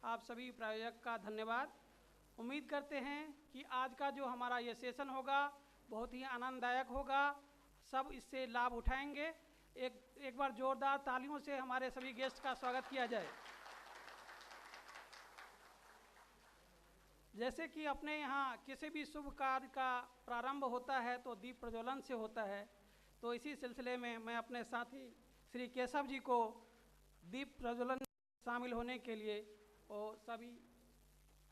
आप सभी प्रायोजक का धन्यवाद। उम्मीद करते हैं कि आज का जो हमारा ये सेशन होगा बहुत ही आनंददायक होगा, सब इससे लाभ उठाएंगे। एक बार जोरदार तालियों से हमारे सभी गेस्ट का स्वागत किया जाए। जैसे कि अपने यहाँ किसी भी शुभ कार्य का प्रारंभ होता है तो दीप प्रज्वलन से होता है, तो इसी सिलसिले में मैं अपने साथी श्री केशव जी को दीप प्रज्वलन में शामिल होने के लिए और सभी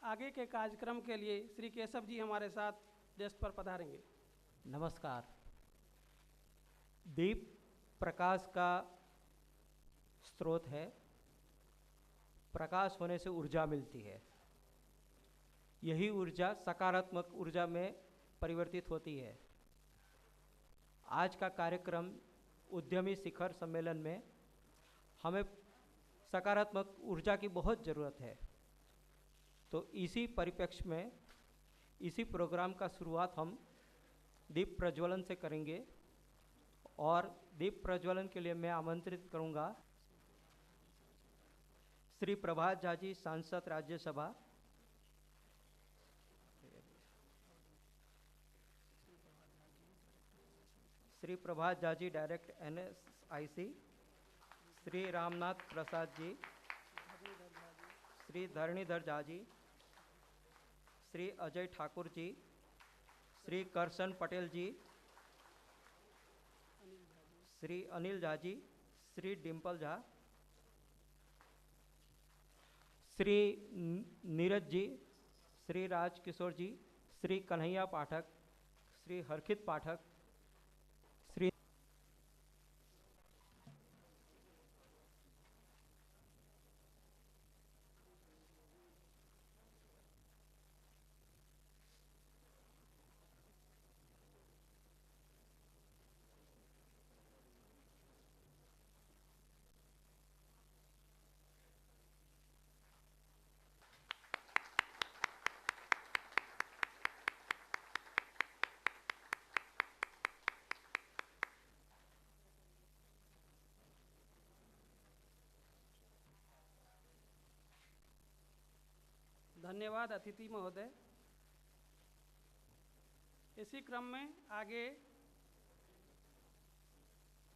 आगे के कार्यक्रम के लिए श्री केशव जी हमारे साथ डेस्क पर पधारेंगे। नमस्कार। दीप प्रकाश का स्रोत है। प्रकाश होने से ऊर्जा मिलती है। यही ऊर्जा सकारात्मक ऊर्जा में परिवर्तित होती है। आज का कार्यक्रम उद्यमी शिखर सम्मेलन में हमें सकारात्मक ऊर्जा की बहुत ज़रूरत है, तो इसी परिप्रेक्ष्य में इसी प्रोग्राम का शुरुआत हम दीप प्रज्वलन से करेंगे। और दीप प्रज्वलन के लिए मैं आमंत्रित करूंगा श्री प्रभात झा जी, सांसद राज्यसभा, श्री प्रभात झा जी, डायरेक्ट NSIC, श्री रामनाथ प्रसाद जी, श्री धरणीधर झा जी, श्री अजय ठाकुर जी, श्री करसन पटेल जी, श्री अनिल झा जी, श्री डिम्पल झा, श्री नीरज जी, श्री राज किशोर जी, श्री कन्हैया पाठक, श्री हरखित पाठक, श्री धन्यवाद अतिथि महोदय। इसी क्रम में आगे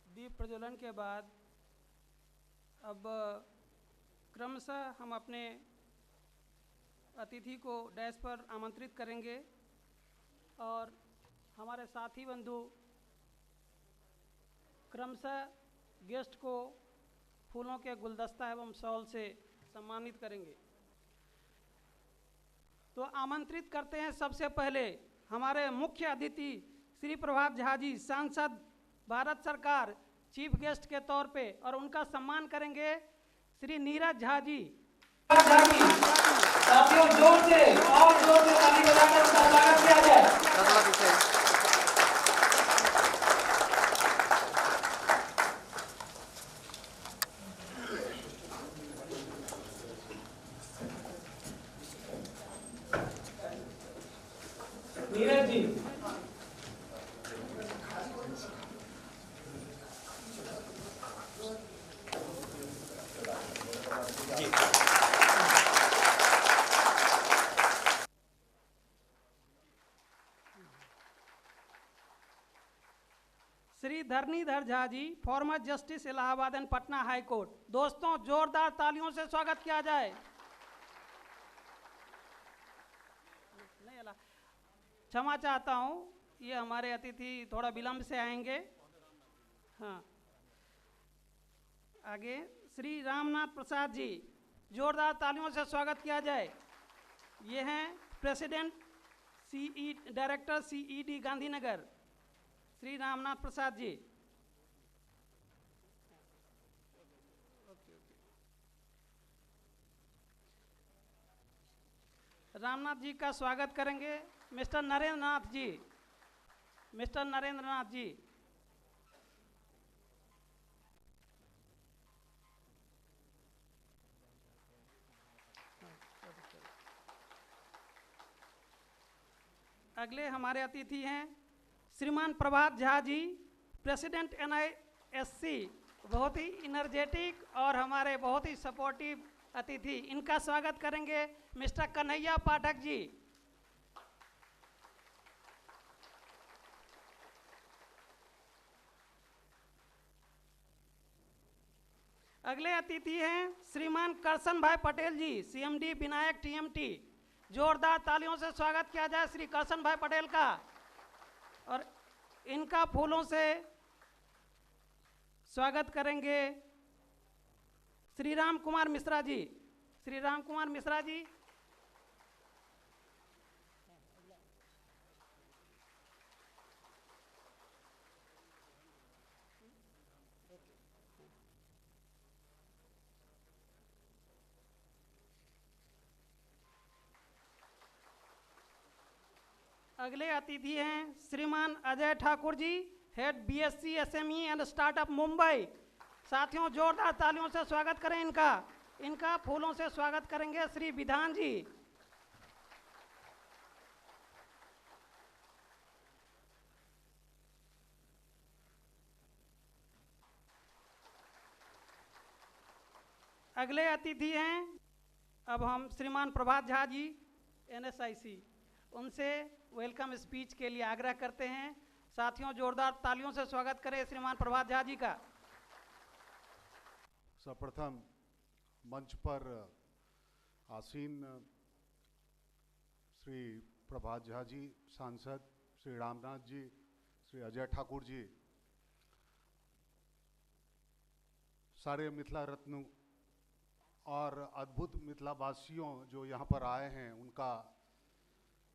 दीप प्रज्वलन के बाद अब क्रमशः हम अपने अतिथि को डैश पर आमंत्रित करेंगे और हमारे साथी बंधु क्रमशः गेस्ट को फूलों के गुलदस्ता एवं शॉल से सम्मानित करेंगे। तो आमंत्रित करते हैं सबसे पहले हमारे मुख्य अतिथि श्री प्रभात झा जी, सांसद भारत सरकार, चीफ गेस्ट के तौर पे, और उनका सम्मान करेंगे श्री नीरज झा जी। साथियों जोर से और जोर से ताली बजाकर उनका स्वागत किया जाए। Neeraj ji, Shri Dharanidhar Jha ji, former justice Allahabad and Patna high court. दोस्तों जोरदार तालियों से स्वागत किया जाए। क्षमा चाहता हूँ, ये हमारे अतिथि थोड़ा विलंब से आएंगे। हाँ, आगे श्री रामनाथ प्रसाद जी, जोरदार तालियों से स्वागत किया जाए। ये हैं president director CED Gandhinagar, Shri Ramnath Prasad ji. Ramnath ji का स्वागत करेंगे मिस्टर नरेंद्र नाथ जी। मिस्टर नरेंद्र नाथ जी, अगले हमारे अतिथि हैं श्रीमान प्रभात झा जी, प्रेसिडेंट NISC, बहुत ही इनर्जेटिक और हमारे बहुत ही सपोर्टिव अतिथि, इनका स्वागत करेंगे मिस्टर कन्हैया पाठक जी। अगले अतिथि हैं श्रीमान करसन भाई पटेल जी, सीएमडी विनायक टीएमटी। जोरदार तालियों से स्वागत किया जाए श्री करसन भाई पटेल का। और इनका फूलों से स्वागत करेंगे श्री राम कुमार मिश्रा जी। श्री राम कुमार मिश्रा जी अगले अतिथि हैं श्रीमान Ajay Thakur ji, head BSC SME and startup Mumbai. साथियों जोरदार तालियों से स्वागत करें इनका। इनका फूलों से स्वागत करेंगे श्री विधान जी। अगले अतिथि हैं अब हम श्रीमान प्रभात झा जी, एनएसआईसी, उनसे वेलकम स्पीच के लिए आग्रह करते हैं। साथियों जोरदार तालियों से स्वागत करें श्रीमान प्रभात झा जी का। सर्वप्रथम मंच पर आसीन श्री प्रभात झा जी सांसद, श्री रामनाथ जी, श्री अजय ठाकुर जी, सारे मिथिला रत्न और अद्भुत मिथिलावासियों जो यहाँ पर आए हैं, उनका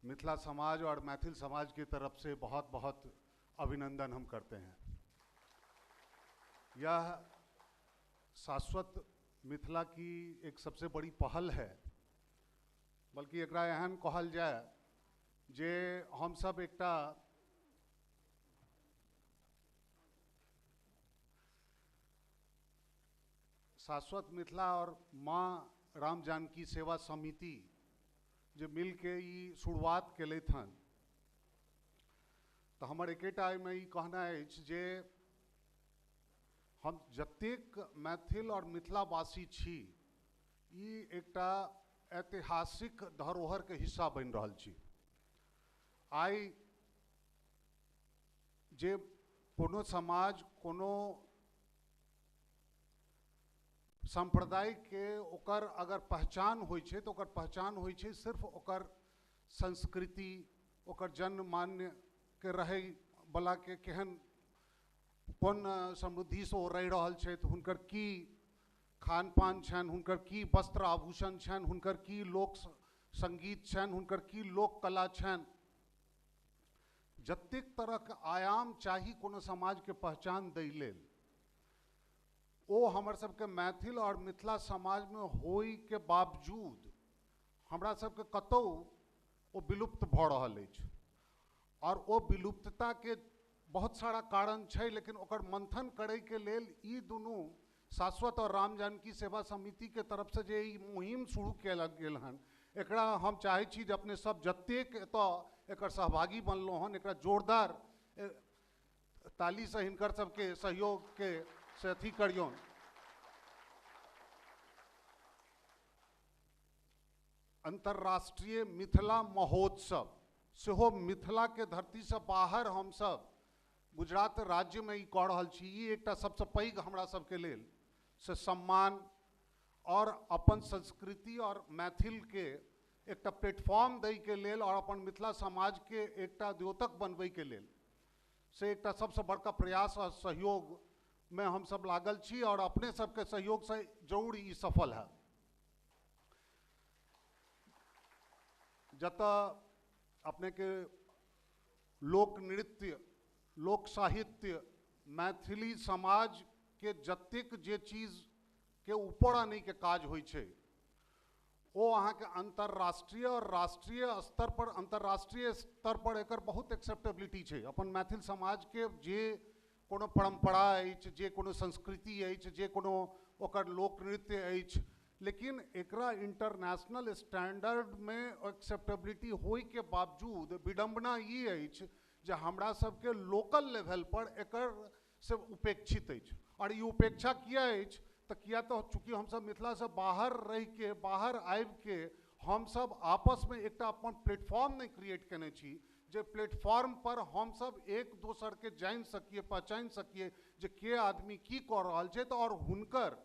मिथिला समाज और मैथिल समाज की तरफ से बहुत बहुत अभिनंदन हम करते हैं। यह शाश्वत मिथिला की एक सबसे बड़ी पहल है, बल्कि एकरा एहन कहल जाए जे हम सब एकटा शाश्वत मिथिला और माँ राम जानकी सेवा समिति जो मिल के ई शुरुआत केलथि हन, तो हमर एकेटा में ई कहना है जे हम जतेक मैथिल और मिथिलावासी छी, ई एकटा ऐतिहासिक धरोहर के हिस्सा बन रहल छी। आई जे कोनो समाज कोनो संप्रदाय के ओकर अगर पहचान होय छे तो ओकर पहचान होय छे सिर्फ ओकर संस्कृति, ओकर जन्म मान्य के रहे बला के केहन कोन समृद्धि से ओ रहि रहल छे, हुनकर की खान पान छन, हुनकर की वस्त्र आभूषण छन, हुनकर की लोक संगीत छन, हुनकर की लोक कला छन। जतेक तरह के आयाम चाही कोनो समाज के पहचान दै लेल, ओ हमर सबके मैथिल और मिथिला समाज में होय के बावजूद हमरा सबके कतौ ओ विलुप्त भ रहल अछि। और ओ विलुप्तता के बहुत सारा कारण छै, लेकिन ओकर मंथन करे के लेल ई दुनू शाश्वत और राम जानकी सेवा समिति के तरफ से जे ई मुहिम शुरू कयल गेल हन, एकरा हम चाहे छी जे अपने सब जतेक एतऽ एकर सहभागी बनलो हन, एकरा जोरदार ताली से हिनकर सबके सहयोग के से अथी करियौन। अंतर्राष्ट्रीय मिथिला महोत्सव सेहो मिथिला के धरती से बाहर हम सब गुजरात राज्य में ई कऽ रहल छी। ई एकटा सबसे पैघ हमरा सबके लेल से सम्मान और अपन संस्कृति और मैथिल के एकटा प्लेटफॉर्म दै के लेल और अपन मिथिला समाज के एकटा द्योतक बनबै के लेल से एकटा सबसे बड़का प्रयास और सहयोग में हम सब लागल छी, और अपने सबके सहयोग से जरूर ई सफल है। जत अपने के लोक नृत्य, लोक साहित्य, मैथिली समाज के जतेक जे चीज के ऊपर आने के काज होय छे, वो अहाँ के अंतर्राष्ट्रीय और राष्ट्रीय स्तर पर, अंतर्राष्ट्रीय स्तर पर एकर बहुत एक्सेप्टेबिलिटी छे। अपन मैथिल समाज के जे कोनो परंपरा अछि, जे कोनो संस्कृति अछि, जे कोनो ओकर लोक नृत्य अछि, लेकिन एकरा इंटरनेशनल स्टैंडर्ड में एक्सेप्टेबिलिटी होय के बावजूद विडंबना ई अछि जे हमरा सबके लोकल लेवल पर एकर से उपेक्षित अछि। और ई उपेक्षा किया अछि तो किया तो चूँकि हम सब मिथिला से बाहर रह के बाहर आबि के हम सब आपस में एक अपन प्लेटफॉर्म नहीं क्रिएट केने छी जे प्लेटफॉर्म पर हम सब एक दोसर के जान सकिए पहचान सकिए जे के आदमी की कऽ रहल छै तो और हुनकर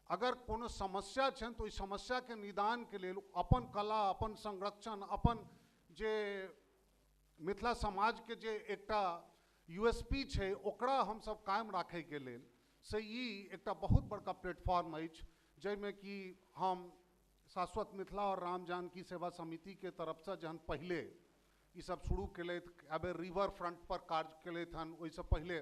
अगर कोनो समस्या छन तो इस समस्या के निदान के लिए अपन कला अपन संरक्षण अपन जे मिथिला समाज के जे एकटा यूएसपी छै ओकरा हम सब कायम राखे के लेल से ई एकटा बहुत बड़का प्लेटफॉर्म अछि जैमे कि हम शाश्वत मिथिला और राम जानकी सेवा समिति के तरफ से जहन पहले ई सब शुरू केलथि अबे रिवर फ्रंट पर कार्य केलथि हन ओइसे पहले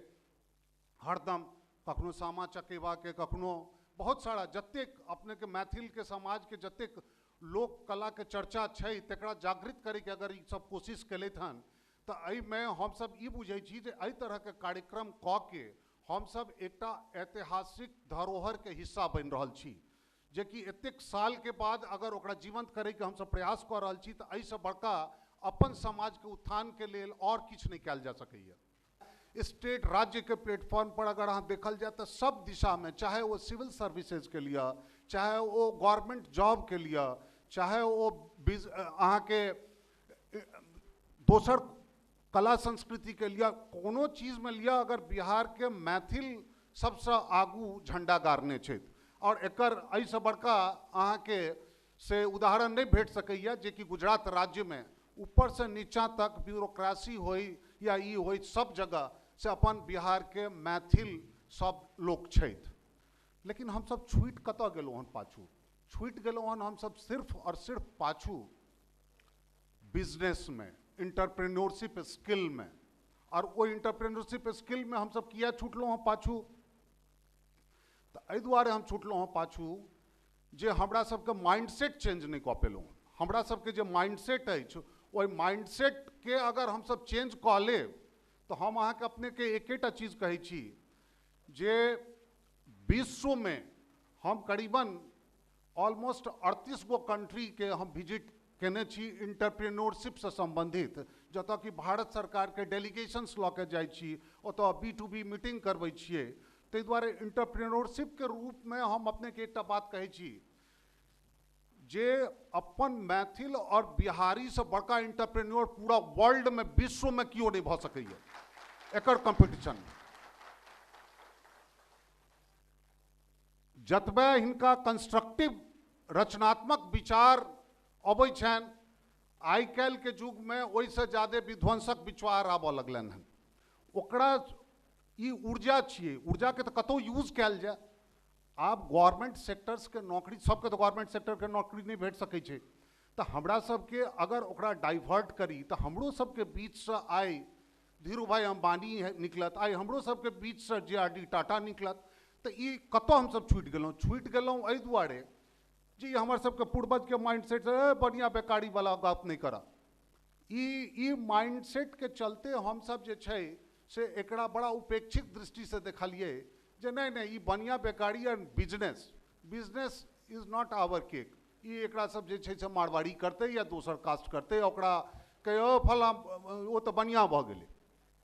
हरदम कखनो सामा चकेवा के कखनो बहुत सारा जतेक अपने के मैथिल के समाज के जतेक लोक कला के चर्चा छै तकरा जागृत करे के अगर ई सब कोशिश केलथि हन तो एहि में हम सब ई बुझै छी जे एहि तरह के कार्यक्रम क के हम सब एकटा ऐतिहासिक धरोहर के हिस्सा बन रहल छी जे कि एतेक साल के बाद अगर ओकरा जीवंत करे के हम सब प्रयास कर रहल छी तो एहि से बड़का अपन समाज के उत्थान के लेल और किछु नहीं कयल जा सकैया। स्टेट राज्य के प्लेटफॉर्म पर अगर अहाँ देखल जाए तो सब दिशा में चाहे वो सिविल सर्विसेज के लिए चाहे वो गवर्नमेंट जॉब के लिए चाहे वो अहाँ के दोसर कला संस्कृति के लिए कोनो चीज में लिया अगर बिहार के मैथिल सबसे आगू झंडा गाड़ने छै और एकर एहिसँ बड़का अहाँ के से उदाहरण नहीं भेट सकैया जे कि गुजरात राज्य में ऊपर से नीचा तक ब्यूरोक्रेसी होई या ई होई सब जगह से अपन बिहार के मैथिल सब लोक छथि लेकिन हम सब छूट कतऽ गेलहुँ हन पाछू छूट गेलहुँ हन हम सब सिर्फ और सिर्फ पाछू बिजनेस में इंटरप्रेन्योरशिप स्किल में और वो इंटरप्रेन्योरशिप स्किल में हम सब किया छूटलहुँ हँ पाछू तो एहि दुआरे हम छूटलहुँ हँ पाछू जे हमरा सबके माइंडसेट चेंज नहीं कऽ पेलहुँ हमरा सबके जे माइंडसेट अछि ओहि माइंडसेट के अगर हम सब चेंज कऽ लेब तो हम अहाँ के अपने के एकेटा चीज कहै छी जे विश्व में हम करीबन ऑलमोस्ट 38 गो कंट्री के हम विजिट केने छी इंटरप्रेन्योरशिप से संबंधित जतऽ कि भारत सरकार के डेलीगेशंस लऽ के जाइ छी ओतऽ B2B मीटिंग करबै छियै ताहि दुआरे इंटरप्रेन्योरशिप के रूप में हम अपने के एकटा बात कहै छी जे अपन मैथिल और बिहारी से बड़का इंटरप्रेन्योर पूरा वर्ल्ड में विश्व में क्यों नहीं भऽ सकैया एकर कंपटीशन जतबे हिनका कंस्ट्रक्टिव रचनात्मक विचार अबै छनि आइ काल्हि के युग में ओहिसँ ज्यादा विध्वंसक विचार आबऽ लगलनि हन ओकरा ई ऊर्जा छियै ऊर्जा के तो कतौ यूज कयल जाए आब गवर्नमेंट सेक्टर्स के नौकरी सबके तो गवर्नमेंट सेक्टर के नौकरी नहीं भेट सकै छै तो हमरा सबके अगर ओकरा डाइवर्ट करी तो हमरो सबके बीच से आइ धीरू भाई अंबानी निकलत आइ हमरो सबके बीच से JRD टाटा निकलत तो ई कतौ हम सब छूट गेलहुँ एहि दुआरे जी हमर सबके पूर्वज के माइंडसेट से बढ़िया बेकारी वाला बात नहीं करा ई माइंडसेट के चलते हम सब जे छै से एकरा बड़ा उपेक्षित दृष्टि से देखलिए जे नहीं ई बढ़िया बेकारी and business is not our cake ई एकरा सब जे छै से मारवाड़ी करते या दोसर कास्ट करते ओकरा कहियो फला वो तो बढ़िया भऽ गेलै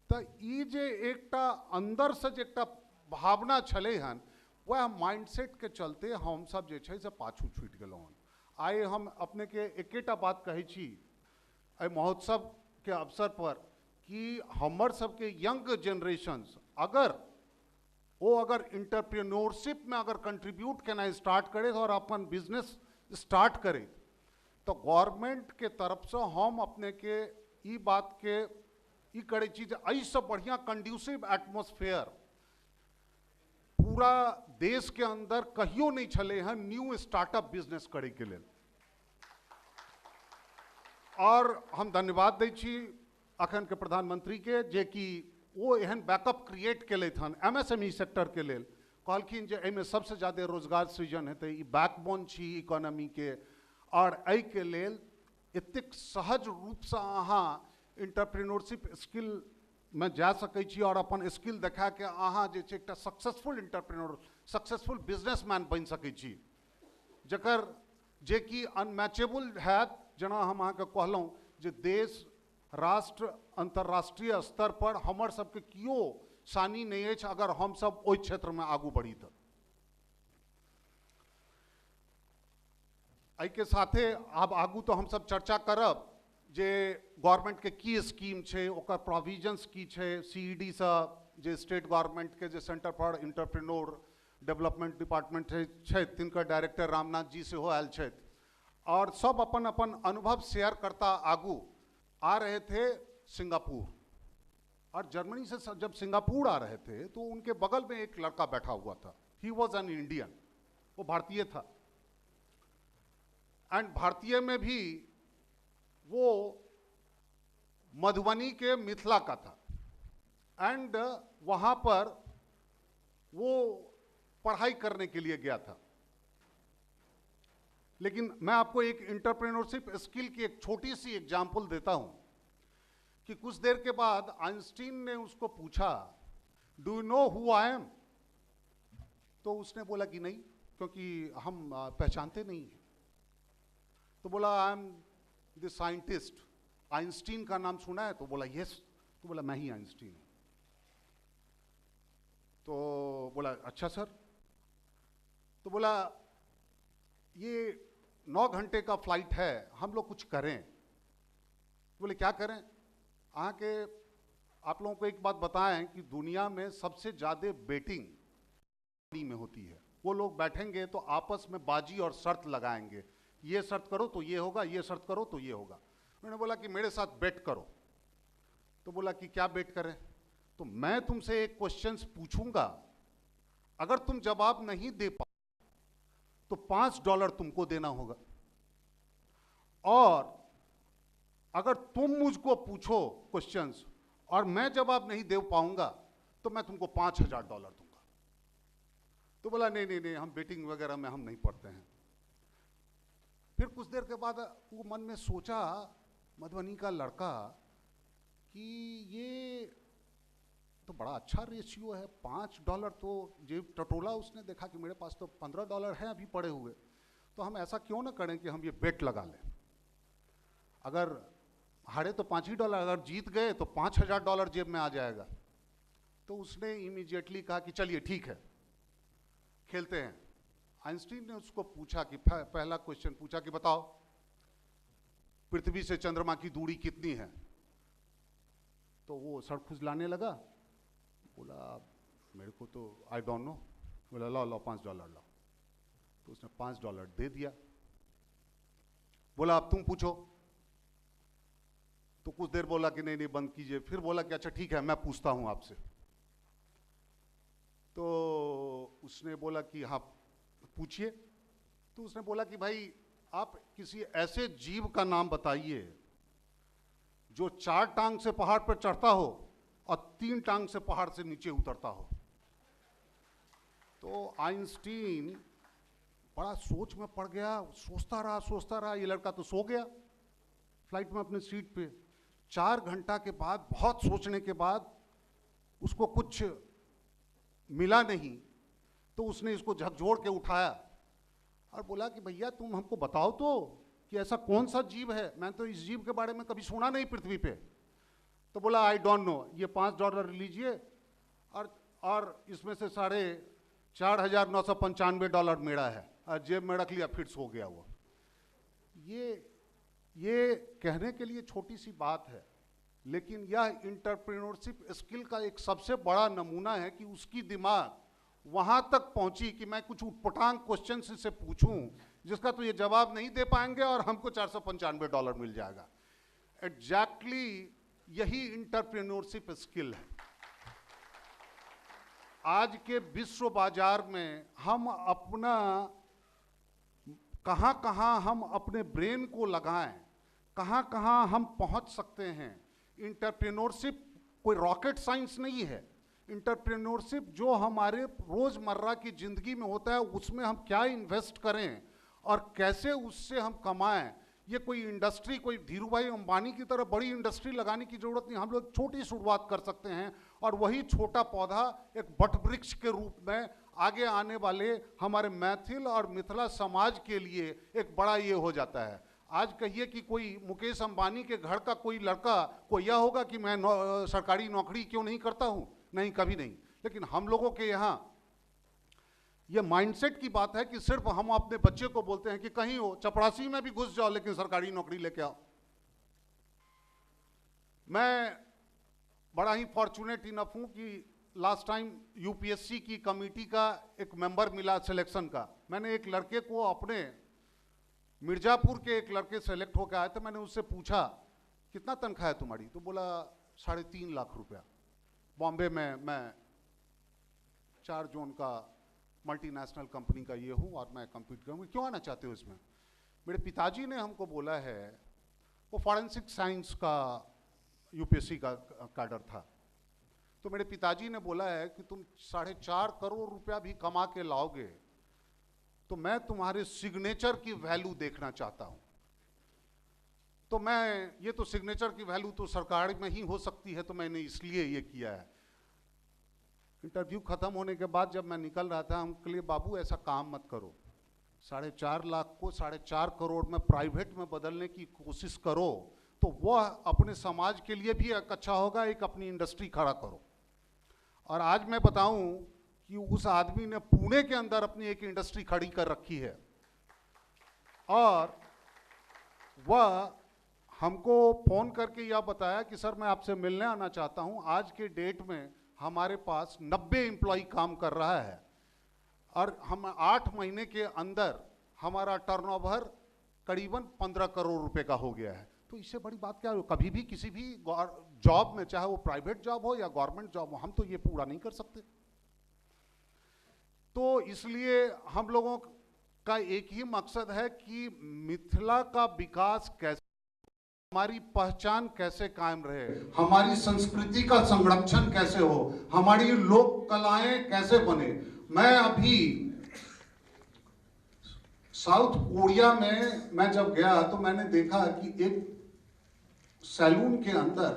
तो ई जे एकटा अंदर से जे एकटा भावना छलै हन वह माइंडसेट के चलते हम सब जे छै से पाछू छूट गेलहुँ हन आइ हम अपने के एकेटा बात कहै छी एहि महोत्सव के अवसर पर कि हमर सबके यंग जनरेशन्स अगर इंटरप्रेन्योरशिप में अगर कंट्रीब्यूट केना स्टार्ट करे और अपन बिजनेस स्टार्ट करे तो गवर्नमेंट के तरफ से हम अपने के ई बात के ई करे छी जे एहि से बढ़िया कंड्यूसिव एटमॉस्फेयर पूरा देश के अंदर कहियो नहीं छले हैं न्यू स्टार्टअप बिजनेस करे के लेल और हम धन्यवाद दै छी अखन के प्रधानमंत्री के जे कि वो एहन बैकअप क्रिएट केलथि हन MSME सेक्टर के लेल कहलखिन जे एहिमे सबसे ज्यादा रोजगार सृजन हेतै ई बैकबोन छी इकोनॉमी के और एहि के लेल एतेक सहज रूप से अहाँ इंटरप्रेन्योरशिप स्किल में जा सकै छी और अपन स्किल देखा के अहाँ जे छै एकटा सक्सेसफुल इंटरप्रेन्योर सक्सेसफुल बिजनेसमैन बनि सकै छी जकर जे कि अनमैचेबल हैत जेना हम अहाँके कहलहुँ जे देश राष्ट्र अंतर्राष्ट्रीय स्तर पर हमर सबके कियो सानी नहीं अछि अगर हम सब ओहि क्षेत्र में आगू बढ़ी तऽ एहि के साथे आब आगू तो हम सब चर्चा करब जे गवर्नमेंट के की स्कीम छै, ओकर प्रोविजंस की छै, सीईडी से जे स्टेट गवर्नमेंट के जे centre for entrepreneur development department छै तिनकर डायरेक्टर रामनाथ जी सेहो आयल छथि और सब अपन अपन अनुभव शेयर करता आगू आ रहे थे सिंगापुर। और जर्मनी से जब सिंगापुर आ रहे थे तो उनके बगल में एक लड़का बैठा हुआ था, ही वॉज एन इंडियन, वो भारतीय था। एंड भारतीय में भी वो मधुबनी के मिथिला का था एंड वहाँ पर वो पढ़ाई करने के लिए गया था। लेकिन मैं आपको एक एंटरप्रेन्योरशिप स्किल की एक छोटी सी एग्जांपल देता हूं कि कुछ देर के बाद आइंस्टीन ने उसको पूछा, do you know who I am? तो उसने बोला कि नहीं, क्योंकि हम पहचानते नहीं हैं। तो बोला I am the scientist. Einstein का नाम सुना है? तो बोला यस। तो बोला मैं ही आइंस्टीन हूं। तो बोला अच्छा सर। तो बोला ये 9 घंटे का फ्लाइट है, हम लोग कुछ करें। बोले क्या करें? आके आप लोगों को एक बात बताएं कि दुनिया में सबसे ज्यादा बेटिंग में होती है। वो लोग बैठेंगे तो आपस में बाजी और शर्त लगाएंगे, ये शर्त करो तो ये होगा, ये शर्त करो तो ये होगा। उन्होंने बोला कि मेरे साथ बेट करो। तो बोला कि क्या बेट करें? तो मैं तुमसे एक क्वेश्चंस पूछूंगा, अगर तुम जवाब नहीं दे पाओ तो $5 तुमको देना होगा, और अगर तुम मुझको पूछो क्वेश्चंस और मैं जवाब नहीं दे पाऊंगा तो मैं तुमको $5000 दूंगा। तो बोला नहीं नहीं नहीं, हम बेटिंग वगैरह में हम नहीं पढ़ते हैं। फिर कुछ देर के बाद वो मन में सोचा मधुबनी का लड़का कि ये तो बड़ा अच्छा रेशियो है, $5 तो जेब टटोला। उसने देखा कि मेरे पास तो $15 हैं अभी पड़े हुए, तो हम ऐसा क्यों ना करें कि हम ये बेट लगा लें। अगर हारे तो $5 अगर जीत गए तो $5000 जेब में आ जाएगा। तो उसने इमीडिएटली कहा कि चलिए ठीक है, खेलते हैं। आइंस्टीन ने उसको पूछा कि पहला क्वेश्चन पूछा कि बताओ पृथ्वी से चंद्रमा की दूरी कितनी है? तो वो सर खुजलाने लगा, बोला मेरे को तो आई डोंट नो। बोला लो लो $5 लो। तो उसने $5 दे दिया। बोला अब तुम पूछो। तो कुछ देर बोला कि नहीं नहीं बंद कीजिए। फिर बोला कि अच्छा ठीक है मैं पूछता हूं आपसे। तो उसने बोला कि हाँ पूछिए। तो उसने बोला कि भाई आप किसी ऐसे जीव का नाम बताइए जो 4 टांग से पहाड़ पर चढ़ता हो और 3 टांग से पहाड़ से नीचे उतरता हो। तो आइंस्टीन बड़ा सोच में पड़ गया, सोचता रहा। ये लड़का तो सो गया फ्लाइट में अपने सीट पे। 4 घंटा के बाद बहुत सोचने के बाद उसको कुछ मिला नहीं, तो उसने इसको झकझोर के उठाया और बोला कि भैया तुम हमको बताओ तो कि ऐसा कौन सा जीव है, मैं तो इस जीव के बारे में कभी सुना नहीं पृथ्वी पे। तो बोला आई डोंट नो, ये $5 लीजिए और इसमें से $4,995 मेरा है, और जेब में रख लिया, फिर सो गया वो। ये कहने के लिए छोटी सी बात है, लेकिन यह इंटरप्रेन्योरशिप स्किल का एक सबसे बड़ा नमूना है कि उसकी दिमाग वहां तक पहुंची कि मैं कुछ उटपटांग क्वेश्चन से पूछूं जिसका तो ये जवाब नहीं दे पाएंगे और हमको $495 मिल जाएगा। एग्जैक्टली यही इंटरप्रेन्योरशिप स्किल है। आज के विश्व बाजार में हम अपना कहां हम अपने ब्रेन को लगाएं, कहां हम पहुंच सकते हैं। इंटरप्रेन्योरशिप कोई रॉकेट साइंस नहीं है। इंटरप्रेन्योरशिप जो हमारे रोजमर्रा की जिंदगी में होता है उसमें हम क्या इन्वेस्ट करें और कैसे उससे हम कमाएं। ये कोई इंडस्ट्री, कोई धीरू भाई अंबानी की तरह बड़ी इंडस्ट्री लगाने की जरूरत नहीं। हम लोग छोटी शुरुआत कर सकते हैं और वही छोटा पौधा एक बट वृक्ष के रूप में आगे आने वाले हमारे मैथिल और मिथिला समाज के लिए एक बड़ा ये हो जाता है। आज कहिए कि कोई मुकेश अंबानी के घर का कोई लड़का को यह होगा कि मैं सरकारी नौकरी क्यों नहीं करता हूं, नहीं, कभी नहीं। लेकिन हम लोगों के यहाँ ये माइंडसेट की बात है कि सिर्फ हम अपने बच्चे को बोलते हैं कि कहीं हो चपरासी में भी घुस जाओ लेकिन सरकारी नौकरी लेके आओ। मैं बड़ा ही फॉर्चुनेट इनफ हूं कि लास्ट टाइम यूपीएससी की कमेटी का एक मेंबर मिला सिलेक्शन का। मैंने एक लड़के को, अपने मिर्जापुर के एक लड़के सेलेक्ट होकर आए थे, मैंने उससे पूछा कितना तनख्वाह है तुम्हारी, तो बोला 3.5 लाख रुपया। बॉम्बे में मैं 4 जोन का मल्टीनेशनल कंपनी का ये हूँ और मैं कंप्यूट करूँगी, क्यों आना चाहते हो इसमें? मेरे पिताजी ने हमको बोला है, वो फॉरेंसिक साइंस का यूपीएससी का कैडर था, तो मेरे पिताजी ने बोला है कि तुम 4.5 करोड़ रुपया भी कमा के लाओगे तो मैं तुम्हारे सिग्नेचर की वैल्यू देखना चाहता हूँ। तो मैं, ये तो सिग्नेचर की वैल्यू तो सरकार में ही हो सकती है, तो मैंने इसलिए ये किया है। इंटरव्यू खत्म होने के बाद जब मैं निकल रहा था, हम लिए बाबू ऐसा काम मत करो, 4.5 लाख को 4.5 करोड़ में प्राइवेट में बदलने की कोशिश करो तो वह अपने समाज के लिए भी एक अच्छा होगा, एक अपनी इंडस्ट्री खड़ा करो। और आज मैं बताऊं कि उस आदमी ने पुणे के अंदर अपनी एक इंडस्ट्री खड़ी कर रखी है और वह हमको फोन करके यह बताया कि सर मैं आपसे मिलने आना चाहता हूं। आज के डेट में हमारे पास 90 एम्प्लॉय काम कर रहा है और हम 8 महीने के अंदर हमारा टर्नओवर करीबन 15 करोड़ रुपए का हो गया है। तो इससे बड़ी बात क्या हो? कभी भी किसी भी जॉब में, चाहे वो प्राइवेट जॉब हो या गवर्नमेंट जॉब हो, हम तो ये पूरा नहीं कर सकते। तो इसलिए हम लोगों का एक ही मकसद है कि मिथिला का विकास कैसे, हमारी पहचान कैसे कायम रहे, हमारी संस्कृति का संरक्षण कैसे हो, हमारी लोक कलाएं कैसे बने। मैं अभी साउथ कोरिया में मैं जब गया तो मैंने देखा कि एक सैलून के अंदर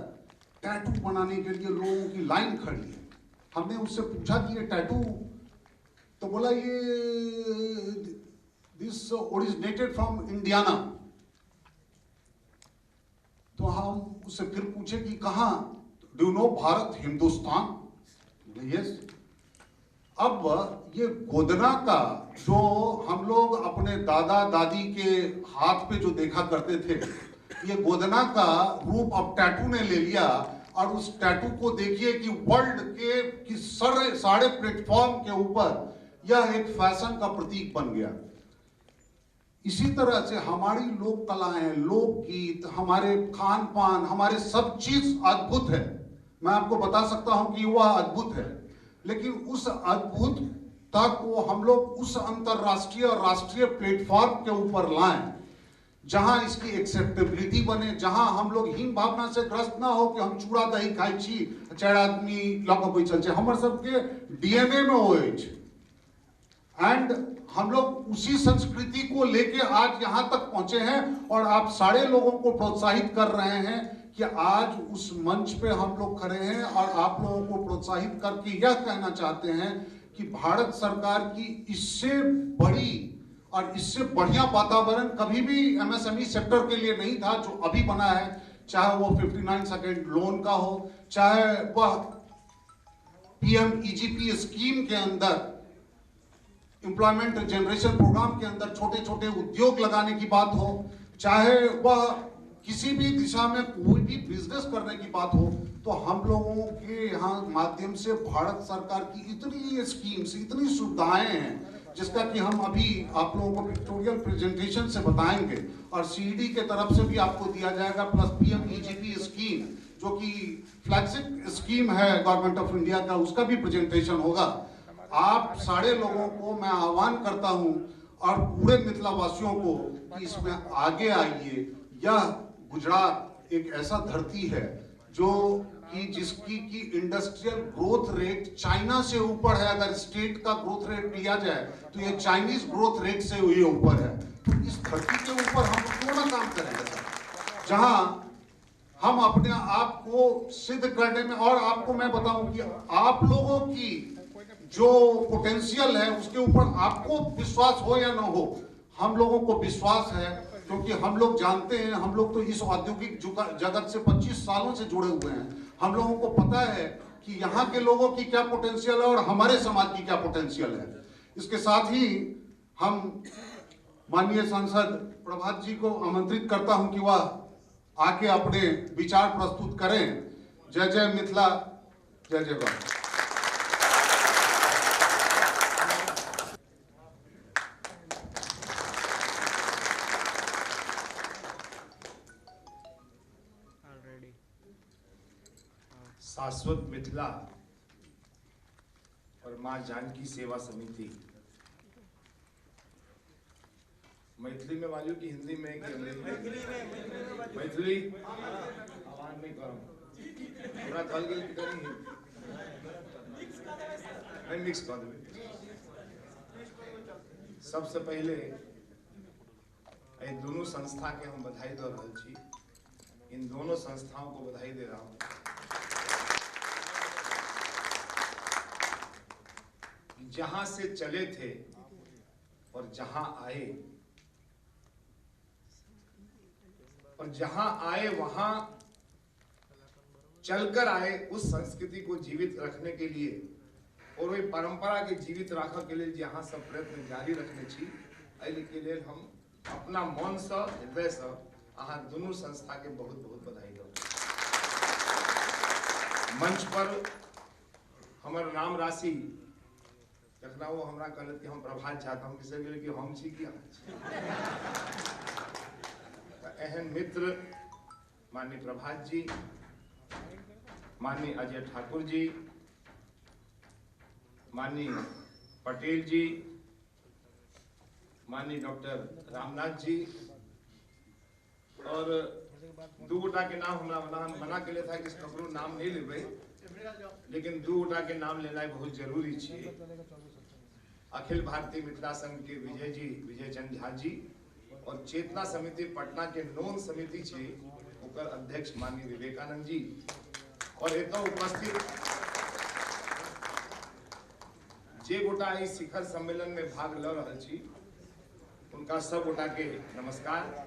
टैटू बनाने के लिए लोगों की लाइन खड़ी है। हमने उससे पूछा कि ये टैटू, तो बोला ये दिस ओरिजिनेटेड फ्रॉम इंडियाना। तो हम उससे फिर पूछे कि कहाँ, do you know Bharat Hindustan? Yes. अब ये गोदना का जो हम लोग अपने दादा दादी के हाथ पे जो देखा करते थे, ये गोदना का रूप अब टैटू ने ले लिया और उस टैटू को देखिए कि वर्ल्ड के सारे प्लेटफॉर्म के ऊपर यह एक फैशन का प्रतीक बन गया। इसी तरह से हमारी लोक कलाएं, लोकगीत, हमारे खान पान, हमारे सब चीज अद्भुत है। मैं आपको बता सकता हूं कि वह अद्भुत है, लेकिन उस अद्भुतता को हम लोग उस अंतरराष्ट्रीय और राष्ट्रीय प्लेटफॉर्म के ऊपर लाएं जहां इसकी एक्सेप्टेबिलिटी बने, जहां हम लोग हीन भावना से ग्रस्त ना हो कि हम चूड़ा दही खाई छी, चार आदमी लग कोई चल, हमारे सबके डीएनए में हो एंड हम लोग उसी संस्कृति को लेके आज यहां तक पहुंचे हैं और आप सारे लोगों को प्रोत्साहित कर रहे हैं कि आज उस मंच पे हम लोग खड़े हैं और आप लोगों को प्रोत्साहित करके यह कहना चाहते हैं कि भारत सरकार की इससे बड़ी और इससे बढ़िया वातावरण कभी भी एमएसएमई सेक्टर के लिए नहीं था जो अभी बना है। चाहे वो 59 सेकंड लोन का हो, चाहे वह पीएमईजीपी स्कीम के अंदर, एम्प्लॉयमेंट जनरेशन प्रोग्राम के अंदर छोटे छोटे उद्योग लगाने की बात हो, चाहे वह किसी भी दिशा में कोई भी बिजनेस करने की बात हो, तो हम लोगों के यहाँ माध्यम से भारत सरकार की इतनी स्कीम्स, इतनी सुविधाएं हैं जिसका कि हम अभी आप लोगों को पिक्टोरियल प्रेजेंटेशन से बताएंगे और सीडी के तरफ से भी आपको दिया जाएगा, प्लस पीएमईजीपी स्कीम जो कि फ्लैगशिप स्कीम है गवर्नमेंट ऑफ इंडिया का, उसका भी प्रेजेंटेशन होगा। आप सारे लोगों को मैं आह्वान करता हूं और पूरे मिथिला वासियों को कि इसमें आगे आइए। यह गुजरात एक ऐसा धरती है जो कि जिसकी की इंडस्ट्रियल ग्रोथ रेट चाइना से ऊपर है। अगर स्टेट का ग्रोथ रेट लिया जाए तो ये चाइनीज ग्रोथ रेट से ये ऊपर है। तो इस धरती के ऊपर हम क्यों ना काम करेंगे सर, जहां हम अपने आप को सिद्ध करने में, और आपको मैं बताऊं कि आप लोगों की जो पोटेंशियल है उसके ऊपर आपको विश्वास हो या ना हो, हम लोगों को विश्वास है, क्योंकि हम लोग जानते हैं, हम लोग तो इस औद्योगिक जगत से 25 सालों से जुड़े हुए हैं। हम लोगों को पता है कि यहाँ के लोगों की क्या पोटेंशियल है और हमारे समाज की क्या पोटेंशियल है। इसके साथ ही हम माननीय सांसद प्रभात जी को आमंत्रित करता हूं कि वह आके अपने विचार प्रस्तुत करें। जय जय मिथिला, जय जय भारत। शाश्वत मिथिला और मां जानकी सेवा समिति, मैथिली में वालियों की हिंदी में कि मैथिली आवाज नहीं करो पूरा कल गई करी मैं मिक्स कर दूं। सबसे पहले इन दोनों संस्था के हम बधाई दे रहा छी। इन दोनों संस्थाओं को बधाई दे रहा हूं। जहां से चले थे और जहां आए, और जहां आए वहां चलकर आए, उस संस्कृति को जीवित रखने के लिए और वही परंपरा के जीवित रखने के लिए जहां सब प्रयत्न जारी रखने छी, एहि के लिए हम अपना मन से हृदय से अहाँ दोनों संस्था के बहुत बहुत बधाई दो। मंच पर हमार नाम राशि तखना वो हमरा कहलत कि हम प्रभात चाहता हूँ किसे मिले कि हम छी कि एहन मित्र माननीय प्रभात जी, माननीय अजय ठाकुर जी, माननीय पटेल जी, माननीय डॉक्टर रामनाथ जी, और दो गोटा के नाम हमरा मना के लिए था कि ककरो नाम नहीं लेबै, लेकिन दो गोटा के नाम लेना बहुत जरूरी है। अखिल भारतीय मिथिला संघ के विजय जी, विजय चंद झा जी, और चेतना समिति पटना के नोन समिति छे ओकर अध्यक्ष माननीय विवेकानंद जी, और एतो उपस्थित जे गोटा इस शिखर सम्मेलन में भाग ल रहल छी उनका सब गोटा के नमस्कार।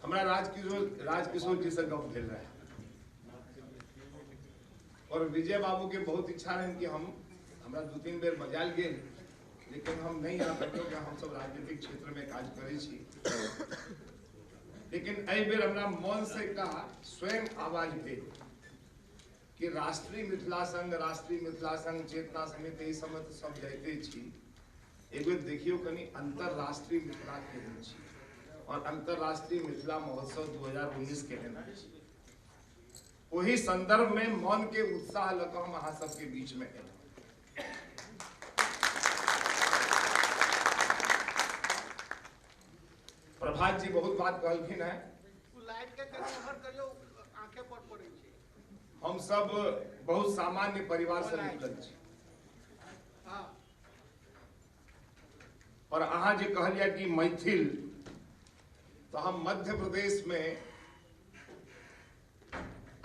हमरा राजकिशोर जी से गप भेल रहे और विजय बाबू के बहुत इच्छा रहे कि हमरा 2-3 बेर बजाल गेल, लेकिन हम नहीं आ सकते कि हम सब राजनीतिक क्षेत्र में काज करे छी। लेकिन एहि बेर हमरा मन से का स्वयं आवाज भेल कि राष्ट्रीय मिथिला संघ, चेतना समिति ई सब तो सब जाते छी, एक बेर देखियो कनी अंतरराष्ट्रीय मिथिला केहन छी और अंतरराष्ट्रीय मिथिला महोत्सव 2019 केहन अछि। वही संदर्भ में मन के उत्साह लग हम अहाँ सबके बीच में है। प्रभात जी बहुत बात कहलखिन है। हम सब बहुत सामान्य परिवार से निकलल छी, और अहाँ जे कहलिया कि मैथिल, तो हम मध्य प्रदेश में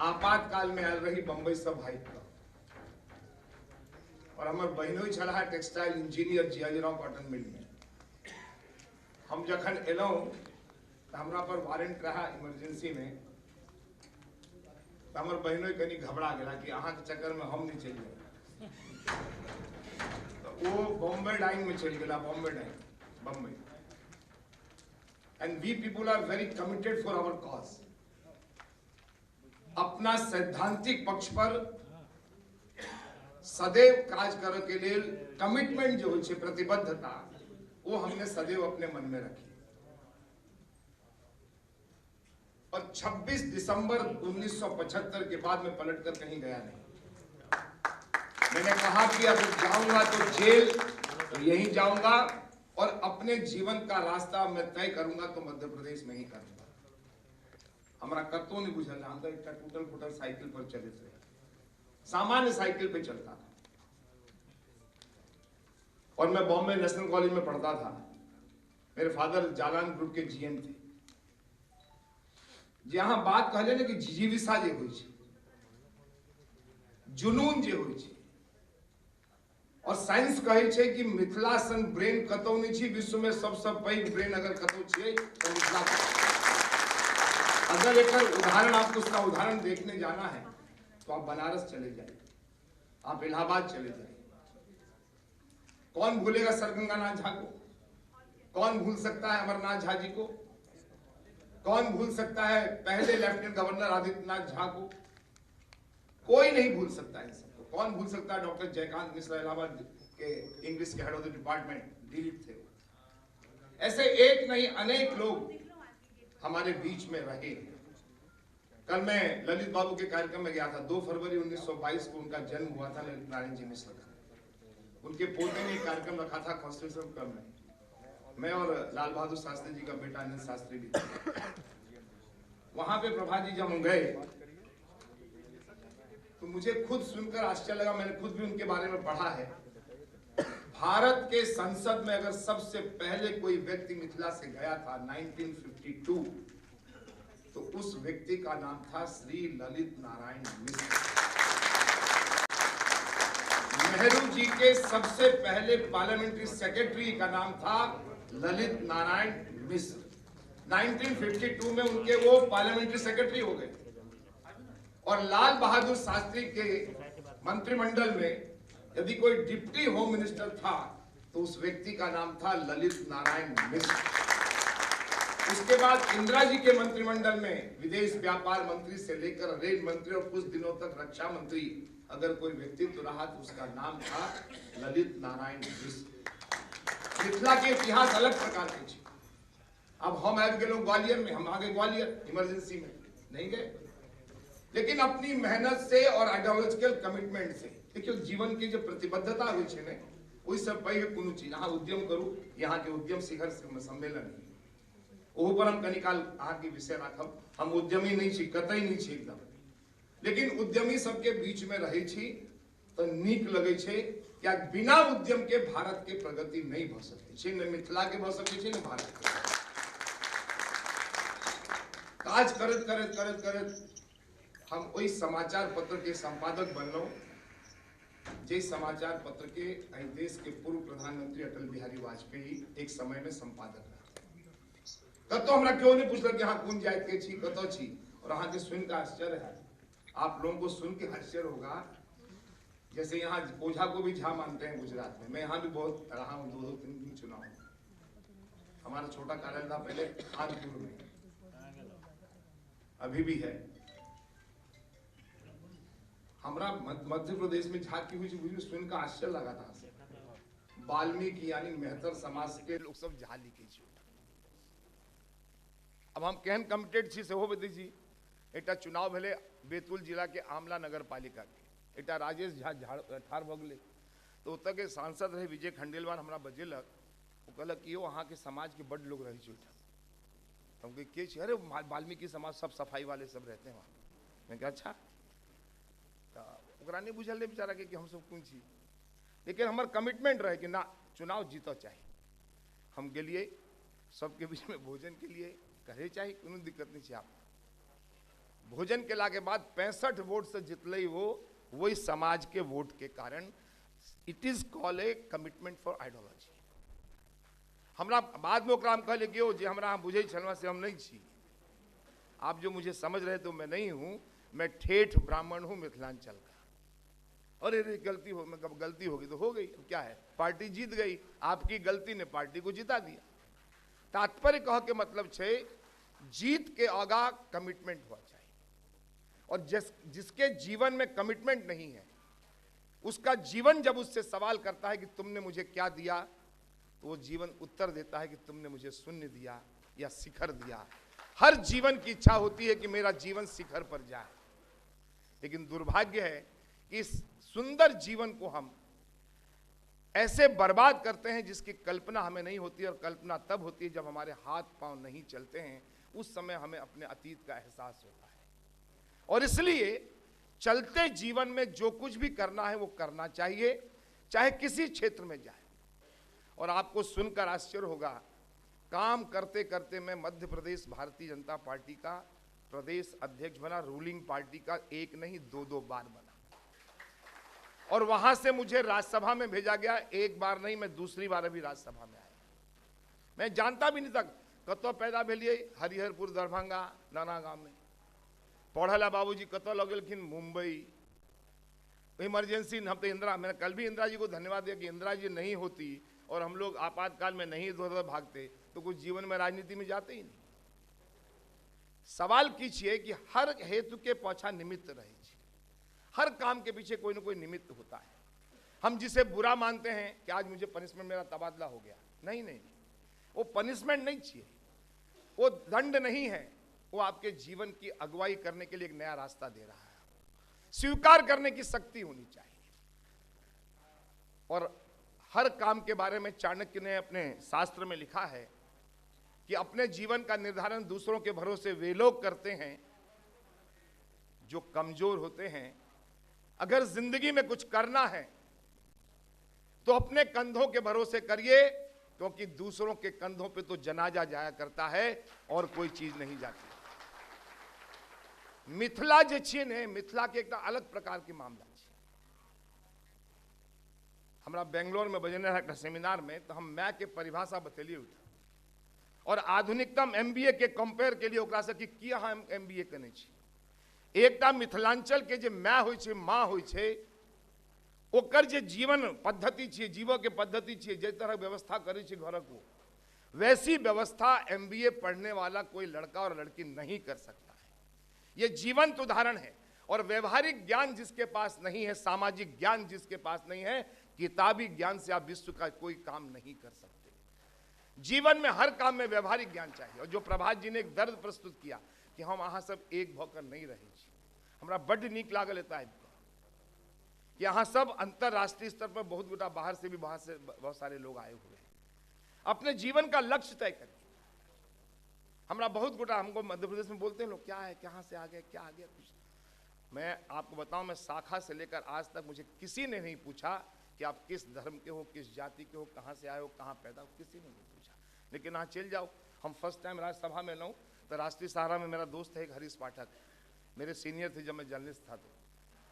आपातकाल में आयल रही बम्बई सब भाई का, और हमार बहनों छला टेक्सटाइल इंजीनियर जियाजीराव कॉटन मिल में। हम जखन एलौ तो हमरा पर वारंट रहा इमरजेंसी में, तो हमार बहनों कनी घबरा गया कि अहाँ के चक्कर में हम नहीं चल गए, तो वो बॉम्बे डाइंग में चल गया, Bombay. And we people are very committed for our cause. अपना सैद्धांतिक पक्ष पर सदैव काज करे के लिए कमिटमेंट जो है, प्रतिबद्धता, वो हमने सदैव अपने मन में रखी। और 26 दिसंबर 1975 के बाद मैं पलटकर कहीं गया नहीं। मैंने कहा कि अब जाऊंगा तो जेल तो यहीं जाऊंगा, और अपने जीवन का रास्ता मैं तय करूंगा तो मध्य प्रदेश में ही करूंगा। हमारा कतो नहीं बुझल, हम तो एक टूटल फुटल साइकिल पर चले थे, सामान्य साइकिल पे चलता था, और मैं बॉम्बे नेशनल कॉलेज में पढ़ता था। मेरे फादर जालान ग्रुप के जीएम थे। जहां बात कहले ना कि जिजीविसा जे होई छे, जुनून जे होई छे, और साइंस कहे छे कि मिथिला सन ब्रेन कतौ नहीं छी, विश्व में सबसे पैघ ब्रेन अगर कतौ छिए तो मिथिला। अगर एक उदाहरण आपको उसका उदाहरण देखने जाना है तो आप बनारस चले जाइए। आप इलाहाबाद चले जाइए, कौन भूलेगा सर गंगानाथ झा को? कौन भूल सकता है अमरनाथ झा जी को? कौन भूल सकता है पहले लेफ्टिनेंट गवर्नर आदित्यनाथ झा को? कोई नहीं भूल सकता है सबको। कौन भूल सकता है डॉक्टर जयकांत मिश्रा, इलाहाबाद के इंग्लिश के head of the department, delete थे। ऐसे एक नहीं अनेक लोग हमारे बीच में रहे। कल मैं ललित बाबू के कार्यक्रम में गया था। 2 फरवरी 1922 को उनका जन्म हुआ था, ललित नारायण जी मिश्र का। उनके पोते ने एक कार्यक्रम रखा था कॉन्स्टिट्यूशन क्लब में। मैं और लाल बहादुर शास्त्री जी का बेटा अनिल शास्त्री भी था। वहां पे प्रभा जी जब हम गए तो मुझे खुद सुनकर आश्चर्य लगा। मैंने खुद भी उनके बारे में पढ़ा है। भारत के संसद में अगर सबसे पहले कोई व्यक्ति मिथिला से गया था 1952, तो उस व्यक्ति का नाम था श्री ललित नारायण मिश्र। नेहरू जी के सबसे पहले पार्लियामेंट्री सेक्रेटरी का नाम था ललित नारायण मिश्र। 1952 में उनके वो पार्लियामेंट्री सेक्रेटरी हो गए। और लाल बहादुर शास्त्री के मंत्रिमंडल में यदि कोई डिप्टी होम मिनिस्टर था तो उस व्यक्ति का नाम था ललित नारायण मिश्र। उसके बाद इंदिरा जी के मंत्रिमंडल में विदेश व्यापार मंत्री से लेकर रेल मंत्री और कुछ दिनों तक रक्षा मंत्री अगर कोई व्यक्तित्व रहा तो उसका नाम था ललित नारायण मिश्र। मिथिला के इतिहास अलग प्रकार के थे। अब हम आ गए लोग ग्वालियर में, हम आ गए ग्वालियर इमरजेंसी में, नहीं गए। लेकिन अपनी मेहनत से और आइडियोलॉजिकल कमिटमेंट से, देखियो जीवन की जो प्रतिबद्धता हुई छे ने ओहि से पैघ कोनो चीज अहाँ उद्यम करू। यहाँ के उद्यम शिखर सम्मेलन ओहो पर हम कनी काल अहाँ के विषय राखब। हम उद्यमी नहीं छी, कतई नहीं छी एकदम, लेकिन उद्यमी सबके बीच में रहे छी तो नीक लगे छे। क्या बिना उद्यम के भारत के प्रगति नहीं भ सके छे, न मिथिला के भ सके छे, न भारत के। काज करत करत करत करत हम वही समाचार पत्र के संपादक बनलो जे समाचार पत्र के देश के पूर्व प्रधानमंत्री अटल बिहारी वाजपेयी एक समय में संपादक रहे। कतो हमरा क्यों नहीं पूछल कि हाँ कौन जात के छी, कतो छी। और अहाँ के सुन का आश्चर्य है, आप लोगों को सुन के आश्चर्य होगा। जैसे यहाँ ओझा को भी झा मानते हैं गुजरात में, मैं यहाँ भी बहुत रहा हूँ, 2-3 दिन चुना हूँ। हमारा छोटा कार्यालय था पहले कानपुर में, अभी भी है। हमारा मध्य प्रदेश में झांकी हुई मुझे सुन का आश्चर्य लगा था। वाल्मीकि यानी मेहतर समाज के लोग सब झा लिखे। अब हम केहन कमिटेड छी सेहो बता दी। एटा चुनाव भेले बैतूल जिला के आमला नगर पालिका के, एटा राजेश झा ठार भ गेले तो ओतऽ के सांसद रहे विजय खंडेलवाल हमरा बजेलक। वो कहलक कि अहाँ के समाज के बड़ लोग रहे छै। हम कही के छी? अरे वाल्मीकि समाज सब सफाई वाले सब रहते हैं वहाँ। मैं कहा अच्छा, ओकरा नहीं बुझल रहे बेचारा कि हम सब कौन छी। लेकिन हमार कमिटमेंट रहे कि ना चुनाव जीतो चाहिए। हम गेलिए सबके बीच में भोजन के लिए, करे चाहिए, कोनो दिक्कत नहीं है। आप भोजन केला के बाद 65 वोट से जितले वो वही समाज के वोट के कारण। It is called a commitment for ideology. हमरा बाद में ओकरा कहले कि जे हमरा अहाँ बुझे छलवा से हम नहीं छी। आप जो मुझे समझ रहे तो मैं नहीं हूं, मैं ठेठ ब्राह्मण हूं मिथिलांचल का। अरे गलती हो, मैं कब गलती होगी तो हो गई, क्या है, पार्टी जीत गई। आपकी गलती ने पार्टी को जिता दिया। तात्पर्य कह के मतलब छे जीत के आगा कमिटमेंट हुआ चाहिए। और जिसके जीवन में कमिटमेंट नहीं है उसका जीवन जब उससे सवाल करता है कि तुमने मुझे क्या दिया, तो वो जीवन उत्तर देता है कि तुमने मुझे शून्य दिया या शिखर दिया। हर जीवन की इच्छा होती है कि मेरा जीवन शिखर पर जाए, लेकिन दुर्भाग्य है कि इस सुंदर जीवन को हम ऐसे बर्बाद करते हैं जिसकी कल्पना हमें नहीं होती। और कल्पना तब होती है जब हमारे हाथ पांव नहीं चलते हैं, उस समय हमें अपने अतीत का एहसास होता है। और इसलिए चलते जीवन में जो कुछ भी करना है वो करना चाहिए, चाहे किसी क्षेत्र में जाए। और आपको सुनकर आश्चर्य होगा, काम करते करते मैं मध्य प्रदेश भारतीय जनता पार्टी का प्रदेश अध्यक्ष बना, रूलिंग पार्टी का एक नहीं 2-2 बार बना। और वहां से मुझे राज्यसभा में भेजा गया, एक बार नहीं, मैं दूसरी बार अभी राज्यसभा में आया। मैं जानता भी नहीं था कतो पैदा भेलिए, हरिहरपुर दरभंगा नाना गांव में। पढ़ला बाबूजी कतो लगेलखिन मुंबई। इमरजेंसी हम तो इंदिरा, मैंने कल भी इंदिरा जी को धन्यवाद दिया कि इंदिरा जी नहीं होती और हम लोग आपातकाल में नहीं इधर उधर भागते तो कुछ जीवन में राजनीति में जाते ही नहीं। सवाल कीजिए कि हर हेतु के पाछा निमित्त रहे, हर काम के पीछे कोई ना कोई निमित्त होता है। हम जिसे बुरा मानते हैं कि आज मुझे पनिशमेंट, मेरा तबादला हो गया, नहीं नहीं, वो पनिशमेंट नहीं चाहिए, वो दंड नहीं है, वो आपके जीवन की अगुवाई करने के लिए एक नया रास्ता दे रहा है। स्वीकार करने की शक्ति होनी चाहिए। और हर काम के बारे में चाणक्य ने अपने शास्त्र में लिखा है कि अपने जीवन का निर्धारण दूसरों के भरोसे वे लोग करते हैं जो कमजोर होते हैं। अगर जिंदगी में कुछ करना है तो अपने कंधों के भरोसे करिए, क्योंकि दूसरों के कंधों पे तो जनाजा जाया करता है और कोई चीज नहीं जाती। मिथिला जे छे ने, मिथिला के एक अलग प्रकार के मामला छे। हमरा बेंगलोर में बजने रहा सेमिनार में, तो हम मैं के परिभाषा बतेलिए और आधुनिकतम एमबीए के कंपेयर के लिए ओकरा से कि किया हम एमबीए करने छी। एकटा मिथिलांचल के जे मैं होय छे, माँ होय छे, ओकर जे जीवन पद्धति छे, जीवो के पद्धति छे, जे तरह व्यवस्था करे छे घर को, वैसी व्यवस्था एमबीए पढ़ने वाला कोई लड़का और लड़की नहीं कर सकता है। ये जीवंत उदाहरण है। और व्यवहारिक ज्ञान जिसके पास नहीं है, सामाजिक ज्ञान जिसके पास नहीं है, किताबी ज्ञान से आप विश्व का कोई काम नहीं कर सकते। जीवन में हर काम में व्यवहारिक ज्ञान चाहिए। और जो प्रभात जी ने एक दर्द प्रस्तुत किया कि हम अहाँ सब एक भौकर नहीं रहे छी, हमरा बड्ड नीक लागल एता कि यहाँ सब अंतरराष्ट्रीय स्तर पर बहुत गोटा बाहर से भी, बाहर से बहुत सारे लोग आए हुए हैं। अपने जीवन का लक्ष्य तय करिए। हमरा बहुत गोटा, हमको मध्य प्रदेश में बोलते हैं लोग, क्या है, कहाँ से आ गए, क्या आ गया, कुछ। मैं आपको बताऊं, मैं शाखा से लेकर आज तक मुझे किसी ने नहीं पूछा कि आप किस धर्म के हो, किस जाति के हो, कहाँ से आए हो, कहाँ पैदा हो, किसी ने नहीं पूछा। लेकिन यहाँ चल जाओ, हम फर्स्ट टाइम राज्यसभा में लाऊं तो राष्ट्रीय सहारा में मेरा दोस्त है एक हरीश पाठक, मेरे सीनियर थे जब मैं जर्नलिस्ट था, तो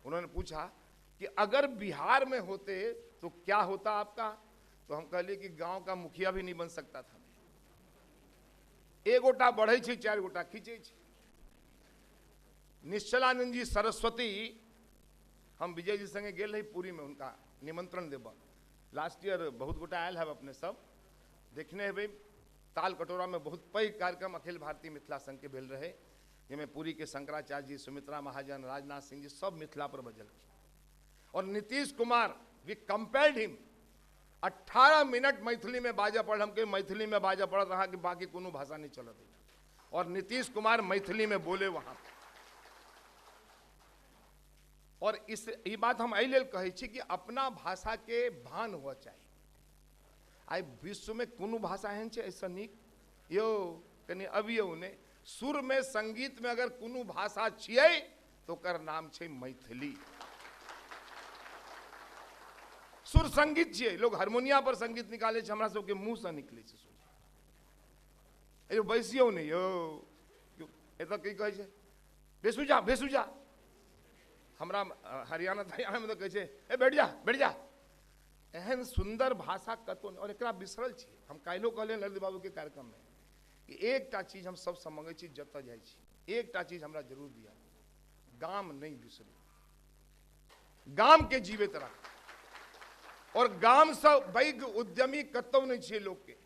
उन्होंने पूछा कि अगर बिहार में होते तो क्या होता आपका, तो हम कहलिए कि गांव का मुखिया भी नहीं बन सकता था। एक गोटा बढ़े छे, चार गोटा खींचे छे। निश्चलानंद जी सरस्वती, हम विजय जी संगे गेल रही पुरी में उनका निमंत्रण देव। लास्ट ईयर बहुत गोटा आयल है अपने सब देखने है। ताल कटोरा में बहुत पैघ कार्यक्रम अखिल भारतीय मिथिला संघ के भेल रहे, जिसमें पुरी के शंकराचार्य जी, सुमित्रा महाजन, राजनाथ सिंह जी सब मिथिला पर बजल। और Nitish Kumar, we compelled him 18 minute Maithili में बाजा पढ़, हमके मैथिली में बाजा पड़ रहा कि बाकी कोनो भाषा नहीं चलत। और नीतीश कुमार मैथिली में बोले वहां। और इस ये बात हम एहि लेल कहै छी कि अपना भाषा के भान हुआ चाहिए। आई विश्व में कोनो भाषा एहन छै ऐसा नीक, यो कनी अबियौ ने, सुर में संगीत में अगर कोनो भाषा छियै तो ओकर नाम छै मैथिली। सुर संगीत छियै, लोग हारमोनिया पर संगीत निकाले छै, हमरा सबके मुंह से निकले छै। सोचिए बैसियौ ने यो, एतऽ की कहै छै, बेसुजा बेसुजा। हमरा हरियाणा हरियाणा में तो कहे ए बैठ जा बैठ जा। एहन सुंदर भाषा कतो नहीं। और एकरा बिसरल छी। हम काल्हिओ कहलिए ललित बाबू के कार्यक्रम में कि एकटा चीज हम सबसे मंगै छी, जतऽ जाइ छी एकटा चीज हमरा जरूर दिया, गाम नहीं बिसरू, गाम के जीवित रख। और गाम से पैघ उद्यमी कतौ नहीं छे लोग के।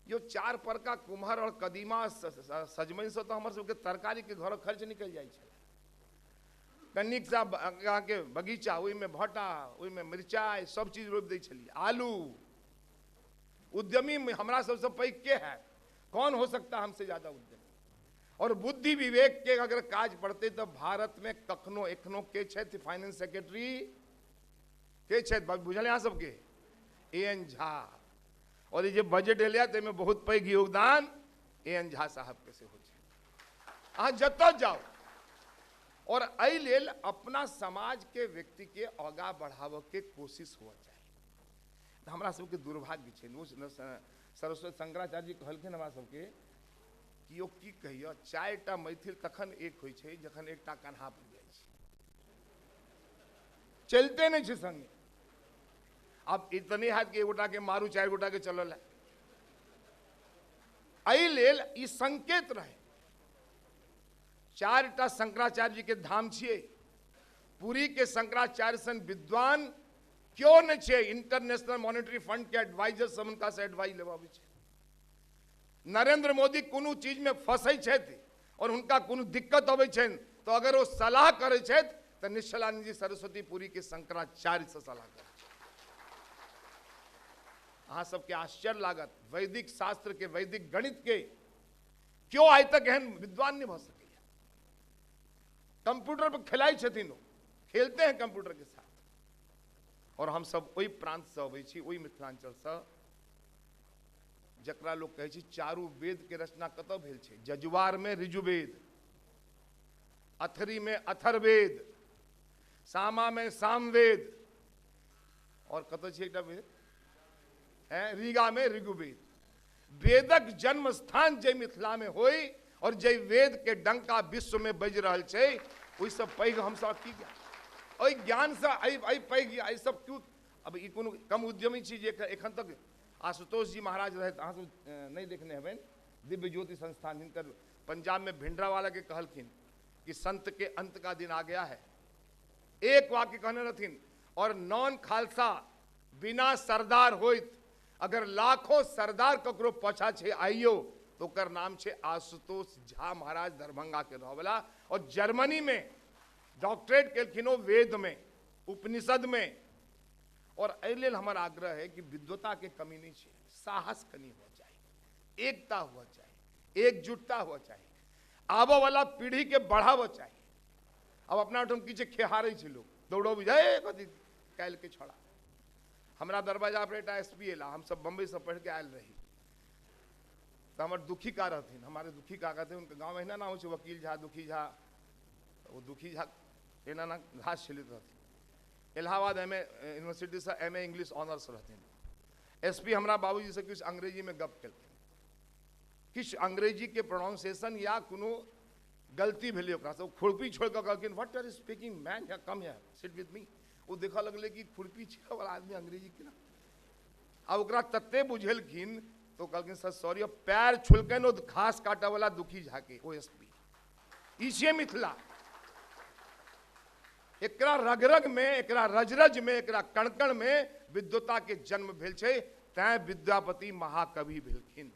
यो चार पर का कुम्हर और कदीमा सजमनि से तो हमर सबके तरकारी के घर खर्च निकल जाए छे। कनिक सा के बगीचा, ओहि में भट्टा, ओहि में मिर्चाई, सब चीज रोप दै छलिए, आलू। उद्यमी में हमरा सबसे पैघ के है, कौन हो सकता हमसे ज्यादा उद्यमी। और बुद्धि विवेक के अगर काज पड़ते तो भारत में कखनो एखनो के छथि फाइनेंस सेक्रेटरी, के छथि बुझल यहाँ सबके, एएन झा। और ये बजट एलिया तो में बहुत पैघ योगदान एएन झा साहब के से हो छै। अहाँ जतऽ जाओ। और एहि लेल अपना समाज के व्यक्ति के आगा बढ़ावे के कोशिश हुआ चाहिए। हमरा सबके दुर्भाग्य छै। सरस्वती शंकराचार्य जी कहलखिन हमरा सबके कि यो की कहियो, 4टा मैथिल तखन एक होइ छै जखन एकटा कन्हा पर जाइ छै, चलते नहीं छे संगे। अब इतने हाथ के गोटा के मारू, 4 गोटा के चलल है। एहि लेल ई संकेत रहे। 4टा शंकराचार्य जी के धाम छिए, पुरी के शंकराचार्य सन विद्वान क्यों न छे इंटरनेशनल मॉनेटरी फंड के एडवाइजर सब उनका से एडवाइस लेवाबे छे। नरेंद्र मोदी कोनो चीज में फंसे छथि और उनका कोनो दिक्कत होवे छन तो अगर वो सलाह करे छथि तो निश्चलानंद जी सरस्वती पुरी के शंकराचार्य से सलाह करे। अहाँ सबके आश्चर्य लागत वैदिक शास्त्र के वैदिक गणित के क्यों आज तक एहन विद्वान नहीं भ सके। कंप्यूटर पर खेलाई छथिन, खेलते हैं कंप्यूटर के साथ। और हम सब वही प्रांत से अबै छी, वही मिथिलांचल से जकरा लोग कहै छी चारू वेद के रचना कतऽ भेल छै। जजुआर में ऋजुवेद, अथरी में अथर्ववेद, सामा में सामवेद और कतऽ छै एकटा वेद है रीगा में ऋगुवेद। वेदक जन्म स्थान जय मिथिला में होई और जय वेद के डंका विश्व में बज रहल छै, ओहि सब पैघ हम सब की ज्ञान ओहि ज्ञान से आई पैघ आई सब क्यों। अब ई कोनो कम उद्यमी छी जे एखन तक आशुतोष जी महाराज रहे अहाँ सब नहीं देखने हेबन दिव्य ज्योति संस्थान, हिनकर पंजाब में भिंडरावाला के कहलखिन कि संत के अंत का दिन आ गया है। एक वाक्य कहने रहथिन, और नॉन खालसा बिना सरदार होइत अगर लाखों सरदार ककरो पाछा छे आइयो तो ओकर नाम छे आशुतोष झा महाराज दरभंगा के रहवला। और जर्मनी में डॉक्टरेट केलखिनो वेद में उपनिषद में। और एहि लेल हमर आग्रह है कि विद्वता के कमी नहीं छे, साहस कनी हो चाहिए, एकता हुआ चाहिए, एकजुटता हुआ चाहिए, आबो वाला पीढ़ी के बढ़ावा चाहिए। अब अपना ओठम की खेहारे छे लोग दौड़ो बुझाए कथी काल के छोड़ा। हमरा दरवाजा पर एकटा एसपी एला, हम सब बम्बई से पढ़ के आयल रही तो हमारे दुखी का रहथिन, हमारे दुखी का कहते उनके गाँव में ना नाम छे वकील झा, दुखी झा। वो दुखी झा एना ना घास छिलित रहथिन। इलाहाबाद यूनिवर्सिटी से एमए इंग्लिश ऑनर्स रहथिन। एसपी हमरा बाबूजी से कुछ अंग्रेजी में गप केलखिन, किछ अंग्रेजी के प्रोनाउंसिएशन या कोनो गलती भेलै ओकरा से खुरपी छोड़ के कहलखिन what are speaking man, here come here sit with me. वो देखा लगले कि खुरपी छे वाला आदमी अंग्रेजी केना। अब ओकरा तत्ते बुझेलखिन तो कहलखिन सर सॉरी, पैर छुलकन ओ घास काटे वाला दुखी झाके ओ एसपी। ई छे मिथिला। एकरा रगरग में, एकरा रजरज में, एकरा कणकण में विद्वता के जन्म भेल छे। तैं विद्यापति महाकवि भेलखिन।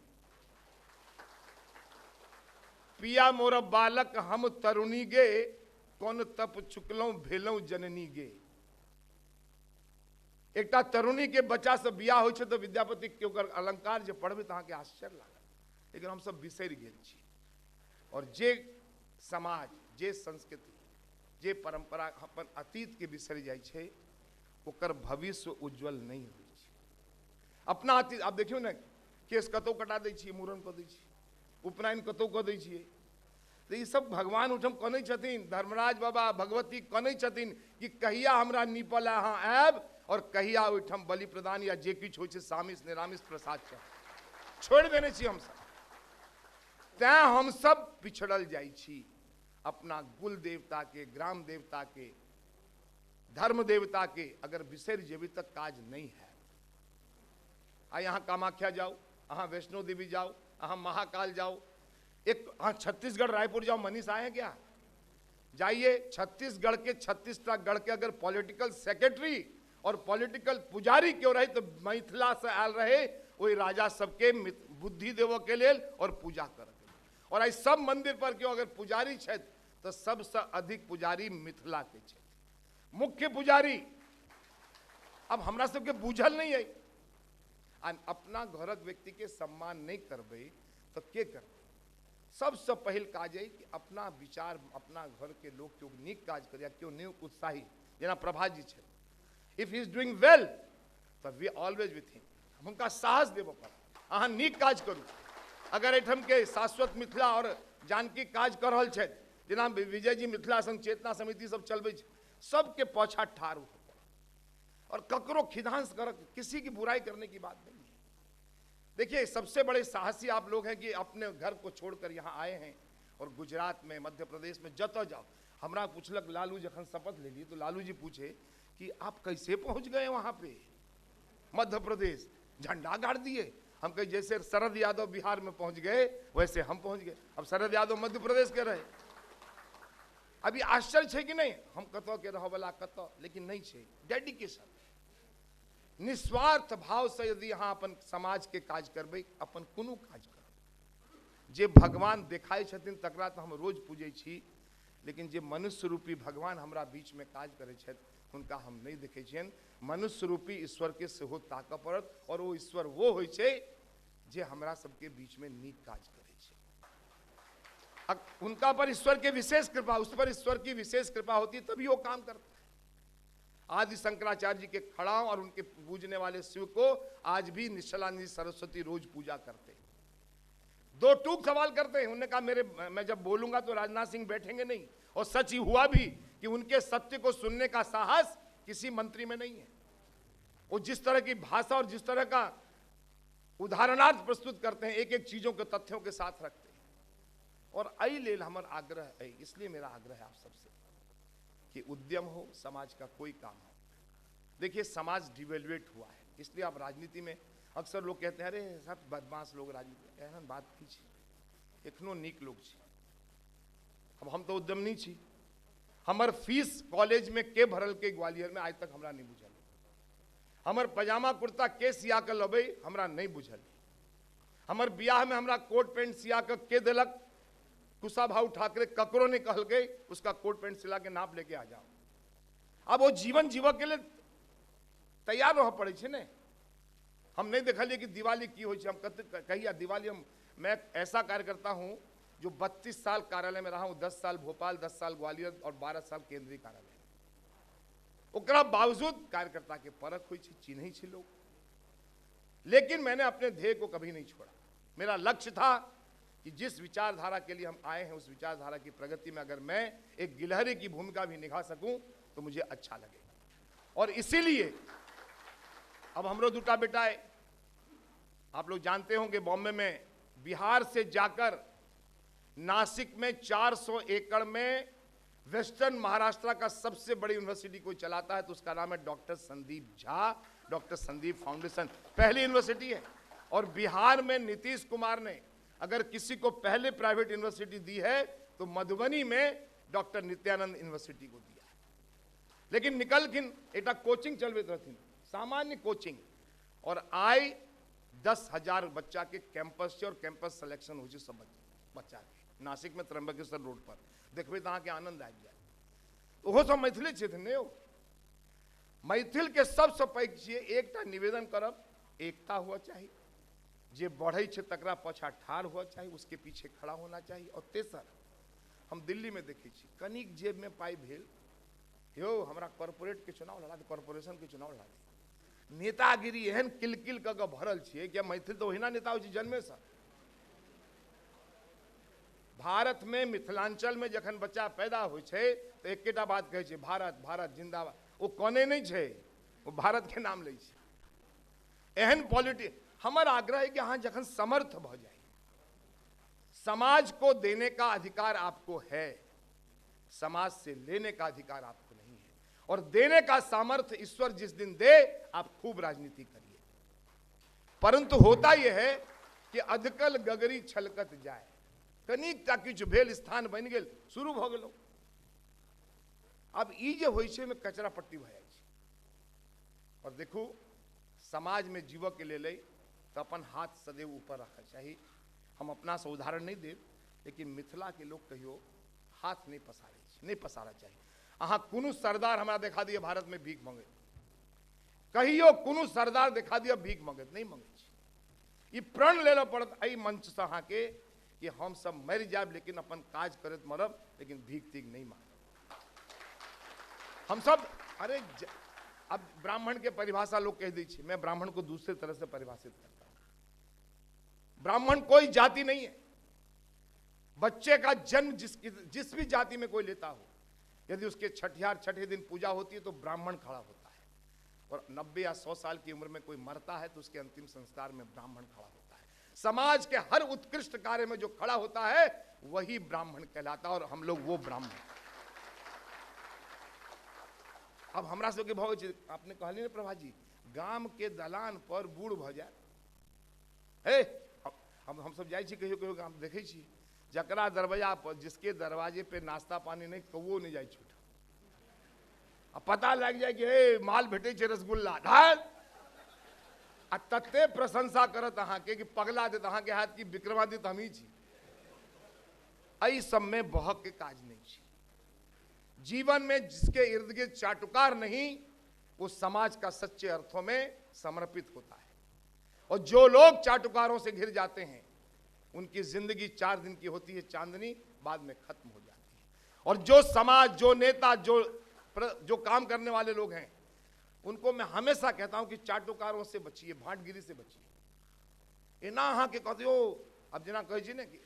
पिया मोर बालक हम तरुणी गे, कौन तप चुकलौं भेलौं जननी गे। एकटा तरुणी के बच्चा से बियाह होइ छै तो विद्यापति के ओकर अलंकार जे पढ़बै तो अहाँके आश्चर्य लागत। लेकिन हम सब बिसरि गेल छी। और जे समाज, जे संस्कृति, जे परंपरा अपन अतीत के बिसरि जाइ छै ओकर भविष्य उज्जवल नहीं होइ छै। अपना अतीत आप देखियो ने, केस कतौ कटा दै छियै, मूड़न कऽ दै छियै, उपनयन कतौ कऽ दै छियै। तो ये सब भगवान उठम कनै छथिन, धर्मराज बाबा भगवती कनै छथिन कि कहिया हमरा नीपल अहाँ आयब और कहिया ओहिठाम बलि प्रदान या जे किछु होइ छै सामिस निरामिस प्रसाद छोड़ देने छी हम सब। तैं हम सब पिछड़ल जाइ छी। अपना कुल देवता के, ग्राम देवता के, धर्म देवता के अगर बिसरि जेबै तक काज नहीं है। आई अहाँ कामाख्या जाओ, अहाँ वैष्णो देवी जाओ, अहाँ महाकाल जाओ, एक हाँ छत्तीसगढ़ रायपुर जाओ, मनीष आए हैं क्या? जाइए। छत्तीसगढ़ के 36टा गढ़ के अगर पॉलिटिकल सेक्रेटरी और पॉलिटिकल पुजारी क्यों रहे तो मिथिला से आयल रहे वही राजा सबके बुद्धि देव के लेल और पूजा कर। और आई सब मंदिर पर क्यों अगर पुजारी छे तो सबसे अधिक पुजारी मिथिला के छे, मुख्य पुजारी। अब हमरा सबके बुझल नहीं है। अपना घरक व्यक्ति के सम्मान नहीं करबे तो के करबे? सबसे पहिल काज है कि अपना विचार, अपना घर के लोग क्यों नीक काज करिया, क्यों नहीं उत्साही। जेना प्रभा जी छे, if he is doing well तो वी ऑलवेज विथ हिम, हम उनका साहस देव पर अहाँ नीक काज करू। अगर एठम के शाश्वत मिथिला और जानकी काज कर रहल छे, जेना विजय जी मिथिला संघ चेतना समिति सब चलबे छे, सबके पाछा ठाड़ हो और ककरो खिदांस कर, किसी की बुराई करने की बात नहीं है। देखिए सबसे बड़े साहसी आप लोग हैं कि अपने घर को छोड़कर यहाँ आए हैं और गुजरात में, मध्य प्रदेश में जतो जाओ। हमरा पूछलक लालू जखन शपथ ले ली तो लालू जी पूछे कि आप कैसे पहुंच गए वहां पे मध्य प्रदेश, झंडा गाड़ दिए। हम कहे जैसे शरद यादव बिहार में पहुंच गए वैसे हम पहुंच गए। अब शरद यादव मध्य प्रदेश के रहे। अभी आश्चर्य है कि नहीं, हम कतो के रह वाला कतो, लेकिन नहीं है डेडिकेशन, निस्वार्थ भाव से यदि यहाँ अपन समाज के काज करबै, अपन कोनो काज कर जे भगवान देखाई छथिन तकरा तो हम रोज पूजै छी, लेकिन जे मनुष्य रूपी भगवान हमरा बीच में काज करै छथि हुनका हम नहीं देखै छियनि। मनुष्य रूपी ईश्वर के सेहो ताकऽ पड़त, और वो ईश्वर वो होइ छै जे हमरा सबके बीच में नीक काज करै छै। उनका पर ईश्वर के विशेष कृपा, उस पर ईश्वर की विशेष कृपा होती है तभी वो काम करता है। आदि शंकराचार्य जी के खड़ाओं और उनके पूजने वाले शिव को आज भी निश्चलानंद सरस्वती रोज पूजा करते हैं। दो टूक सवाल करते हैं, उन्होंने कहा मैं जब बोलूंगा तो राजनाथ सिंह बैठेंगे नहीं, और सच ही हुआ भी कि उनके सत्य को सुनने का साहस किसी मंत्री में नहीं है। वो जिस तरह की भाषा और जिस तरह का उदाहरणार्थ प्रस्तुत करते हैं, एक एक चीजों के तथ्यों के साथ रखते हैं। और आई लेल हमार आग्रह है, इसलिए मेरा आग्रह है आप सबसे कि उद्यम हो, समाज का कोई काम हो। देखिए समाज डिवेल्युएट हुआ है, इसलिए आप राजनीति में अक्सर लोग कहते हैं अरे सब बदमाश लोग राजनीति, एहन बात की छै, एखनो नीक लोग छै। अब हम तो उद्यम नहीं छी, हमर फीस कॉलेज में के भरल के ग्वालियर में आज तक हमरा नहीं बुझल, हमर पजामा कुर्ता के सिया के लबे हमरा नहीं बुझल, हमर बियाह में हमरा कोट पैंट सिया के देलक कुशाभाऊ ठाकरे ककरो नहीं कहल गई उसका कोट पैंट सिला के नाप लेके आ जाओ। अब वो जीवन जीव के लिए तैयार रह पड़े छे ने। हम नहीं देखलिए कि दिवाली की हो, हम कहिया दिवाली, मैं ऐसा कार्य करता हूं जो 32 साल कार्यालय में रहा हूं, 10 साल भोपाल, 10 साल ग्वालियर और 12 साल केंद्रीय कार्यालय। ओकरा बावजूद कार्यकर्ता के परख हुई थी, चिन्ह छी लोग, लेकिन मैंने अपने ध्येय को कभी नहीं छोड़ा। मेरा लक्ष्य था कि जिस विचारधारा के लिए हम आए हैं उस विचारधारा की प्रगति में अगर मैं एक गिलहरी की भूमिका भी निभा सकूं तो मुझे अच्छा लगेगा। और इसीलिए अब हमरो दूटा बेटा है, आप लोग जानते होंगे बॉम्बे में बिहार से जाकर नासिक में 400 एकड़ में वेस्टर्न महाराष्ट्र का सबसे बड़ी यूनिवर्सिटी कोई चलाता है तो उसका नाम है doctor Sandeep Jha, doctor Sandeep foundation, पहली यूनिवर्सिटी है। और बिहार में नीतीश कुमार ने अगर किसी को पहले प्राइवेट यूनिवर्सिटी दी है तो मधुबनी में डॉक्टर नित्यानंद यूनिवर्सिटी को दिया है। लेकिन निकल किन एक कोचिंग चलबैत रहथिन, सामान्य कोचिंग, और आय 10,000 बच्चा के कैंपस से और कैंपस सिलेक्शन हो सब बच्चा के नासिक में त्र्यंबकेश्वर रोड पर देखबे तो अहाँके आनंद आबि जाए। ओहो सब मैथिले क्षेत्र ने हो, मैथिल के सबसे पैघ छियै एकटा निवेदन करब, एकता हुआ चाहिए, जे बढ़े छे तकरा पछा ठाड़ हुआ चाहिए, उसके पीछे खड़ा होना चाहिए। और तेसर, हम दिल्ली में देखे छी कनिक जेब में पाई भेल, यो हमरा कॉर्पोरेट के चुनाव लड़ा दे, कॉर्पोरेशन के चुनाव लड़ा दे, नेतागिरी एहन किलकिल क के भरल छियै कि मैथिल तो ओहिना नेता होइ छै जन्मे से। भारत में मिथिलांचल में जखन बच्चा पैदा होइ छै तो एकेटा बात कहै छै भारत भारत जिंदाबाद, वो कने नहीं छै, वो भारत के नाम लै छै। एहन पॉलिटिक्स हमारा आग्रह है कि हाँ जखन समर्थ भ जाए, समाज को देने का अधिकार आपको है, समाज से लेने का अधिकार आपको नहीं है। और देने का सामर्थ्य ईश्वर जिस दिन दे आप खूब राजनीति करिए, परंतु होता यह है कि अधकल गगरी छलकत जाए, कनिक टा किछु भेल स्थान बन गेल शुरू भ गेलो। अब ई जे होइ छै में कचरा पट्टी भ जाइ छै। और देखू समाज में जीव के लेल तो अपन हाथ सदैव ऊपर रखना चाहिए। हम अपना से उदाहरण नहीं देव, लेकिन मिथिला के लोग कहियो हाथ नहीं पसारे, नहीं पसारा चाहिए। अहाँ कोनो सरदार हमरा देखा दिए भारत में भीख मांगे, कहियो कोनो सरदार देखा दिए भीख मांगे, नहीं मांगे। ये प्रण ले पड़त एहि मंच से अहाँ के कि हम सब मर जाब लेकिन अपन काज करत मरब, लेकिन भीख तीख नहीं मांग। हम सब अरे अब ब्राह्मण के परिभाषा लोग कह दी, मैं ब्राह्मण को दूसरे तरह से परिभाषित करता हूं। ब्राह्मण कोई जाति नहीं है। बच्चे का जन्म जिस भी जाति में कोई लेता हो, यदि उसके छठे दिन पूजा होती है तो ब्राह्मण खड़ा होता है। और 90 या 100 साल की उम्र में कोई मरता है तो उसके अंतिम संस्कार में ब्राह्मण खड़ा होता है। समाज के हर उत्कृष्ट कार्य में जो खड़ा होता है वही ब्राह्मण कहलाता है, और हम लोग वो ब्राह्मण। अब हमरा सबके भाव आपने कहली ना प्रभा जी, गाम के दलान पर बूढ़ भ जाए, हम सब जाइ छी कहियो कहियो गाम देखे छी जकरा दरवाजा पर, जिसके दरवाजे पे नाश्ता पानी नहीं, कौओ नहीं जाए छूटा। अब पता लग जाए कि हे माल भेटे छे रसगुल्ला, ढाल आ तत्ते प्रशंसा करत अहाँ के कि पगला देत अहाँ के हाथ की विक्रमादित्य हम ही छी। एहि सब में बहक के काज नहीं छी। जीवन में जिसके इर्द गिर्द चाटुकार नहीं, वो समाज का सच्चे अर्थों में समर्पित होता है। और जो लोग चाटुकारों से घिर जाते हैं, उनकी जिंदगी 4 दिन की होती है चांदनी, बाद में खत्म हो जाती है। और जो समाज, जो नेता, जो काम करने वाले लोग हैं, उनको मैं हमेशा कहता हूं कि चाटुकारों से बचिए, भाटगिरी से बचिए। एना अहाँ के कहते हो, अब जेना कहै छी ने कि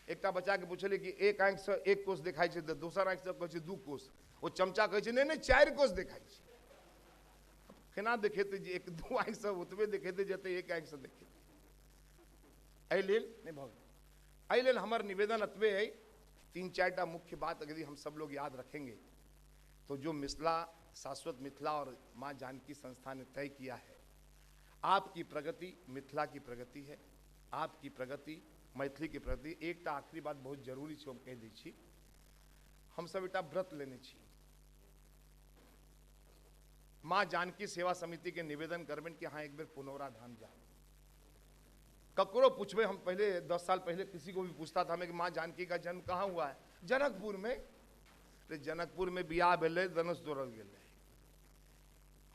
एकटा बच्चा के पूछले कि एक आंख से 1 कोस दिखाई छै, तो दोसर आंख से कहै छै 2 कोस। वो चमचा कहै छै नहीं 4 कोस दिखाई छै। केना देखेते जे 1-2 आंख से ओतबे देखेते जते 1 आंख से देखेते। एहि लेल नहीं भऽ गेल। एहि लेल हमर निवेदन अतबे है, 3-4 टा मुख्य बात अगर हम सब लोग याद रखेंगे तो जो मिथिला, शाश्वत मिथिला और माँ जानकी संस्था ने तय किया है, आपकी प्रगति मिथिला की प्रगति है, आपकी प्रगति मैथिली की प्रगति। एक टा आखिरी बात बहुत जरूरी छै, हम कह दै छी, हम सब एकटा व्रत लेने छी। माँ जानकी सेवा समिति के निवेदन करबेन कि हाँ एक बेर पुनौरा धाम जाओ। ककरो पूछबे, हम पहले 10 साल पहले किसी को भी पूछता था मैं कि माँ जानकी का जन्म कहाँ हुआ है, जनकपुर में। जनकपुर में बियाह भेलै, धनुष तोड़ल गेलै।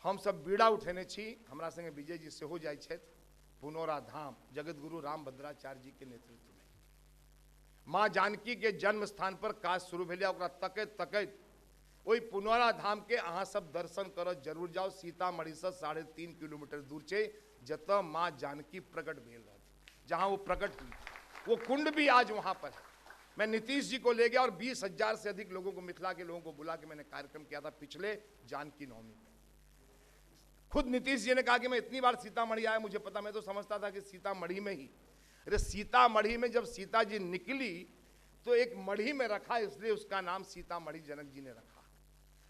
हम सब बीड़ा उठेने छी, हमरा संगे विजय जी सेहो जाइ छथि पुनौरा धाम, जगत गुरु रामभद्राचार्य जी के नेतृत्व में। माँ जानकी के जन्म स्थान पर काज शुरू भेलै, ओकरा तकैत तकैत ओहि पुनौरा धाम के अहाँ सब दर्शन करऽ जरूर जाओ। सीतामढ़ी से 3.5 किलोमीटर दूर छै, जतऽ माँ जानकी प्रकट भेल रहती, जहाँ वो प्रकट हुई। वो कुंड भी आज वहाँ पर है। मैं नीतीश जी को ले गया और 20,000 से अधिक लोगों को, मिथिला के लोगों को बुला के मैंने कार्यक्रम किया था पिछले जानकी नवमी में। खुद नीतीश जी ने कहा कि मैं इतनी बार सीतामढ़ी आया, मुझे पता, मैं तो समझता था कि सीतामढ़ी में ही। अरे सीतामढ़ी में जब सीता जी निकली तो एक मढ़ी में रखा, इसलिए उसका नाम सीतामढ़ी जनक जी ने रखा।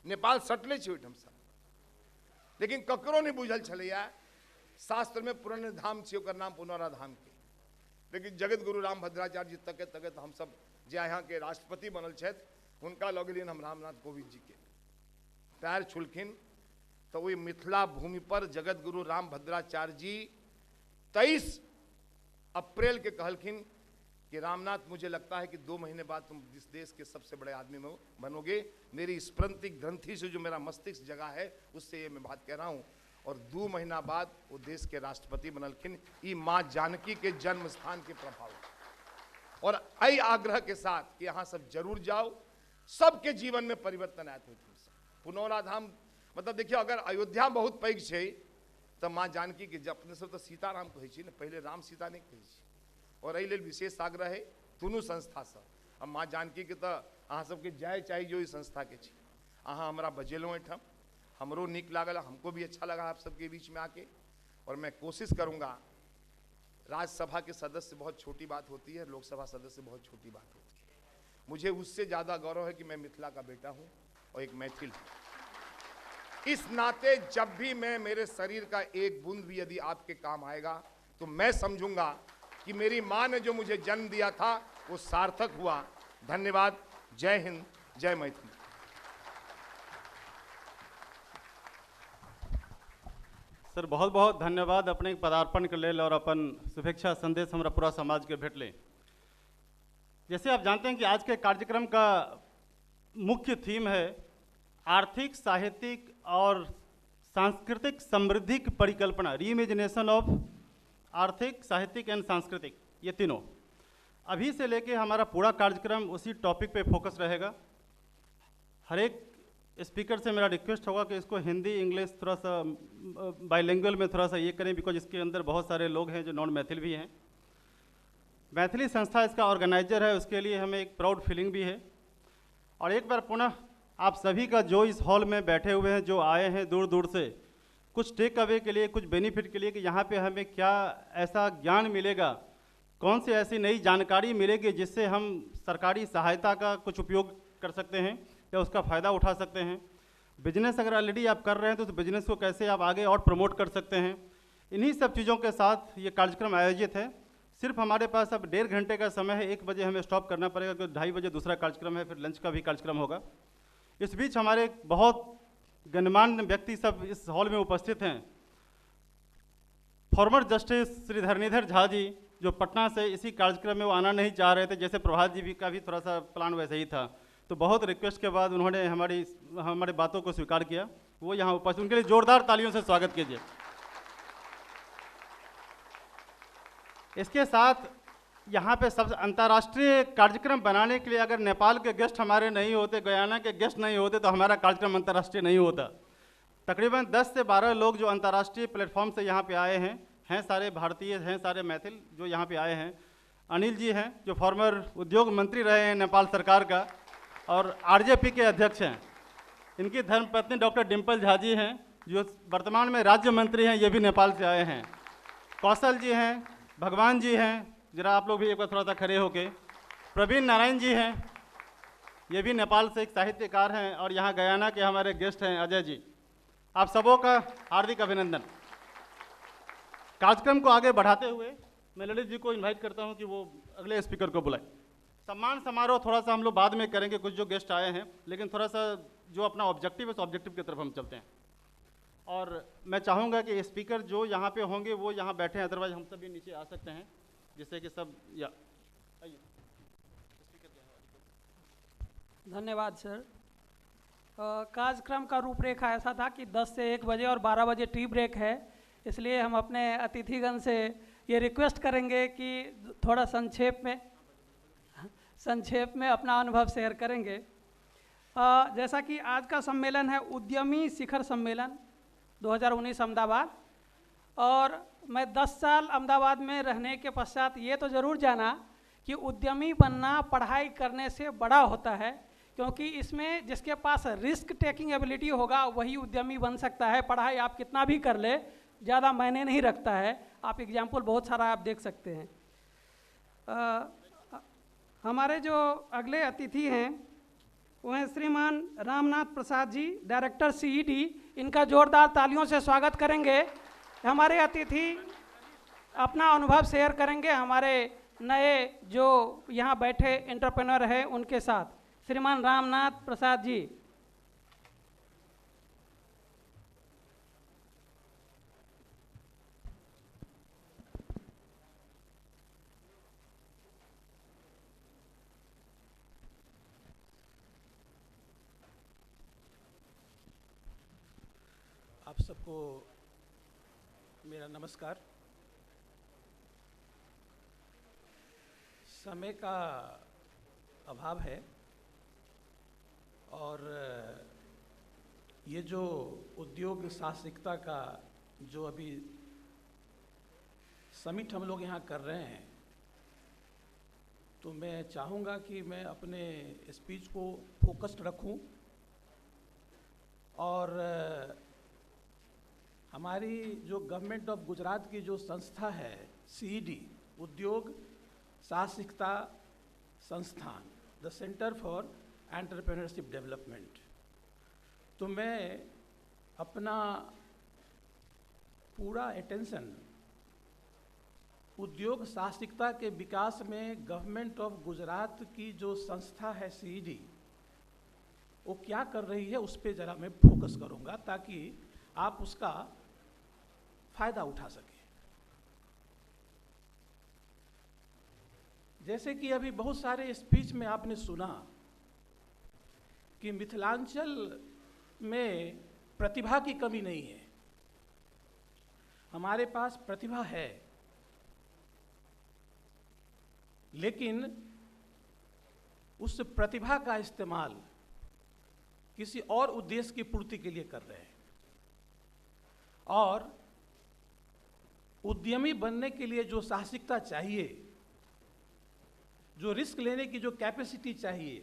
नेपाल सटले छै ओहिठाम सब, लेकिन ककरो नहीं बुझल छलैया शास्त्र में पुराने धाम छै, ओकर नाम पुनौरा धाम के। लेकिन जगत गुरु रामभद्राचार्य जी तकैत तकैत हम सब जे यहाँ के राष्ट्रपति बनल छथि, हुनका लऽ गेलियनि हम रामनाथ कोविंद जी के, पैर छुलखिन। तो वही मिथिला भूमि पर जगत गुरु रामभद्राचार्य जी 23 अप्रैल के कहलखिन कि रामनाथ, मुझे लगता है कि 2 महीने बाद तुम इस देश के सबसे बड़े आदमी में बनोगे। मेरी स्मृति ग्रंथि से जो मेरा मस्तिष्क जगह है, उससे ये मैं बात कह रहा हूँ। और 2 महीना बाद वो देश के राष्ट्रपति बनलखिन, ई माँ जानकी के जन्म स्थान के प्रभाव। और आई आग्रह के साथ कि यहाँ सब जरूर जाओ, सबके जीवन में परिवर्तन आयत हो। पुनौरा धाम मतलब देखिए, अगर अयोध्या बहुत पैघ छै तो माँ जानकी के अपने सब तो सीताराम कहै छी ने, पहले राम सीता नहीं कहै छी। और एहि लेल विशेष आग्रह है दुनू संस्था से। अब माँ जानकी के तो अहाँ सबके जाय चाहिए जो इस संस्था के छी। अहाँ हमरा बजेलहुँ एहिठाम, हमरो नीक लागल, हमको भी अच्छा लगा आप सबके बीच में आके। और मैं कोशिश करूँगा, राज्यसभा के सदस्य बहुत छोटी बात होती है, लोकसभा सदस्य बहुत छोटी बात होती है। मुझे उससे ज़्यादा गौरव है कि मैं मिथिला का बेटा हूँ और एक मैथिल हूँ। इस नाते जब भी मैं, मेरे शरीर का एक बूंद भी यदि आपके काम आएगा तो मैं समझूंगा कि मेरी माँ ने जो मुझे जन्म दिया था वो सार्थक हुआ। धन्यवाद। जय हिंद, जय मैथिली। सर बहुत बहुत धन्यवाद अपने पदार्पण के लेल और अपन शुभेच्छा संदेश हमारा पूरा समाज के भेटले। जैसे आप जानते हैं कि आज के कार्यक्रम का मुख्य थीम है आर्थिक, साहित्यिक और सांस्कृतिक समृद्धि की परिकल्पना, रीइमेजिनेशन ऑफ आर्थिक, साहित्यिक एंड सांस्कृतिक, ये तीनों। अभी से लेके हमारा पूरा कार्यक्रम उसी टॉपिक पे फोकस रहेगा। हर एक स्पीकर से मेरा रिक्वेस्ट होगा कि इसको हिंदी, इंग्लिश थोड़ा सा बाइलिंगुअल में थोड़ा सा ये करें, बिकॉज इसके अंदर बहुत सारे लोग हैं जो नॉन मैथिल भी हैं। मैथिली संस्था इसका ऑर्गेनाइजर है, उसके लिए हमें एक प्राउड फीलिंग भी है। और एक बार पुनः आप सभी का जो इस हॉल में बैठे हुए हैं, जो आए हैं दूर दूर से, कुछ टेक अवे के लिए, कुछ बेनिफिट के लिए कि यहाँ पे हमें क्या ऐसा ज्ञान मिलेगा, कौन सी ऐसी नई जानकारी मिलेगी जिससे हम सरकारी सहायता का कुछ उपयोग कर सकते हैं या उसका फ़ायदा उठा सकते हैं। बिजनेस अगर ऑलरेडी आप कर रहे हैं तो उस बिजनेस को कैसे आप आगे और प्रमोट कर सकते हैं। इन्हीं सब चीज़ों के साथ ये कार्यक्रम आयोजित है। सिर्फ हमारे पास अब 1.5 घंटे का समय है, 1 बजे हमें स्टॉप करना पड़ेगा क्योंकि 2:30 बजे दूसरा कार्यक्रम है, फिर लंच का भी कार्यक्रम होगा। इस बीच हमारे बहुत गणमान्य व्यक्ति सब इस हॉल में उपस्थित हैं। फॉर्मर जस्टिस श्री धरणीधर झा जी जो पटना से इसी कार्यक्रम में वो आना नहीं चाह रहे थे, जैसे प्रभात जी भी का भी थोड़ा सा प्लान वैसे ही था, तो बहुत रिक्वेस्ट के बाद उन्होंने हमारी बातों को स्वीकार किया, वो यहाँ उपस्थित, उनके लिए जोरदार तालियों से स्वागत कीजिए। इसके साथ यहाँ पे सब अंतर्राष्ट्रीय कार्यक्रम बनाने के लिए अगर नेपाल के गेस्ट हमारे नहीं होते, गयाना के गेस्ट नहीं होते, तो हमारा कार्यक्रम अंतर्राष्ट्रीय नहीं होता। तकरीबन 10 से 12 लोग जो अंतर्राष्ट्रीय प्लेटफॉर्म से यहाँ पे आए हैं सारे भारतीय, हैं सारे मैथिल जो यहाँ पे आए हैं। अनिल जी हैं जो फॉर्मर उद्योग मंत्री रहे हैं नेपाल सरकार का और आरजेपी के अध्यक्ष हैं। इनकी धर्मपत्नी डॉक्टर डिम्पल झा जी हैं जो वर्तमान में राज्य मंत्री हैं, ये भी नेपाल से आए हैं। कौशल जी हैं, भगवान जी हैं, जरा आप लोग भी एक बार थोड़ा सा खड़े होके। प्रवीण नारायण जी हैं, ये भी नेपाल से एक साहित्यकार हैं, और यहाँ गयाना के हमारे गेस्ट हैं अजय जी। आप सबों का हार्दिक अभिनंदन। कार्यक्रम को आगे बढ़ाते हुए मैं ललित जी को इनवाइट करता हूँ कि वो अगले स्पीकर को बुलाए। सम्मान समारोह थोड़ा सा हम लोग बाद में करेंगे, कुछ जो गेस्ट आए हैं, लेकिन थोड़ा सा जो अपना ऑब्जेक्टिव है उस ऑब्जेक्टिव की तरफ हम चलते हैं। और मैं चाहूँगा कि स्पीकर जो यहाँ पे होंगे वो यहाँ बैठे हैं, अदरवाइज हम सभी नीचे आ सकते हैं, जिससे कि सब या आइए। धन्यवाद सर। कार्यक्रम का रूपरेखा ऐसा था कि 10 से 1 बजे और 12 बजे टी ब्रेक है, इसलिए हम अपने अतिथिगण से ये रिक्वेस्ट करेंगे कि थोड़ा संक्षेप में अपना अनुभव शेयर करेंगे। जैसा कि आज का सम्मेलन है उद्यमी शिखर सम्मेलन 2019 अहमदाबाद, और मैं 10 साल अहमदाबाद में रहने के पश्चात ये तो ज़रूर जाना कि उद्यमी बनना पढ़ाई करने से बड़ा होता है, क्योंकि इसमें जिसके पास रिस्क टेकिंग एबिलिटी होगा वही उद्यमी बन सकता है। पढ़ाई आप कितना भी कर ले ज़्यादा मायने नहीं रखता है। आप एग्जाम्पल बहुत सारा आप देख सकते हैं। हमारे जो अगले अतिथि हैं वो हैं श्रीमान रामनाथ प्रसाद जी, डायरेक्टर सीईडी। इनका जोरदार तालियों से स्वागत करेंगे। हमारे अतिथि अपना अनुभव शेयर करेंगे हमारे नए जो यहाँ बैठे एंटरप्रेन्योर हैं उनके साथ। श्रीमान रामनाथ प्रसाद जी। आप सबको मेरा नमस्कार। समय का अभाव है और ये जो उद्योग साहसिकता का जो अभी समिट हम लोग यहाँ कर रहे हैं, तो मैं चाहूँगा कि मैं अपने स्पीच को फोकस्ड रखूं और हमारी जो गवर्नमेंट ऑफ गुजरात की जो संस्था है सीईडी, उद्योग साहसिकता संस्थान, the centre for entrepreneurship development, तो मैं अपना पूरा अटेंशन उद्योग साहसिकता के विकास में गवर्नमेंट ऑफ गुजरात की जो संस्था है सीईडी, वो क्या कर रही है उस पर ज़रा मैं फोकस करूँगा ताकि आप उसका फ़ायदा उठा सकें। जैसे कि अभी बहुत सारे स्पीच में आपने सुना कि मिथिलांचल में प्रतिभा की कमी नहीं है। हमारे पास प्रतिभा है, लेकिन उस प्रतिभा का इस्तेमाल किसी और उद्देश्य की पूर्ति के लिए कर रहे हैं। और उद्यमी बनने के लिए जो साहसिकता चाहिए, जो रिस्क लेने की जो कैपेसिटी चाहिए,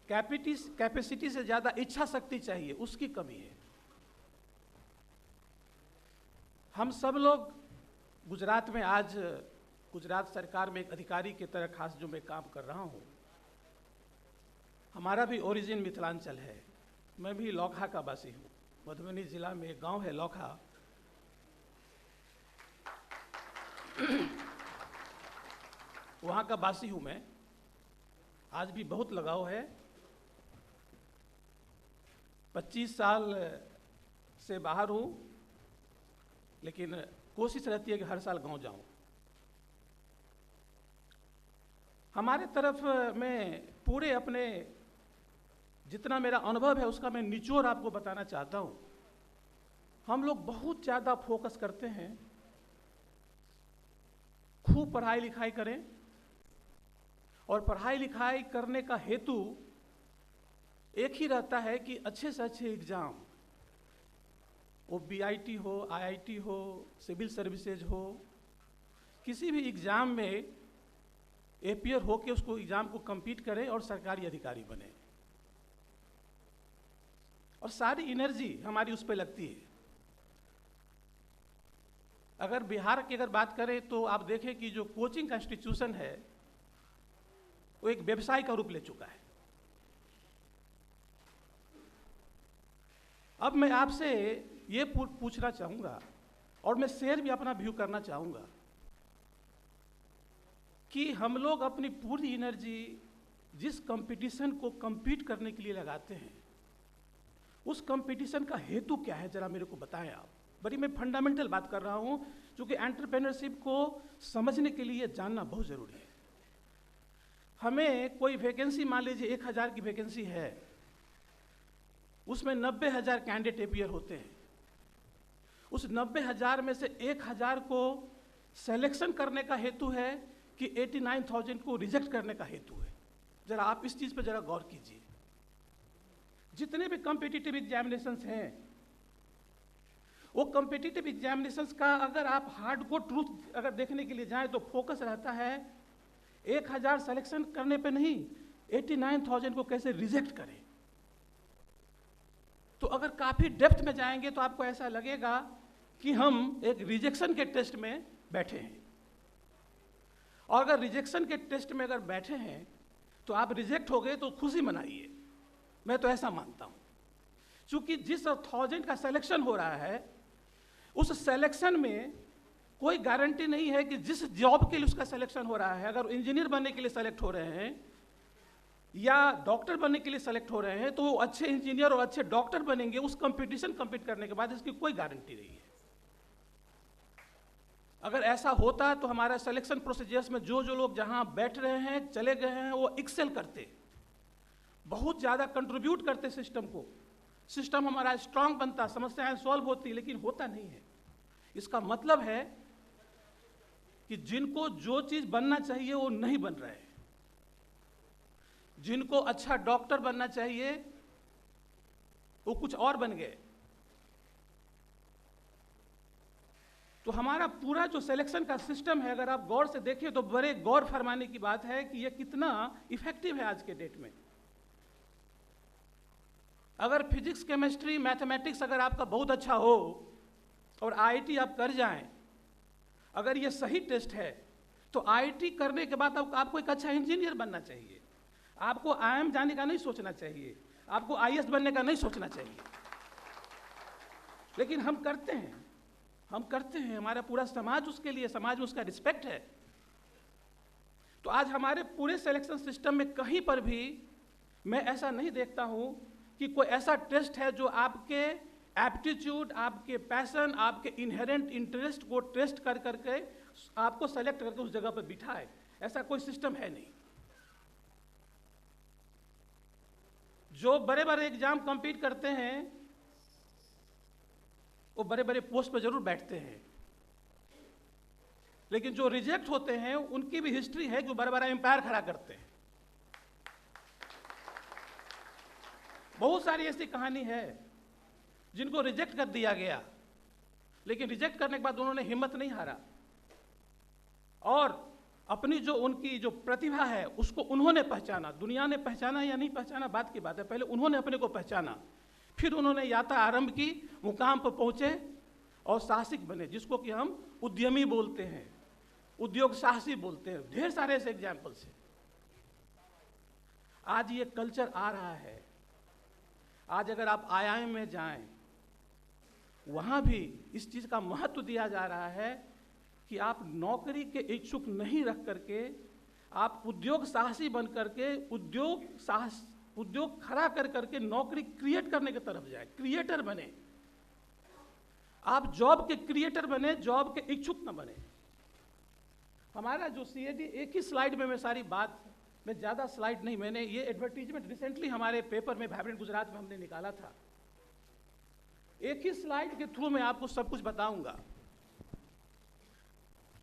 कैपेसिटी से ज़्यादा इच्छा शक्ति चाहिए, उसकी कमी है। हम सब लोग गुजरात में, आज गुजरात सरकार में एक अधिकारी की तरह खास जो मैं काम कर रहा हूँ, हमारा भी ओरिजिन मिथिलांचल है। मैं भी लौखा का वासी हूँ। मधुबनी जिला में एक गांव है लौखा। वहाँ का वासी हूँ मैं, आज भी बहुत लगाव है। 25 साल से बाहर हूँ, लेकिन कोशिश रहती है कि हर साल गांव जाऊं। हमारे तरफ में पूरे अपने जितना मेरा अनुभव है उसका मैं निचोड़ आपको बताना चाहता हूं। हम लोग बहुत ज़्यादा फोकस करते हैं, खूब पढ़ाई लिखाई करें, और पढ़ाई लिखाई करने का हेतु एक ही रहता है कि अच्छे से अच्छे एग्ज़ाम, वो BIT हो, IIT हो, सिविल सर्विसेज हो, किसी भी एग्ज़ाम में अपियर हो के उसको एग्ज़ाम को कंप्लीट करें और सरकारी अधिकारी बने, और सारी एनर्जी हमारी उस पर लगती है। अगर बिहार की अगर बात करें तो आप देखें कि जो कोचिंग का इंस्टीट्यूशन है वो एक व्यवसाय का रूप ले चुका है। अब मैं आपसे ये पूछना चाहूँगा, और मैं शेयर भी अपना व्यू करना चाहूँगा, कि हम लोग अपनी पूरी एनर्जी जिस कंपटीशन को compete करने के लिए लगाते हैं, उस कंपटीशन का हेतु क्या है, जरा मेरे को बताएं आप। बड़ी मैं फंडामेंटल बात कर रहा हूँ, क्योंकि एंटरप्रेन्योरशिप को समझने के लिए जानना बहुत ज़रूरी है। हमें कोई वैकेंसी, मान लीजिए 1000 की वैकेंसी है, उसमें 90,000 कैंडिडेट अपियर होते हैं। उस 90,000 में से 1000 को सिलेक्शन करने का हेतु है कि 89,000 को रिजेक्ट करने का हेतु है। जरा आप इस चीज़ पर जरा गौर कीजिए। जितने भी कॉम्पिटिटिव एग्जामिनेशंस हैं, वो कॉम्पिटिटिव एग्जामिनेशंस का अगर आप हार्डकोर ट्रूथ अगर देखने के लिए जाएं तो फोकस रहता है 1000 सिलेक्शन करने पे नहीं, 89,000 को कैसे रिजेक्ट करें। तो अगर काफ़ी डेप्थ में जाएंगे तो आपको ऐसा लगेगा कि हम एक रिजेक्शन के टेस्ट में बैठे हैं, और अगर रिजेक्शन के टेस्ट में अगर बैठे हैं तो आप रिजेक्ट हो गए तो खुशी मनाइए। मैं तो ऐसा मानता हूँ, क्योंकि जिस 1000 का सिलेक्शन हो रहा है, उस सिलेक्शन में कोई गारंटी नहीं है कि जिस जॉब के लिए उसका सिलेक्शन हो रहा है, अगर इंजीनियर बनने के लिए सेलेक्ट हो रहे हैं या डॉक्टर बनने के लिए सेलेक्ट हो रहे हैं, तो वो अच्छे इंजीनियर और अच्छे डॉक्टर बनेंगे उस कंपटीशन कंपीट करने के बाद, इसकी कोई गारंटी नहीं है। अगर ऐसा होता तो हमारा सिलेक्शन प्रोसीजर्स में जो लोग जहां बैठ रहे हैं, चले गए हैं, वो एक्सेल करते, बहुत ज़्यादा कंट्रीब्यूट करते सिस्टम को, सिस्टम हमारा स्ट्रांग बनता, समस्याएं सॉल्व होती, लेकिन होता नहीं है। इसका मतलब है कि जिनको जो चीज़ बनना चाहिए वो नहीं बन रहे हैं। जिनको अच्छा डॉक्टर बनना चाहिए वो कुछ और बन गए। तो हमारा पूरा जो सिलेक्शन का सिस्टम है, अगर आप गौर से देखिए तो बड़े गौर फरमाने की बात है कि ये कितना इफेक्टिव है आज के डेट में। अगर फिजिक्स, केमिस्ट्री, मैथमेटिक्स अगर आपका बहुत अच्छा हो और IIT आप कर जाएं, अगर ये सही टेस्ट है तो IIT करने के बाद आपको एक अच्छा इंजीनियर बनना चाहिए। आपको IIM जाने का नहीं सोचना चाहिए, आपको IAS बनने का नहीं सोचना चाहिए। लेकिन हम करते हैं, हमारा पूरा समाज उसके लिए, समाज में उसका रिस्पेक्ट है। तो आज हमारे पूरे सिलेक्शन सिस्टम में कहीं पर भी मैं ऐसा नहीं देखता हूं कि कोई ऐसा टेस्ट है जो आपके एप्टीट्यूड, आपके पैशन, आपके इनहेरेंट इंटरेस्ट को टेस्ट कर करके आपको सेलेक्ट करके उस जगह पर बिठाए। ऐसा कोई सिस्टम है नहीं। जो बड़े बड़े एग्जाम कंपीट करते हैं वो बड़े बड़े पोस्ट पर जरूर बैठते हैं, लेकिन जो रिजेक्ट होते हैं उनकी भी हिस्ट्री है, जो बड़ा बड़ा एम्पायर खड़ा करते हैं। बहुत सारी ऐसी कहानी है जिनको रिजेक्ट कर दिया गया, लेकिन रिजेक्ट करने के बाद उन्होंने हिम्मत नहीं हारा और अपनी जो उनकी जो प्रतिभा है उसको उन्होंने पहचाना। दुनिया ने पहचाना या नहीं पहचाना बात की बात है, पहले उन्होंने अपने को पहचाना, फिर उन्होंने यात्रा आरंभ की, मुकाम पर पहुंचे और साहसिक बने, जिसको कि हम उद्यमी बोलते हैं, उद्योग साहसी बोलते हैं। ढेर सारे ऐसे एग्जाम्पल्स हैं। आज ये कल्चर आ रहा है। आज अगर आप IIM में जाएं, वहाँ भी इस चीज़ का महत्व दिया जा रहा है कि आप नौकरी के इच्छुक नहीं रख करके आप उद्योग साहसी बन करके उद्योग खड़ा कर करके नौकरी क्रिएट करने की तरफ जाए, क्रिएटर बने। आप जॉब के क्रिएटर बने, जॉब के इच्छुक न बने। हमारा जो CAD, एक ही स्लाइड में मैं सारी बात, मैं ज़्यादा स्लाइड नहीं, मैंने ये एडवर्टीजमेंट रिसेंटली हमारे पेपर में वाइब्रेंट गुजरात में हमने निकाला था। एक ही स्लाइड के थ्रू मैं आपको सब कुछ बताऊंगा।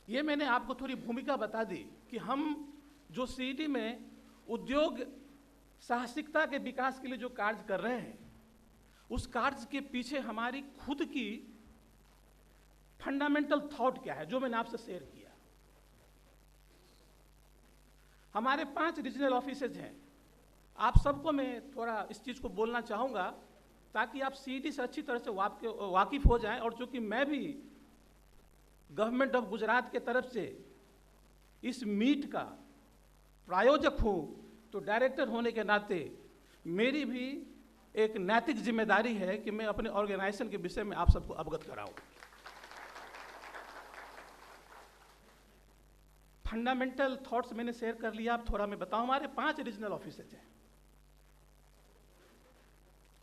ये मैंने आपको थोड़ी भूमिका बता दी कि हम जो CED में उद्योग साहसिकता के विकास के लिए जो कार्य कर रहे हैं, उस कार्य के पीछे हमारी खुद की फंडामेंटल थॉट क्या है, जो मैंने आपसे शेयर किया। हमारे 5 रीजनल ऑफिसेज हैं। आप सबको मैं थोड़ा इस चीज़ को बोलना चाहूँगा ताकि आप CED से अच्छी तरह से वाकिफ़ हो जाएं। और चूँकि मैं भी गवर्नमेंट ऑफ गुजरात के तरफ से इस मीट का प्रायोजक हूँ, तो डायरेक्टर होने के नाते मेरी भी एक नैतिक जिम्मेदारी है कि मैं अपने ऑर्गेनाइजेशन के विषय में आप सबको अवगत कराऊँ। फंडामेंटल थॉट्स मैंने शेयर कर लिया, अब थोड़ा मैं बताऊं। हमारे 5 रीजनल ऑफिसेज हैं,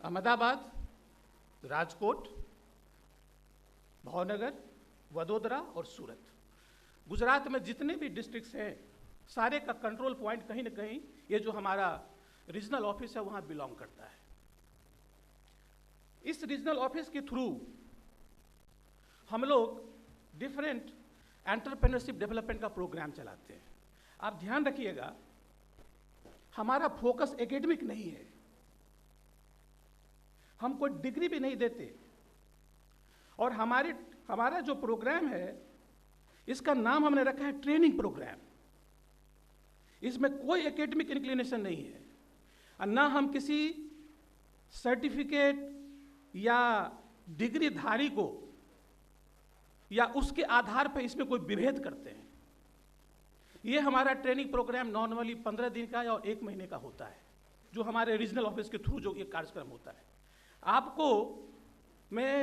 अहमदाबाद, राजकोट, भावनगर, वडोदरा और सूरत। गुजरात में जितने भी डिस्ट्रिक्ट्स हैं, सारे का कंट्रोल पॉइंट कहीं ना कहीं ये जो हमारा रीजनल ऑफिस है वहाँ बिलोंग करता है। इस रीजनल ऑफिस के थ्रू हम लोग डिफरेंट एंटरप्रेन्योरशिप डेवलपमेंट का प्रोग्राम चलाते हैं। आप ध्यान रखिएगा, हमारा फोकस एकेडमिक नहीं है, हम कोई डिग्री भी नहीं देते। और हमारा जो प्रोग्राम है, इसका नाम हमने रखा है ट्रेनिंग प्रोग्राम। इसमें कोई एकेडमिक इंक्लिनेशन नहीं है, और ना हम किसी सर्टिफिकेट या डिग्री धारी को या उसके आधार पर इसमें कोई विभेद करते हैं। ये हमारा ट्रेनिंग प्रोग्राम नॉर्मली 15 दिन का या 1 महीने का होता है, जो हमारे रीजनल ऑफिस के थ्रू जो ये कार्यक्रम होता है। आपको मैं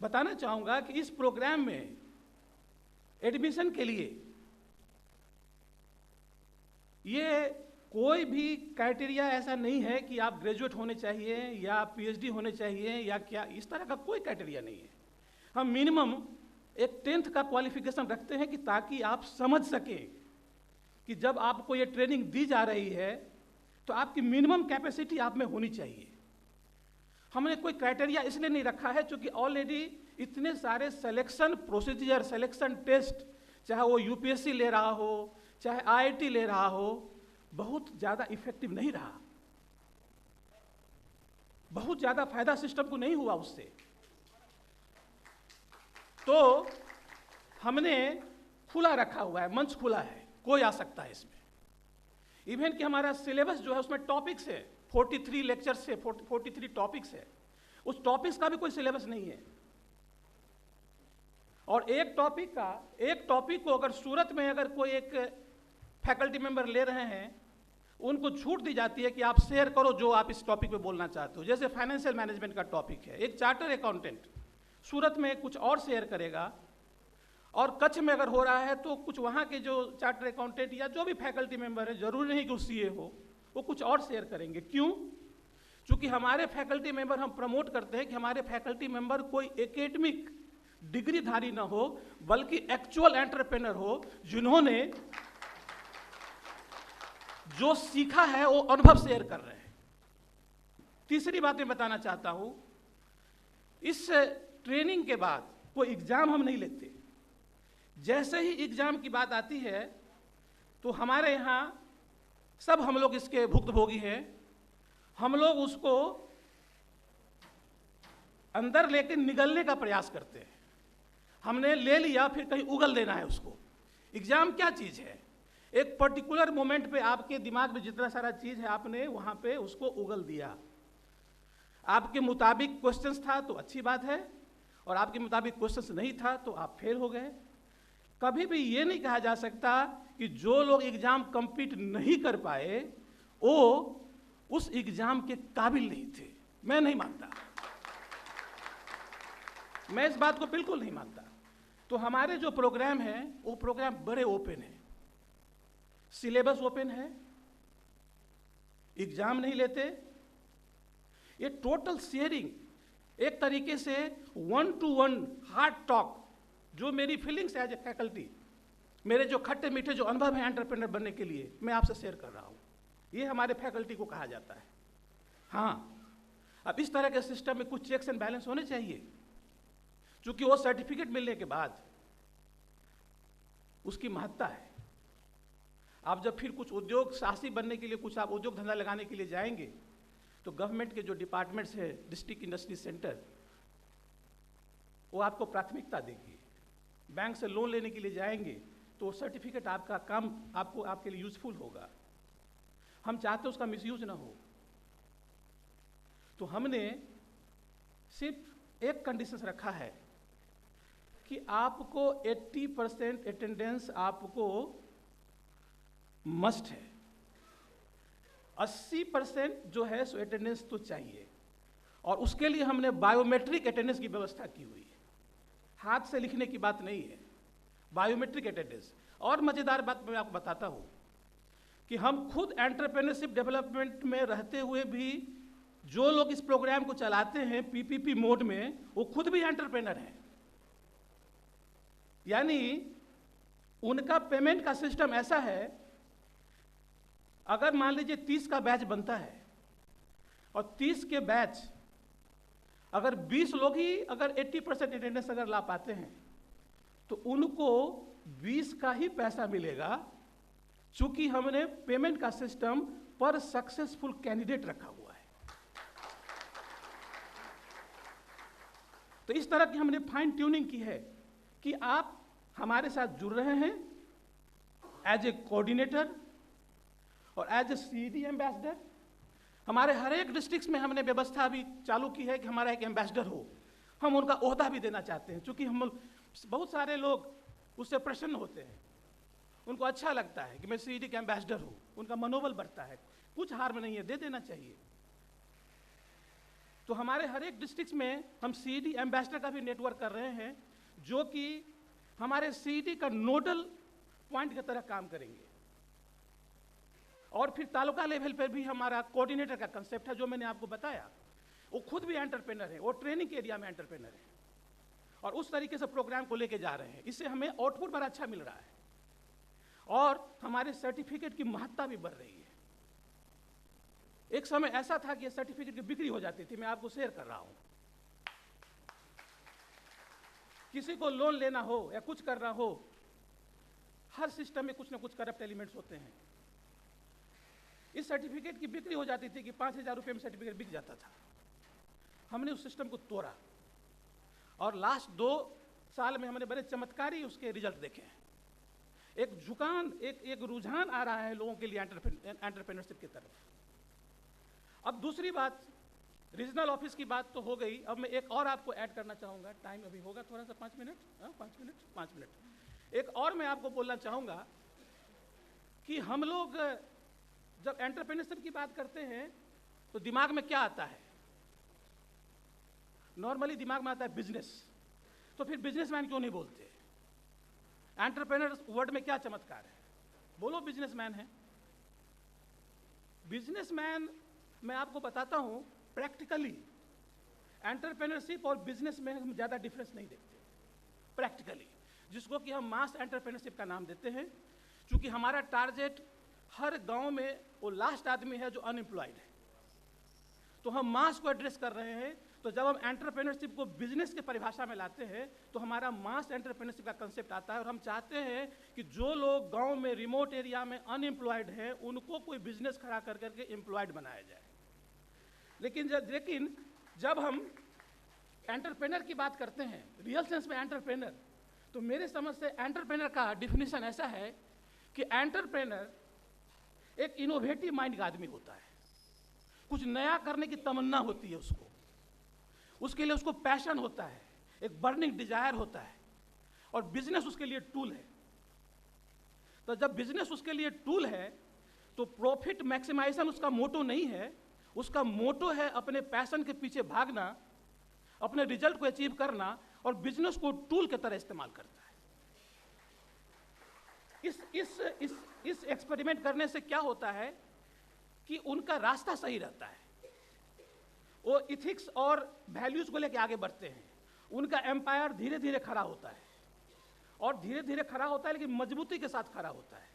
बताना चाहूँगा कि इस प्रोग्राम में एडमिशन के लिए ये कोई भी क्राइटेरिया ऐसा नहीं है कि आप ग्रेजुएट होने चाहिए या PhD होने चाहिए या क्या, इस तरह का कोई क्राइटेरिया नहीं है। हम मिनिमम एक 10th का क्वालिफिकेशन रखते हैं कि ताकि आप समझ सकें कि जब आपको ये ट्रेनिंग दी जा रही है तो आपकी मिनिमम कैपेसिटी आप में होनी चाहिए। हमने कोई क्राइटेरिया इसलिए नहीं रखा है क्योंकि ऑलरेडी इतने सारे सिलेक्शन प्रोसीजर, सिलेक्शन टेस्ट, चाहे वो UPSC ले रहा हो, चाहे IIT ले रहा हो, बहुत ज़्यादा इफेक्टिव नहीं रहा, बहुत ज़्यादा फायदा सिस्टम को नहीं हुआ उससे। तो हमने खुला रखा हुआ है, मंच खुला है, कोई आ सकता है इसमें। इवन कि हमारा सिलेबस जो है उसमें टॉपिक्स है, 43 लेक्चर्स से 43 टॉपिक्स है। उस टॉपिक्स का भी कोई सिलेबस नहीं है। और एक टॉपिक को अगर सूरत में अगर कोई एक फैकल्टी मेंबर ले रहे हैं, उनको छूट दी जाती है कि आप शेयर करो जो आप इस टॉपिक पे बोलना चाहते हो। जैसे फाइनेंशियल मैनेजमेंट का टॉपिक है, एक चार्टर अकाउंटेंट सूरत में कुछ और शेयर करेगा, और कच्छ में अगर हो रहा है तो कुछ वहाँ के जो चार्टर अकाउंटेंट या जो भी फैकल्टी मेंबर है, जरूरी नहीं कि वो CA हो, वो कुछ और शेयर करेंगे। क्यों? क्योंकि हमारे फैकल्टी मेंबर, हम प्रमोट करते हैं कि हमारे फैकल्टी मेंबर कोई एकेडमिक डिग्रीधारी ना हो, बल्कि एक्चुअल एंटरप्रेन्योर हो, जिन्होंने जो सीखा है वो अनुभव शेयर कर रहे हैं। तीसरी बात मैं बताना चाहता हूं, इस ट्रेनिंग के बाद कोई एग्जाम हम नहीं लेते। जैसे ही एग्जाम की बात आती है तो हमारे यहाँ सब हम लोग इसके भुक्तभोगी हैं। हम लोग उसको अंदर लेके निगलने का प्रयास करते हैं। हमने ले लिया, फिर कहीं उगल देना है उसको। एग्जाम क्या चीज़ है? एक पर्टिकुलर मोमेंट पे आपके दिमाग में जितना सारा चीज़ है, आपने वहाँ पे उसको उगल दिया। आपके मुताबिक क्वेश्चंस था तो अच्छी बात है, और आपके मुताबिक क्वेश्चंस नहीं था तो आप फेल हो गए। कभी भी ये नहीं कहा जा सकता कि जो लोग एग्जाम कंप्लीट नहीं कर पाए वो उस एग्जाम के काबिल नहीं थे। मैं नहीं मानता, मैं इस बात को बिल्कुल नहीं मानता। तो हमारे जो प्रोग्राम है वो प्रोग्राम बड़े ओपन है, सिलेबस ओपन है, एग्जाम नहीं लेते, ये टोटल शेयरिंग, एक तरीके से 1-to-1 हार्ट टॉक, जो मेरी फीलिंग्स एज ए फैकल्टी, मेरे जो खट्टे मीठे जो अनुभव हैं एंटरप्रेन्योर बनने के लिए, मैं आपसे शेयर कर रहा हूँ। ये हमारे फैकल्टी को कहा जाता है। हाँ, अब इस तरह के सिस्टम में कुछ चेक्स एंड बैलेंस होने चाहिए, क्योंकि वो सर्टिफिकेट मिलने के बाद उसकी महत्ता है। आप जब फिर कुछ उद्योग साहसी बनने के लिए, कुछ आप उद्योग धंधा लगाने के लिए जाएंगे, तो गवर्नमेंट के जो डिपार्टमेंट्स है, डिस्ट्रिक्ट इंडस्ट्री सेंटर, वो आपको प्राथमिकता देगी। बैंक से लोन लेने के लिए जाएंगे तो सर्टिफिकेट आपका काम आपको आपके लिए यूजफुल होगा। हम चाहते उसका मिसयूज ना हो, तो हमने सिर्फ एक कंडीशन रखा है कि आपको 80% अटेंडेंस आपको मस्ट है, 80% जो है सो अटेंडेंस तो चाहिए, और उसके लिए हमने बायोमेट्रिक अटेंडेंस की व्यवस्था की हुई है। हाथ से लिखने की बात नहीं है, बायोमेट्रिक अटेंडेंस। और मजेदार बात मैं आपको बताता हूं कि हम खुद एंटरप्रेन्योरशिप डेवलपमेंट में रहते हुए भी जो लोग इस प्रोग्राम को चलाते हैं पीपीपी मोड में, वो खुद भी एंटरप्रेन्योर हैं। यानी उनका पेमेंट का सिस्टम ऐसा है, अगर मान लीजिए 30 का बैच बनता है और 30 के बैच अगर 20 लोग ही अगर 80% अटेंडेंस अगर ला पाते हैं, तो उनको 20 का ही पैसा मिलेगा, चूंकि हमने पेमेंट का सिस्टम पर सक्सेसफुल कैंडिडेट रखा हुआ है। तो इस तरह की हमने फाइन ट्यूनिंग की है कि आप हमारे साथ जुड़ रहे हैं एज ए कोऑर्डिनेटर और एज ए सीडी एम्बेसडर। हमारे हर एक डिस्ट्रिक्ट में हमने व्यवस्था भी चालू की है कि हमारा एक एम्बेसडर हो। हम उनका ओहदा भी देना चाहते हैं, क्योंकि हम बहुत सारे लोग उससे प्रसन्न होते हैं, उनको अच्छा लगता है कि मैं सीडी का एम्बेसडर हूँ, उनका मनोबल बढ़ता है। कुछ हार्म नहीं है, दे देना चाहिए। तो हमारे हर एक डिस्ट्रिक्ट में हम सीडी एम्बेसडर का भी नेटवर्क कर रहे हैं, जो कि हमारे सीडी का नोडल पॉइंट की तरह काम करेंगे। और फिर तालुका लेवल पर भी हमारा कोऑर्डिनेटर का कंसेप्ट है, जो मैंने आपको बताया। वो खुद भी एंटरप्रेन्योर है, वो ट्रेनिंग के एरिया में एंटरप्रेन्योर है, और उस तरीके से प्रोग्राम को लेके जा रहे हैं। इससे हमें आउटपुट बड़ा अच्छा मिल रहा है और हमारे सर्टिफिकेट की महत्ता भी बढ़ रही है। एक समय ऐसा था कि सर्टिफिकेट की बिक्री हो जाती थी, मैं आपको शेयर कर रहा हूं। किसी को लोन लेना हो या कुछ करना हो, हर सिस्टम में कुछ ना कुछ करप्ट एलिमेंट्स होते हैं। इस सर्टिफिकेट की बिक्री हो जाती थी कि 5,000 रुपये में सर्टिफिकेट बिक जाता था। हमने उस सिस्टम को तोड़ा और लास्ट 2 साल में हमने बड़े चमत्कारी उसके रिजल्ट देखे हैं। एक झुकान, एक रुझान आ रहा है लोगों के लिए एंटरप्रेन्योरशिप की तरफ। अब दूसरी बात, रीजनल ऑफिस की बात तो हो गई। अब मैं एक और आपको ऐड करना चाहूँगा, टाइम अभी होगा थोड़ा सा 5 मिनट, 5 मिनट। एक और मैं आपको बोलना चाहूँगा कि हम लोग जब एंटरप्रेन्योरशिप की बात करते हैं तो दिमाग में क्या आता है? नॉर्मली दिमाग में आता है बिजनेस। तो फिर बिजनेसमैन क्यों नहीं बोलते? एंटरप्रेन्योर वर्ड में क्या चमत्कार है? बोलो बिजनेसमैन है। बिजनेसमैन मैं आपको बताता हूं, प्रैक्टिकली एंटरप्रेन्योरशिप और बिजनेस में हम ज़्यादा डिफरेंस नहीं देखते प्रैक्टिकली, जिसको कि हम मास एंटरप्रेन्योरशिप का नाम देते हैं, क्योंकि हमारा टारगेट हर गांव में वो लास्ट आदमी है जो अनएम्प्लॉयड है। तो हम मास को एड्रेस कर रहे हैं। तो जब हम एंटरप्रेन्योरशिप को बिजनेस के परिभाषा में लाते हैं तो हमारा मास एंटरप्रेन्योरशिप का कंसेप्ट आता है, और हम चाहते हैं कि जो लोग गांव में रिमोट एरिया में अनएम्प्लॉयड हैं उनको कोई बिजनेस खड़ा कर करके एम्प्लॉयड बनाया जाए। लेकिन जब हम एंटरप्रेन्योर की बात करते हैं, रियल सेंस में एंटरप्रेन्योर, तो मेरे समझ से एंटरप्रेन्योर का डिफिनीशन ऐसा है कि एंटरप्रेन्योर एक इनोवेटिव माइंड का आदमी होता है। कुछ नया करने की तमन्ना होती है उसको, उसके लिए उसको पैशन होता है, एक बर्निंग डिजायर होता है, और बिजनेस उसके लिए टूल है। तो जब बिजनेस उसके लिए टूल है तो प्रॉफिट मैक्सिमाइजेशन उसका मोटो नहीं है, उसका मोटो है अपने पैशन के पीछे भागना, अपने रिजल्ट को अचीव करना, और बिजनेस को टूल की तरह इस्तेमाल करता है। इस इस एक्सपेरिमेंट करने से क्या होता है कि उनका रास्ता सही रहता है, वो इथिक्स और वैल्यूज को लेकर आगे बढ़ते हैं, उनका एम्पायर धीरे धीरे खड़ा होता है, और धीरे धीरे खड़ा होता है लेकिन मजबूती के साथ खड़ा होता है।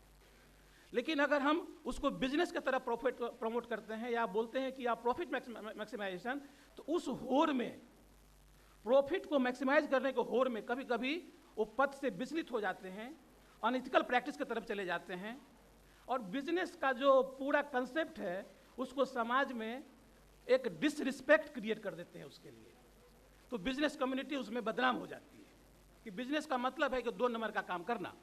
लेकिन अगर हम उसको बिजनेस की तरह प्रॉफिट प्रमोट करते हैं या बोलते हैं कि आप प्रॉफिट मैक्सिमाइजेशन, तो उस होड़ में, प्रॉफिट को मैक्सिमाइज करने के होड़ में कभी कभी वो पथ से विचलित हो जाते हैं, अनइथिकल प्रैक्टिस की तरफ चले जाते हैं, और बिजनेस का जो पूरा कंसेप्ट है उसको समाज में एक डिसरिस्पेक्ट क्रिएट कर देते हैं उसके लिए। तो बिजनेस कम्युनिटी उसमें बदनाम हो जाती है कि बिजनेस का मतलब है कि 2 नंबर का काम करना।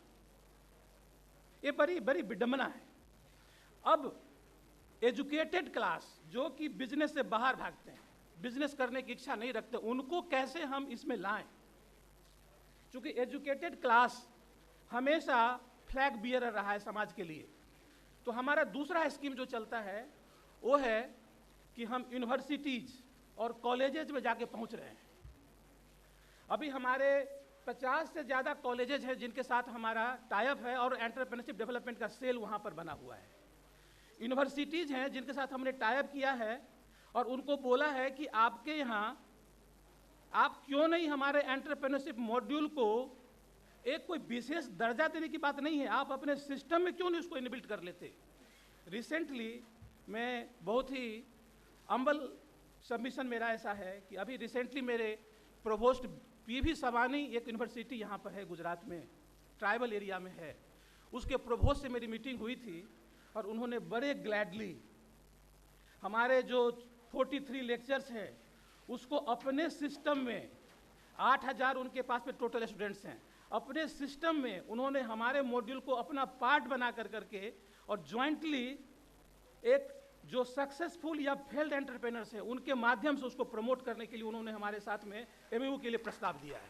ये बड़ी बड़ी विडंबना है। अब एजुकेटेड क्लास जो कि बिजनेस से बाहर भागते हैं, बिजनेस करने की इच्छा नहीं रखते, उनको कैसे हम इसमें लाएं? क्योंकि एजुकेटेड क्लास हमेशा फ्लैग बियरर रहा है समाज के लिए। तो हमारा दूसरा स्कीम जो चलता है वो है कि हम यूनिवर्सिटीज और कॉलेजेज में जाके पहुंच रहे हैं। अभी हमारे 50 से ज़्यादा कॉलेजेज हैं जिनके साथ हमारा टाइप है और एंटरप्रेन्योरशिप डेवलपमेंट का सेल वहाँ पर बना हुआ है। यूनिवर्सिटीज़ हैं जिनके साथ हमने टाइप किया है और उनको बोला है कि आपके यहाँ आप क्यों नहीं हमारे एंटरप्रेन्योरशिप मॉड्यूल को एक कोई विशेष दर्जा देने की बात नहीं है, आप अपने सिस्टम में क्यों नहीं उसको इनबिल्ट कर लेते। रिसेंटली मैं बहुत ही अम्बल सबमिशन मेरा ऐसा है कि अभी रिसेंटली मेरे प्रोवोस्ट पीवी सवानी एक यूनिवर्सिटी यहाँ पर है गुजरात में, ट्राइबल एरिया में है, उसके प्रोवोस्ट से मेरी मीटिंग हुई थी और उन्होंने बड़े ग्लैडली हमारे जो 43 लेक्चर्स हैं उसको अपने सिस्टम में 8000 उनके पास में टोटल स्टूडेंट्स हैं, अपने सिस्टम में उन्होंने हमारे मॉड्यूल को अपना पार्ट बना करके और ज्वाइंटली एक जो सक्सेसफुल या फेल्ड एंटरप्रेन्योर्स हैं उनके माध्यम से उसको प्रमोट करने के लिए उन्होंने हमारे साथ में एमओयू के लिए प्रस्ताव दिया है।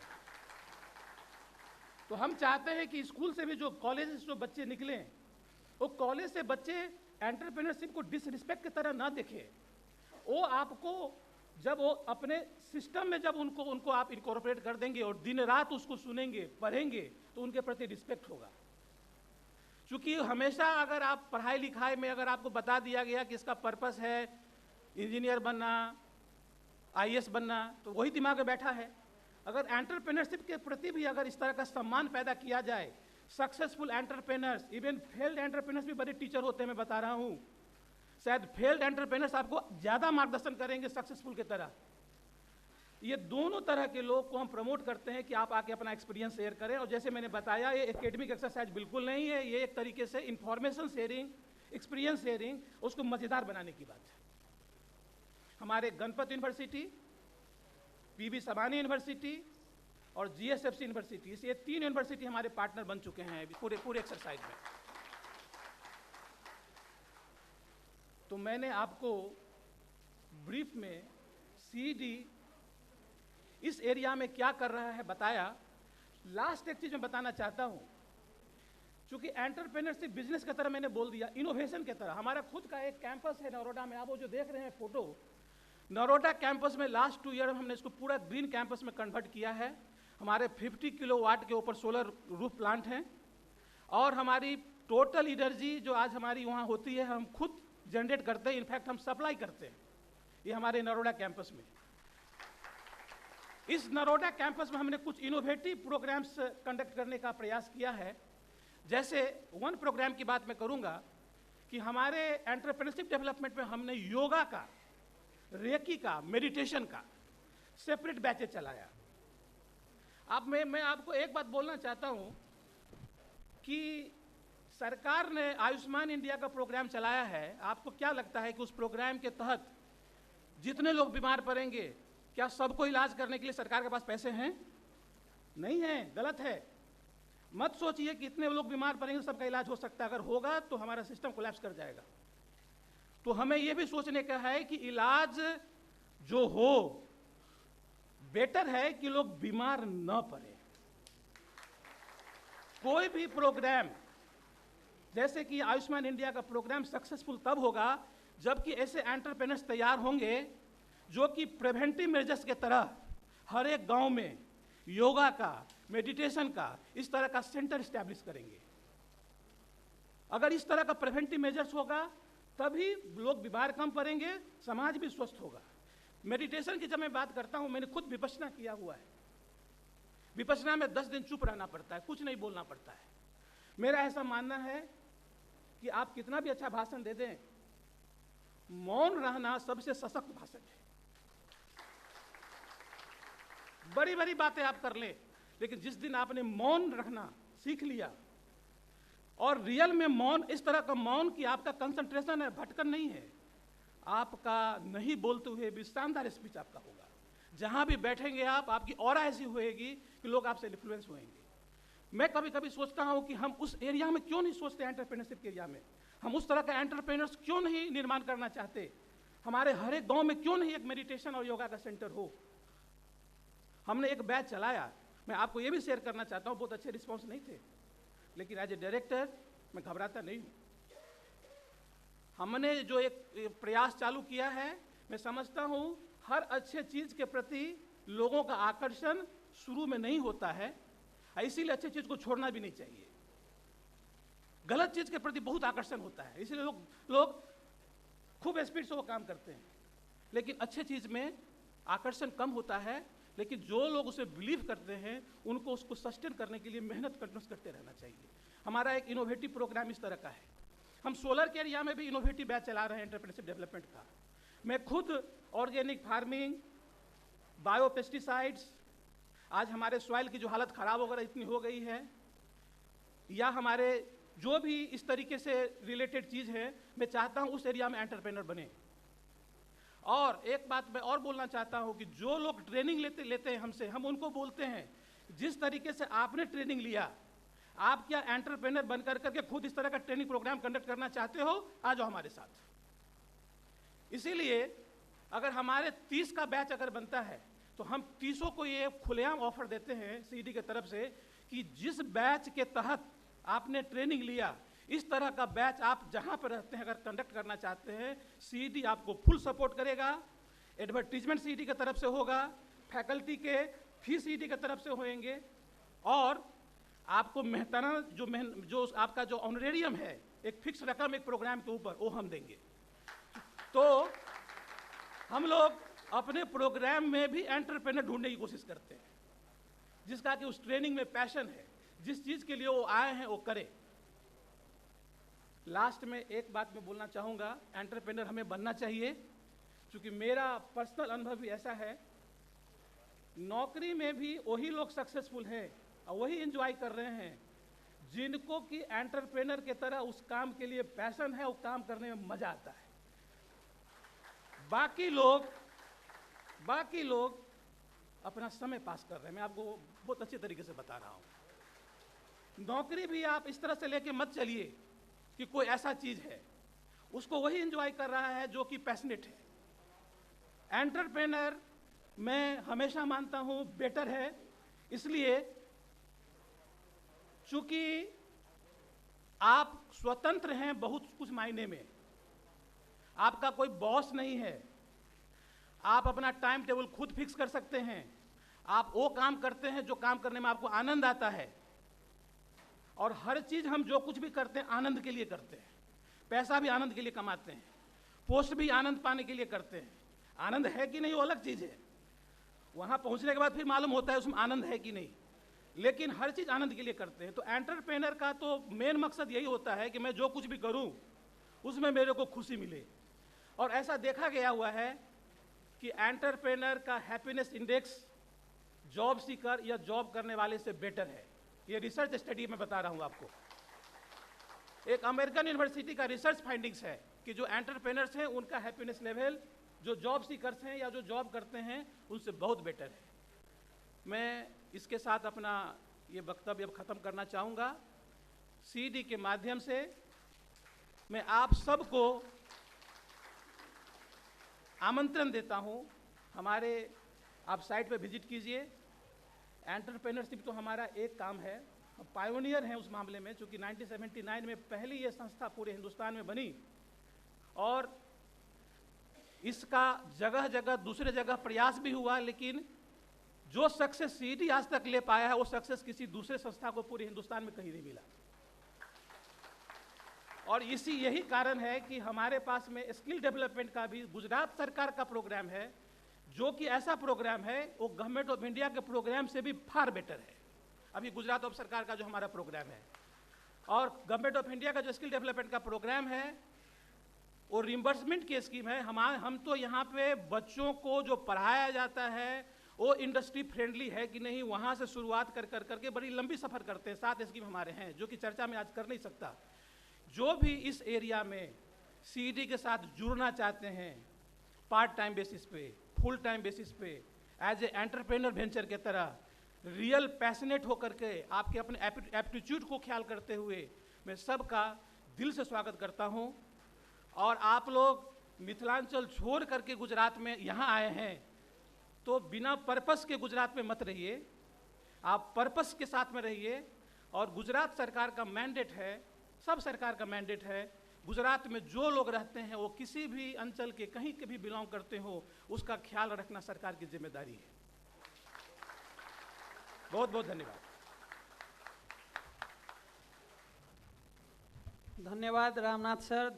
तो हम चाहते हैं कि स्कूल से भी जो कॉलेज से जो बच्चे निकले वो कॉलेज से बच्चे एंटरप्रेन्योरशिप को डिसरिस्पेक्ट की तरह ना देखें। वो आपको जब वो अपने सिस्टम में जब उनको आप इनकॉर्पोरेट कर देंगे और दिन रात उसको सुनेंगे पढ़ेंगे तो उनके प्रति रिस्पेक्ट होगा। क्योंकि हमेशा अगर आप पढ़ाई लिखाई में अगर आपको बता दिया गया कि इसका पर्पस है इंजीनियर बनना, आईएएस बनना, तो वही दिमाग में बैठा है। अगर एंटरप्रेन्योरशिप के प्रति भी अगर इस तरह का सम्मान पैदा किया जाए, successful entrepreneurs, even failed entrepreneurs भी बड़े टीचर होते हैं, मैं बता रहा हूँ, शायद फेल्ड एंटरप्रेन्योर्स आपको ज़्यादा मार्गदर्शन करेंगे सक्सेसफुल की तरह। ये दोनों तरह के लोग को हम प्रमोट करते हैं कि आप आके अपना एक्सपीरियंस शेयर करें। और जैसे मैंने बताया ये एकेडमिक एक्सरसाइज बिल्कुल नहीं है, ये एक तरीके से इंफॉर्मेशन शेयरिंग, एक्सपीरियंस शेयरिंग, उसको मज़ेदार बनाने की बात है। हमारे गणपत यूनिवर्सिटी, पीवी सवानी यूनिवर्सिटी और जीएसएफसी यूनिवर्सिटी, ये 3 यूनिवर्सिटी हमारे पार्टनर बन चुके हैं पूरे एक्सरसाइज में। तो मैंने आपको ब्रीफ में सीडी इस एरिया में क्या कर रहा है बताया। लास्ट एक चीज़ मैं बताना चाहता हूँ, चूँकि एंटरप्रेन्योरशिप बिजनेस की तरह मैंने बोल दिया, इनोवेशन की तरह हमारा खुद का एक कैंपस है नरोडा में। आप वो जो देख रहे हैं फोटो, नरोडा कैंपस में लास्ट 2 ईयर में हमने इसको पूरा ग्रीन कैंपस में कन्वर्ट किया है। हमारे 50 किलोवाट के ऊपर सोलर रूफ प्लांट हैं और हमारी टोटल एनर्जी जो आज हमारी वहाँ होती है हम खुद जनरेट करते हैं, इनफैक्ट हम सप्लाई करते हैं। ये हमारे नरोडा कैंपस में। इस नरोडा कैंपस में हमने कुछ इनोवेटिव प्रोग्राम्स कंडक्ट करने का प्रयास किया है। जैसे 1 प्रोग्राम की बात मैं करूंगा कि हमारे एंटरप्रेन्योरशिप डेवलपमेंट में हमने योगा का, रेकी का, मेडिटेशन का सेपरेट बैचेज चलाया। अब मैं आपको एक बात बोलना चाहता हूं कि सरकार ने आयुष्मान इंडिया का प्रोग्राम चलाया है। आपको क्या लगता है कि उस प्रोग्राम के तहत जितने लोग बीमार पड़ेंगे क्या सबको इलाज करने के लिए सरकार के पास पैसे हैं? नहीं है, गलत है। मत सोचिए कि इतने लोग बीमार पड़ेंगे सबका इलाज हो सकता है। अगर होगा तो हमारा सिस्टम कोलैप्स कर जाएगा। तो हमें यह भी सोचने का है कि इलाज जो हो बेटर है कि लोग बीमार न पड़े। कोई भी प्रोग्राम जैसे कि आयुष्मान इंडिया का प्रोग्राम सक्सेसफुल तब होगा जबकि ऐसे एंटरप्रेन्योर्स तैयार होंगे जो कि प्रिवेंटिव मेजर्स के तरह हर एक गांव में योगा का, मेडिटेशन का, इस तरह का सेंटर स्टैब्लिश करेंगे। अगर इस तरह का प्रिवेंटिव मेजर्स होगा तभी लोग बीमार कम पड़ेंगे, समाज भी स्वस्थ होगा। मेडिटेशन की जब मैं बात करता हूं, मैंने खुद विपश्यना किया हुआ है। विपश्यना में 10 दिन चुप रहना पड़ता है, कुछ नहीं बोलना पड़ता है। मेरा ऐसा मानना है कि आप कितना भी अच्छा भाषण दे दें, मौन रहना सबसे सशक्त भाषण है। बड़ी बड़ी बातें आप कर लें, लेकिन जिस दिन आपने मौन रखना सीख लिया, और रियल में मौन इस तरह का मौन कि आपका कंसंट्रेशन है, भटकन नहीं है, आपका नहीं बोलते हुए भी शानदार स्पीच आपका होगा। जहां भी बैठेंगे आप, आपकी ऑरा ऐसी होएगी कि लोग आपसे इन्फ्लुएंस होंगे। मैं कभी कभी सोचता हूं कि हम उस एरिया में क्यों नहीं सोचते, एंटरप्रेन्योरशिप के एरिया में हम उस तरह का एंटरप्रेन्योर्स क्यों नहीं निर्माण करना चाहते। हमारे हर एक गांव में क्यों नहीं एक मेडिटेशन और योगा का सेंटर हो। हमने एक बैच चलाया, मैं आपको ये भी शेयर करना चाहता हूँ, बहुत अच्छे रिस्पॉन्स नहीं थे, लेकिन एज ए डायरेक्टर मैं घबराता नहीं हूँ। हमने जो एक प्रयास चालू किया है, मैं समझता हूँ हर अच्छे चीज़ के प्रति लोगों का आकर्षण शुरू में नहीं होता है, इसीलिए अच्छी चीज़ को छोड़ना भी नहीं चाहिए। गलत चीज़ के प्रति बहुत आकर्षण होता है, इसीलिए लोग खूब स्पीड से वो काम करते हैं, लेकिन अच्छे चीज़ में आकर्षण कम होता है। लेकिन जो लोग उसे बिलीव करते हैं, उनको उसको सस्टेन करने के लिए मेहनत कंटिन्यूस करते रहना चाहिए। हमारा एक इनोवेटिव प्रोग्राम इस तरह का है, हम सोलर के एरिया में भी इनोवेटिव बैच चला रहे हैं एंटरप्रेन्योरशिप डेवलपमेंट का। मैं खुद ऑर्गेनिक फार्मिंग, बायो पेस्टिसाइड्स, आज हमारे सॉइल की जो हालत ख़राब वगैरह इतनी हो गई है, या हमारे जो भी इस तरीके से रिलेटेड चीज़ है, मैं चाहता हूँ उस एरिया में एंटरप्रेन्योर बने। और एक बात मैं और बोलना चाहता हूँ कि जो लोग ट्रेनिंग लेते हैं हमसे, हम उनको बोलते हैं जिस तरीके से आपने ट्रेनिंग लिया, आप क्या एंटरप्रेन्योर बनकर करके खुद इस तरह का ट्रेनिंग प्रोग्राम कंडक्ट करना चाहते हो, आ जाओ हमारे साथ। इसीलिए अगर हमारे 30 का बैच अगर बनता है, तो हम 30 को ये खुलेआम ऑफर देते हैं सीडी की तरफ से कि जिस बैच के तहत आपने ट्रेनिंग लिया, इस तरह का बैच आप जहां पर रहते हैं अगर कंडक्ट करना चाहते हैं, सीडी आपको फुल सपोर्ट करेगा। एडवर्टीजमेंट सीडी की तरफ से होगा, फैकल्टी के फी सीडी की तरफ से होंगे, और आपको मेहनताना जो आपका जो ऑनरेरियम है, एक फिक्स रकम एक प्रोग्राम के ऊपर वो हम देंगे। तो हम लोग अपने प्रोग्राम में भी एंटरप्रेन्योर ढूंढने की कोशिश करते हैं, जिसका कि उस ट्रेनिंग में पैशन है, जिस चीज़ के लिए वो आए हैं वो करें। लास्ट में एक बात मैं बोलना चाहूँगा, एंटरप्रेन्योर हमें बनना चाहिए, क्योंकि मेरा पर्सनल अनुभव भी ऐसा है, नौकरी में भी वही लोग सक्सेसफुल हैं और वही एंजॉय कर रहे हैं जिनको कि एंटरप्रेन्योर के तरह उस काम के लिए पैशन है, वो काम करने में मजा आता है। बाकी लोग अपना समय पास कर रहे हैं। मैं आपको बहुत अच्छे तरीके से बता रहा हूँ। नौकरी भी आप इस तरह से लेके मत चलिए कि कोई ऐसा चीज है, उसको वही एंजॉय कर रहा है जो कि पैशनेट है। एंटरप्रेन्योर मैं हमेशा मानता हूं बेटर है, इसलिए चूंकि आप स्वतंत्र हैं बहुत कुछ मायने में, आपका कोई बॉस नहीं है, आप अपना टाइम टेबल खुद फिक्स कर सकते हैं, आप वो काम करते हैं जो काम करने में आपको आनंद आता है, और हर चीज हम जो कुछ भी करते हैं आनंद के लिए करते हैं। पैसा भी आनंद के लिए कमाते हैं, पोस्ट भी आनंद पाने के लिए करते हैं। आनंद है कि नहीं वो अलग चीज है, वहां पहुंचने के बाद फिर मालूम होता है उसमें आनंद है कि नहीं, लेकिन हर चीज आनंद के लिए करते हैं। तो एंटरप्रेन्योर का तो मेन मकसद यही होता है कि मैं जो कुछ भी करूं उसमें मेरे को खुशी मिले। और ऐसा देखा गया हुआ है कि एंटरप्रेन्योर का हैप्पीनेस इंडेक्स जॉब सीकर या जॉब करने वाले से बेटर है। ये रिसर्च स्टडी में बता रहा हूं आपको, एक अमेरिकन यूनिवर्सिटी का रिसर्च फाइंडिंग्स है कि जो एंटरप्रेन्योर्स हैं उनका हैप्पीनेस लेवल जो जॉब सीकर्स हैं या जो जॉब करते हैं उनसे बहुत बेटर है। मैं इसके साथ अपना ये वक्तव्य अब खत्म करना चाहूँगा। सीडी के माध्यम से मैं आप सबको आमंत्रण देता हूँ, आप साइट पे विजिट कीजिए। एंटरप्रेन्योरशिप तो हमारा एक काम है, हम पायोनियर हैं उस मामले में, चूँकि 1979 में पहली ये संस्था पूरे हिंदुस्तान में बनी, और इसका जगह जगह दूसरे जगह प्रयास भी हुआ, लेकिन जो सक्सेस सीडी आज तक ले पाया है वो सक्सेस किसी दूसरे संस्था को पूरे हिंदुस्तान में कहीं नहीं मिला। और यही कारण है कि हमारे पास में स्किल डेवलपमेंट का भी गुजरात सरकार का प्रोग्राम है, जो कि ऐसा प्रोग्राम है वो गवर्नमेंट ऑफ इंडिया के प्रोग्राम से भी फार बेटर है। अभी गुजरात ऑफ सरकार का जो हमारा प्रोग्राम है और गवर्नमेंट ऑफ इंडिया का जो स्किल डेवलपमेंट का प्रोग्राम है वो रिम्बर्समेंट की स्कीम है। हम तो यहाँ पे बच्चों को जो पढ़ाया जाता है वो इंडस्ट्री फ्रेंडली है कि नहीं, वहाँ से शुरुआत कर करके बड़ी लंबी सफ़र करते हैं। 7 स्कीम हमारे हैं जो कि चर्चा में आज कर नहीं सकता। जो भी इस एरिया में सीईडी के साथ जुड़ना चाहते हैं, पार्ट टाइम बेसिस पे, फुल टाइम बेसिस पे, एज ए एंटरप्रेन्योर वेंचर के तरह रियल पैशनेट होकर के आपके अपने एप्टीट्यूड को ख्याल करते हुए मैं सबका दिल से स्वागत करता हूं। और आप लोग मिथिलांचल छोड़ करके गुजरात में यहाँ आए हैं तो बिना पर्पस के गुजरात में मत रहिए, आप पर्पस के साथ में रहिए। और गुजरात सरकार का मैंडेट है, सब सरकार का मैंडेट है, गुजरात में जो लोग रहते हैं वो किसी भी अंचल के कहीं के भी बिलोंग करते हो, उसका ख्याल रखना सरकार की जिम्मेदारी है। बहुत बहुत धन्यवाद। धन्यवाद Ramnath sir,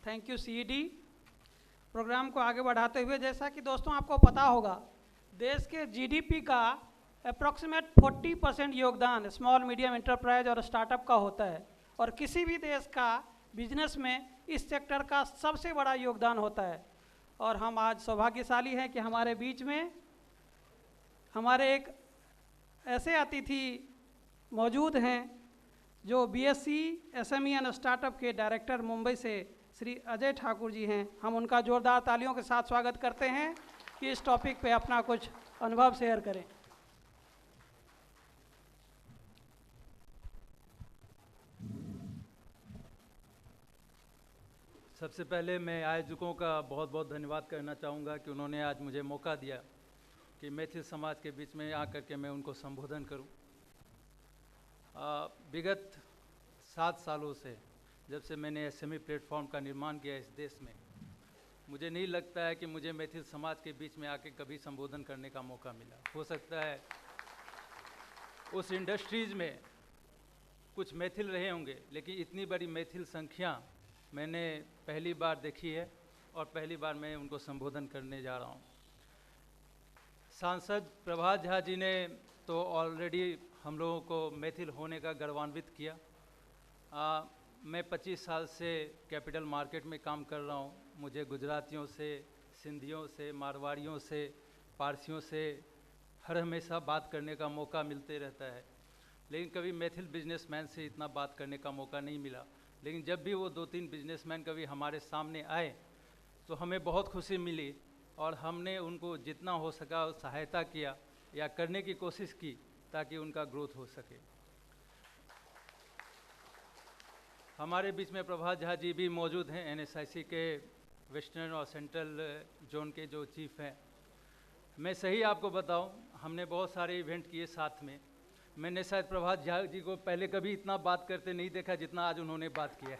thank you CED. Programme को आगे बढ़ाते हुए, जैसा कि दोस्तों आपको पता होगा, देश के जीडीपी का अप्रॉक्सीमेट 40% योगदान स्मॉल मीडियम एंटरप्राइज और स्टार्टअप का होता है, और किसी भी देश का बिजनेस में इस सेक्टर का सबसे बड़ा योगदान होता है। और हम आज सौभाग्यशाली हैं कि हमारे बीच में हमारे एक ऐसे अतिथि मौजूद हैं जो बीएससी एसएमई एंड स्टार्टअप के डायरेक्टर मुंबई से श्री अजय ठाकुर जी हैं। हम उनका जोरदार तालियों के साथ स्वागत करते हैं कि इस टॉपिक पे अपना कुछ अनुभव शेयर करें। सबसे पहले मैं आयोजकों का बहुत बहुत धन्यवाद करना चाहूँगा कि उन्होंने आज मुझे मौका दिया कि मैथिल समाज के बीच में आकर के मैं उनको संबोधन करूँ। विगत 7 सालों से जब से मैंने एसएमई प्लेटफॉर्म का निर्माण किया इस देश में, मुझे नहीं लगता है कि मुझे मैथिल समाज के बीच में आके कभी संबोधन करने का मौका मिला। हो सकता है उस इंडस्ट्रीज़ में कुछ मैथिल रहे होंगे, लेकिन इतनी बड़ी मैथिल संख्या मैंने पहली बार देखी है और पहली बार मैं उनको संबोधन करने जा रहा हूँ। सांसद प्रभात झा जी ने तो ऑलरेडी हम लोगों को मैथिल होने का गौरवान्वित किया। मैं 25 साल से कैपिटल मार्केट में काम कर रहा हूँ। मुझे गुजरातियों से, सिंधियों से, मारवाड़ियों से, पारसियों से हर हमेशा बात करने का मौका मिलते रहता है, लेकिन कभी मैथिल बिजनेसमैन से इतना बात करने का मौका नहीं मिला। लेकिन जब भी वो 2-3 बिजनेसमैन कभी हमारे सामने आए तो हमें बहुत खुशी मिली और हमने उनको जितना हो सका सहायता किया या करने की कोशिश की ताकि उनका ग्रोथ हो सके। हमारे बीच में प्रभात झा जी भी मौजूद हैं, एनएसआईसी के वेस्टर्न और सेंट्रल जोन के जो चीफ हैं। मैं सही आपको बताऊं, हमने बहुत सारे इवेंट किए साथ में। मैंने शायद प्रभात झा जी को पहले कभी इतना बात करते नहीं देखा जितना आज उन्होंने बात किया।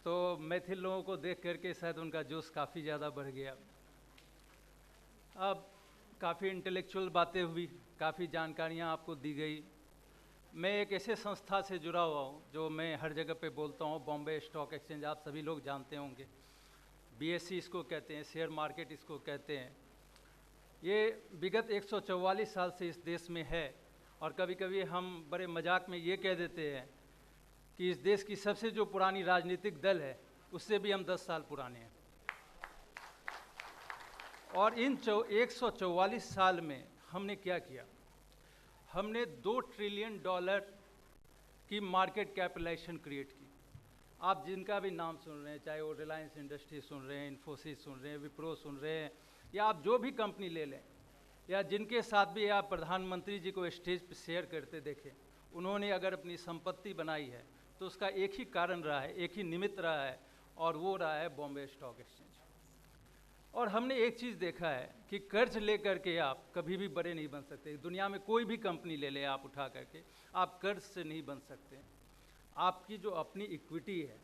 तो मैथिल लोगों को देख करके शायद उनका जोश काफ़ी ज़्यादा बढ़ गया। अब काफ़ी इंटेलेक्चुअल बातें हुई, काफ़ी जानकारियाँ आपको दी गई। मैं एक ऐसे संस्था से जुड़ा हुआ हूँ जो मैं हर जगह पे बोलता हूँ, बॉम्बे स्टॉक एक्सचेंज, आप सभी लोग जानते होंगे। बीएससी इसको कहते हैं, शेयर मार्केट इसको कहते हैं। ये विगत 144 साल से इस देश में है और कभी कभी हम बड़े मजाक में ये कह देते हैं कि इस देश की सबसे जो पुरानी राजनीतिक दल है उससे भी हम 10 साल पुराने हैं। और इन 144 साल में हमने क्या किया? हमने $2 ट्रिलियन की मार्केट कैपिटलाइजेशन क्रिएट की। आप जिनका भी नाम सुन रहे हैं, चाहे वो रिलायंस इंडस्ट्री सुन रहे हैं, इन्फोसिस सुन रहे हैं, विप्रो सुन रहे हैं, या आप जो भी कंपनी ले लें, या जिनके साथ भी आप प्रधानमंत्री जी को स्टेज पर शेयर करते देखें, उन्होंने अगर अपनी संपत्ति बनाई है तो उसका एक ही कारण रहा है, एक ही निमित्त रहा है, और वो रहा है बॉम्बे स्टॉक एक्सचेंज। और हमने एक चीज़ देखा है कि कर्ज ले करके आप कभी भी बड़े नहीं बन सकते। दुनिया में कोई भी कंपनी ले लें आप उठा करके, आप कर्ज से नहीं बन सकते। आपकी जो अपनी इक्विटी है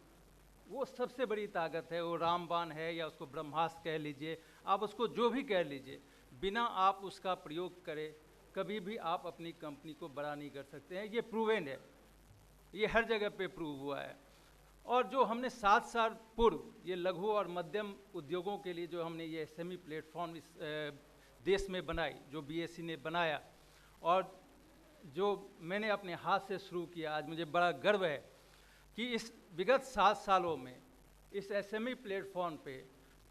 वो सबसे बड़ी ताकत है। वो रामबाण है या उसको ब्रह्मास्त्र कह लीजिए, आप उसको जो भी कह लीजिए, बिना आप उसका प्रयोग करें कभी भी आप अपनी कंपनी को बड़ा नहीं कर सकते हैं। ये प्रूवन है, ये हर जगह पे प्रूव हुआ है। और जो हमने 7 साल पूर्व ये लघु और मध्यम उद्योगों के लिए जो हमने ये एसएमई प्लेटफॉर्म इस देश में बनाई, जो बीएसई ने बनाया और जो मैंने अपने हाथ से शुरू किया, आज मुझे बड़ा गर्व है कि इस विगत 7 सालों में इस एसएमई प्लेटफॉर्म पे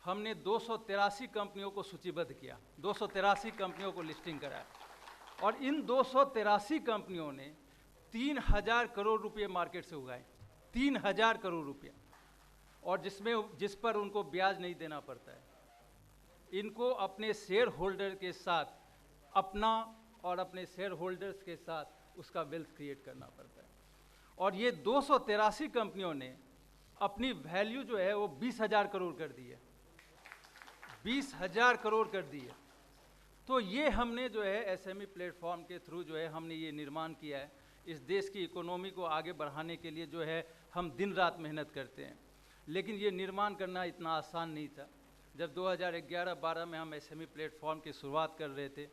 हमने 283 कंपनियों को सूचीबद्ध किया, 283 कंपनियों को लिस्टिंग कराया और इन 283 कंपनियों ने 3000 करोड़ रुपए मार्केट से उगाए, 3000 करोड़ रुपया, और जिस पर उनको ब्याज नहीं देना पड़ता है। इनको अपने शेयर होल्डर के साथ अपना और अपने शेयर होल्डर्स के साथ उसका वेल्थ क्रिएट करना पड़ता है। और ये 283 कंपनियों ने अपनी वैल्यू जो है वो 20,000 करोड़ कर दी है, 20,000 करोड़ कर दी है। तो ये हमने जो है एसएमई प्लेटफॉर्म के थ्रू जो है हमने ये निर्माण किया है। इस देश की इकोनॉमी को आगे बढ़ाने के लिए जो है हम दिन रात मेहनत करते हैं, लेकिन ये निर्माण करना इतना आसान नहीं था। जब 2011-12 में हम एसएमई प्लेटफॉर्म की शुरुआत कर रहे थे